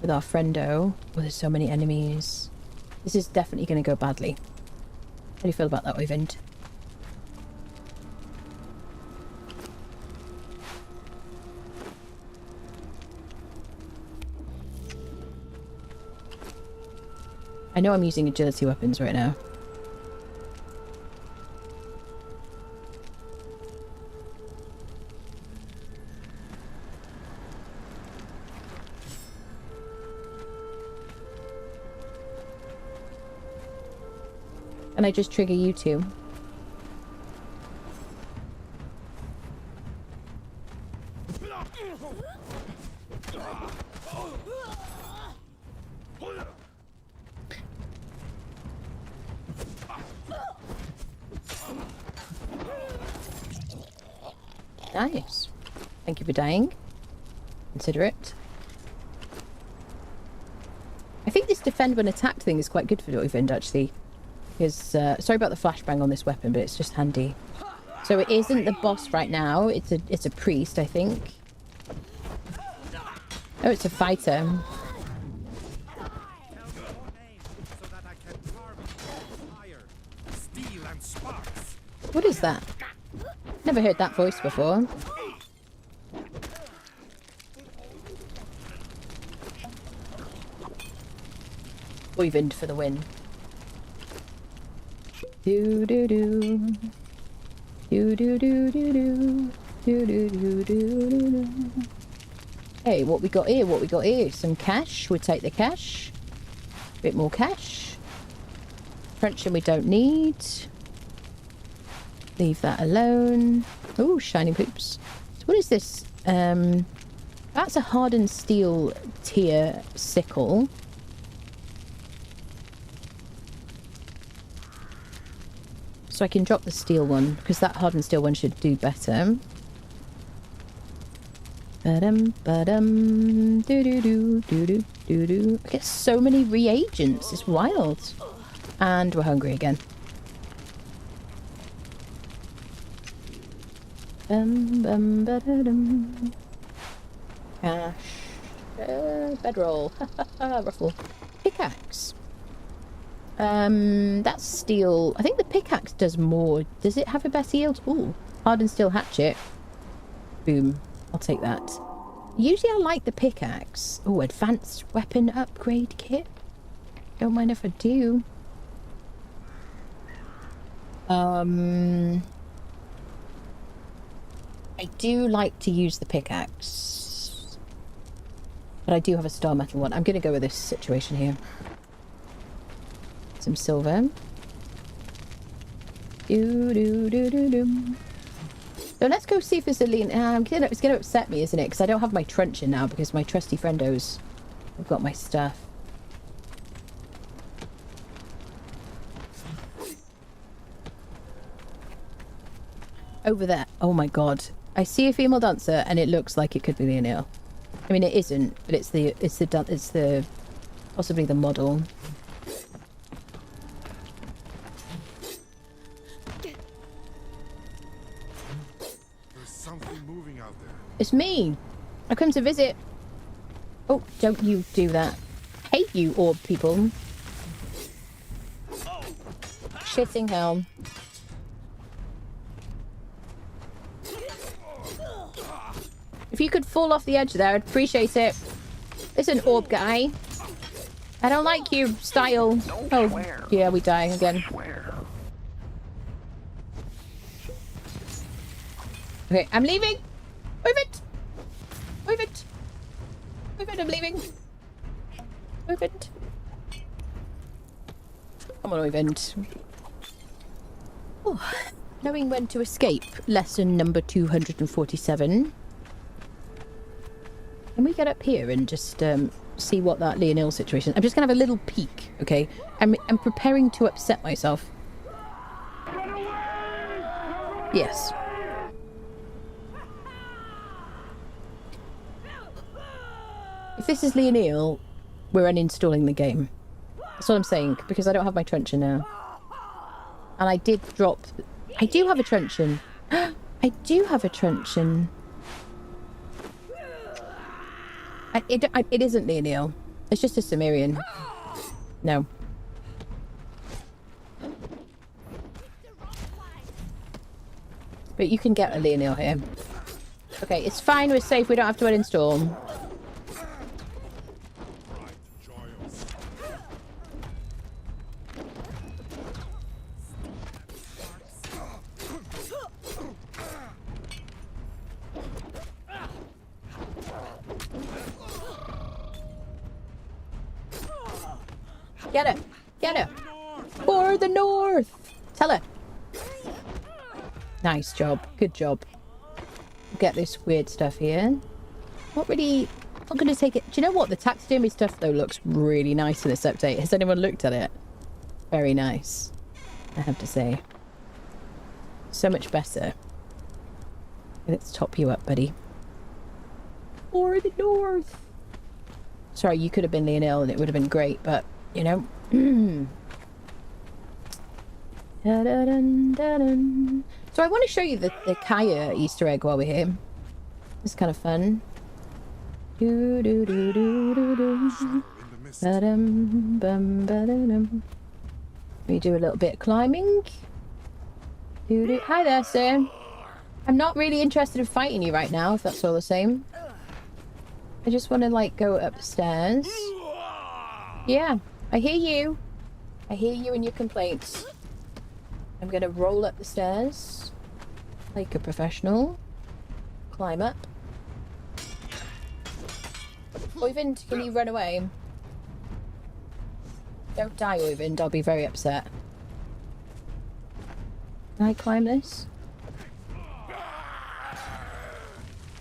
[SPEAKER 2] With our friendo. Oh, there's so many enemies. This is definitely going to go badly. How do you feel about that, Oyvind? I know I'm using agility weapons right now. And I just trigger you two. Nice. Thank you for dying. Consider it. I think this defend when attacked thing is quite good for Oyvind, actually. Because, sorry about the flashbang on this weapon, but it's just handy. So it isn't the boss right now. It's a priest, I think. Oh, it's a fighter. What is that? Never heard that voice before. Oyvind for the win. Do do do. Do do do do do. Do do do do do. Hey, what we got here? What we got here? Some cash. We'll take the cash. Bit more cash. Truncheon we don't need. Leave that alone. Oh, shiny poops. So what is this? That's a hardened steel tier sickle. So I can drop the steel one, because that hardened steel one should do better. Ba-dum, do-do-do, do-do, do-do. I get so many reagents, it's wild. And we're hungry again. Bum-bum-ba-da-dum. Cash. Bedroll. Ruffle. Pickaxe. That's steel. I think the pickaxe does more. Does it have a better yield? Ooh, hardened steel hatchet. Boom. I'll take that. Usually I like the pickaxe. Oh, advanced weapon upgrade kit. Don't mind if I do. I do like to use the pickaxe. But I do have a star metal one. I'm going to go with this situation here. Some silver. Do do do do do. So let's go see if there's a lean. It's going to upset me, isn't it? Because I don't have my truncheon now because my trusty friendos have got my stuff. Over there. Oh my god. I see a female dancer and it looks like it could be Leonil. I mean, it isn't, but it's the possibly the model. It's me. I come to visit. Oh, don't you do that. Hate you, orb people. Shitting hell. If If you could fall off the edge there, I'd appreciate it. Listen, orb guy. I don't like your style. Oh, yeah, we die again. Okay, I'm leaving. Move it. Move it. Move it, I'm leaving. Move it. Come on, Oyvind. Oh, knowing when to escape. Lesson number 247. Can we get up here and just see what that Leonil situation is? I'm just going to have a little peek, okay? I'm preparing to upset myself. Yes. If this is Leonil, we're uninstalling the game. That's what I'm saying, because I don't have my truncheon now. And I did drop... I do have a truncheon. I do have a truncheon. It isn't Leonil. It's just a Cimmerian. No. But you can get a Leonil here. Okay, it's fine. We're safe. We don't have to uninstall. Get her! Get her! For the north! Tell her! Nice job. Good job. Get this weird stuff here. Not really... I'm going to take it... Do you know what? The taxidermy stuff, though, looks really nice in this update. Has anyone looked at it? Very nice, I have to say. So much better. Let's top you up, buddy. For the north! Sorry, you could have been Leonil and it would have been great, but... You know. So I want to show you the Kaya Easter egg while we're here. It's kind of fun. We do a little bit of climbing. Hi there, sir. I'm not really interested in fighting you right now, if that's all the same. I just want to, like, go upstairs. Yeah. I hear you. I hear you and your complaints. I'm going to roll up the stairs like a professional. Climb up. Oyvind, can you run away? Don't die, Oyvind. I'll be very upset. Can I climb this?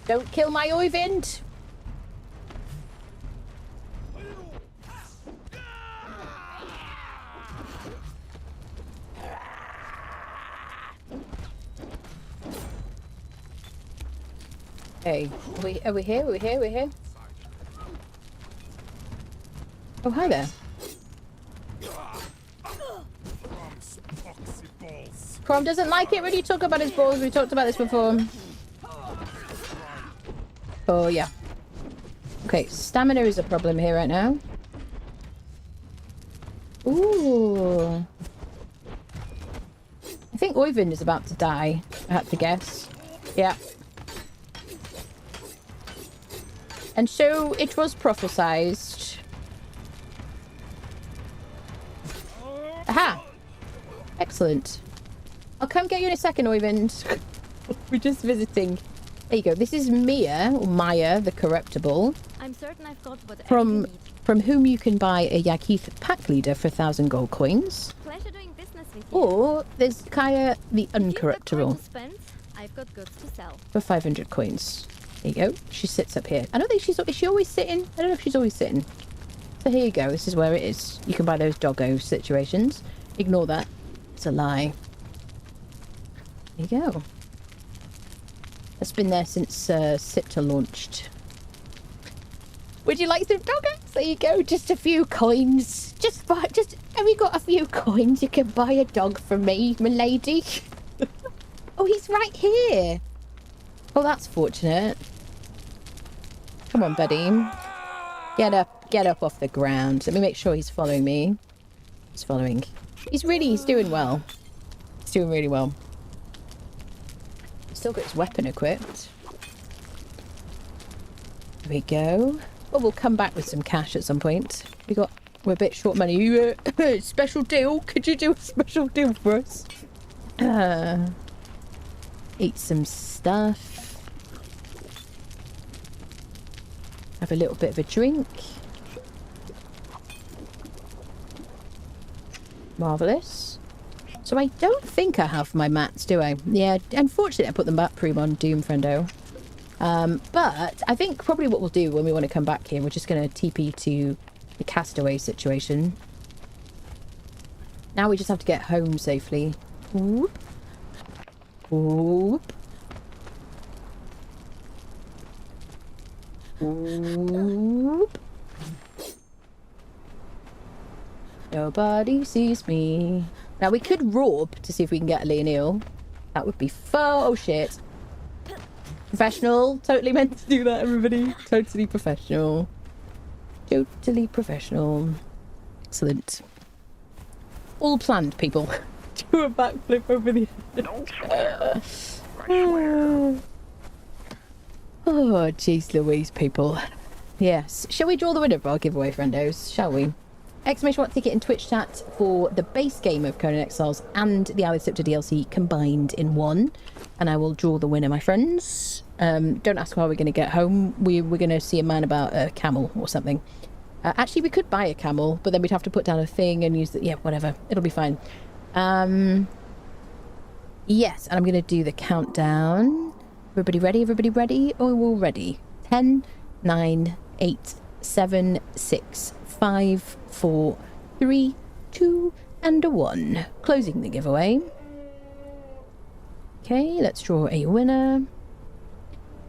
[SPEAKER 2] Don't kill my Oyvind! Hey, are we here? Are we here? We're here? Oh, hi there. Crom doesn't like it when you talk about his balls. We talked about this before. Oh, yeah. Okay, stamina is a problem here right now. Ooh. I think Oyvind is about to die. I have to guess. Yeah. And so it was prophesized. Aha! Excellent. I'll come get you in a second, Oyvind. We're just visiting. There you go. This is Mia, or Maya, the Corruptible.
[SPEAKER 3] I'm certain I've got whatever you need.
[SPEAKER 2] From whom you can buy a Yakith pack leader for 1,000 gold coins.
[SPEAKER 3] Pleasure doing business with you.
[SPEAKER 2] Or there's Kaya, the Uncorruptible.
[SPEAKER 3] I've got goods to sell.
[SPEAKER 2] For 500 coins. There you go. She sits up here. I don't think is she always sitting? I don't know if she's always sitting. So here you go. This is where it is. You can buy those doggo situations. Ignore that. It's a lie. There you go. It's been there since Siptah launched. Would you like some doggos? There you go. Just a few coins. Just have you got a few coins? You can buy a dog from me, milady. Oh, he's right here. Oh, that's fortunate. Come on, buddy. Get up off the ground. Let me make sure he's following me. He's following. He's doing well. He's doing really well. Still got his weapon equipped. There we go. Well, we'll come back with some cash at some point. We're a bit short money. Special deal. Could you do a special deal for us? Eat some stuff. Have a little bit of a drink. Marvellous. So I don't think I have my mats, do I? Yeah, unfortunately I put them back Prime on Doom, friendo. But I think probably what we'll do when we want to come back here, we're just going to TP to the castaway situation. Now we just have to get home safely. Whoop. Whoop. Whoop. Nobody sees me. Now we could rob to see if we can get a Leonil. That would be oh shit. Professional. Totally meant to do that, everybody. Totally professional. Totally professional. Excellent. All planned, people. Do a backflip over the edge. Oh, jeez Louise, people. Yes. Shall we draw the winner of our giveaway, friendos? Shall we? Exclamation mark ticket in Twitch chat for the base game of Conan Exiles and the Isle of Siptah DLC combined in one. And I will draw the winner, my friends. Don't ask how we're going to get home. We're going to see a man about a camel or something. Actually, we could buy a camel, but then we'd have to put down a thing and use the... Yeah, whatever. It'll be fine. Yes, and I'm going to do the countdown. Everybody ready? Everybody ready? Oh, we're all ready. 10, 9, 8, 7, 6, 5, 4, 3, 2, and 1. Closing the giveaway. Okay, let's draw a winner.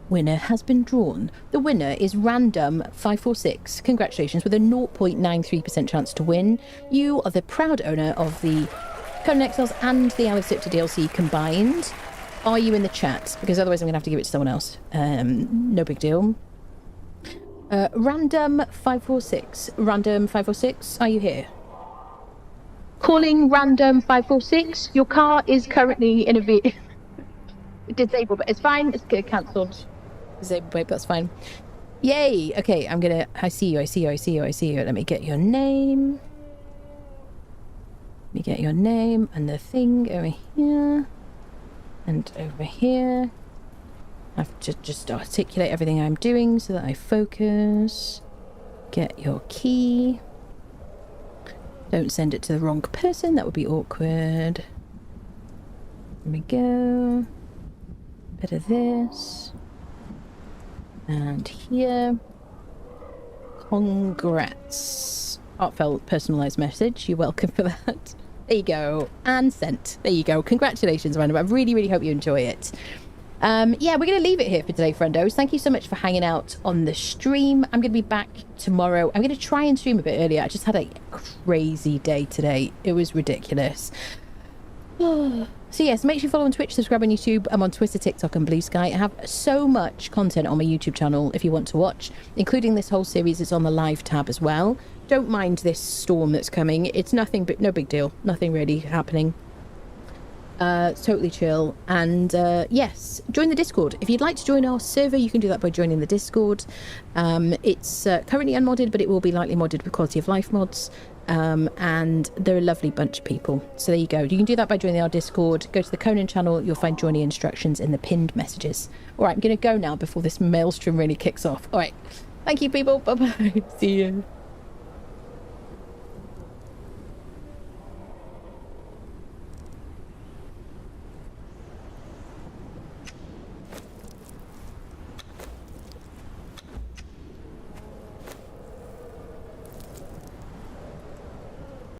[SPEAKER 2] Winner has been drawn. The winner is Random 546. Congratulations, with a 0.93% chance to win. You are the proud owner of the Conan Exiles and the Isle of Siptah DLC combined. Are you in the chat? Because otherwise I'm going to have to give it to someone else. No big deal. Random 546. Random 546, are you here? Calling Random 546. Your car is currently in a disabled, but it's fine. It's cancelled. Disabled, babe, that's fine. Yay! Okay, I see you. Let me get your name. Let me get your name and the thing over here. And over here. I have to just articulate everything I'm doing so that I focus. Get your key. Don't send it to the wrong person. That would be awkward. There we go. Bit of this. And here. Congrats. Heartfelt personalised message. You're welcome for that. There you go. And sent. There you go. Congratulations, Random. I really, really hope you enjoy it. Yeah, we're going to leave it here for today, friendos. Thank you so much for hanging out on the stream. I'm going to be back tomorrow. I'm going to try and stream a bit earlier. I just had a crazy day today. It was ridiculous. So yes, make sure you follow on Twitch, subscribe on YouTube. I'm on Twitter, TikTok and Blue Sky. I have so much content on my YouTube channel if you want to watch, including this whole series. It's on the live tab as well. Don't mind this storm that's coming. It's nothing, but no big deal. Nothing really happening. It's totally chill. And yes, join the Discord. If you'd like to join our server, you can do that by joining the Discord. It's currently unmodded, but it will be lightly modded with quality of life mods. And they're a lovely bunch of people. So there you go. You can do that by joining our Discord. Go to the Conan channel. You'll find joining instructions in the pinned messages. All right, I'm going to go now before this maelstrom really kicks off. All right. Thank you, people. Bye-bye. See you.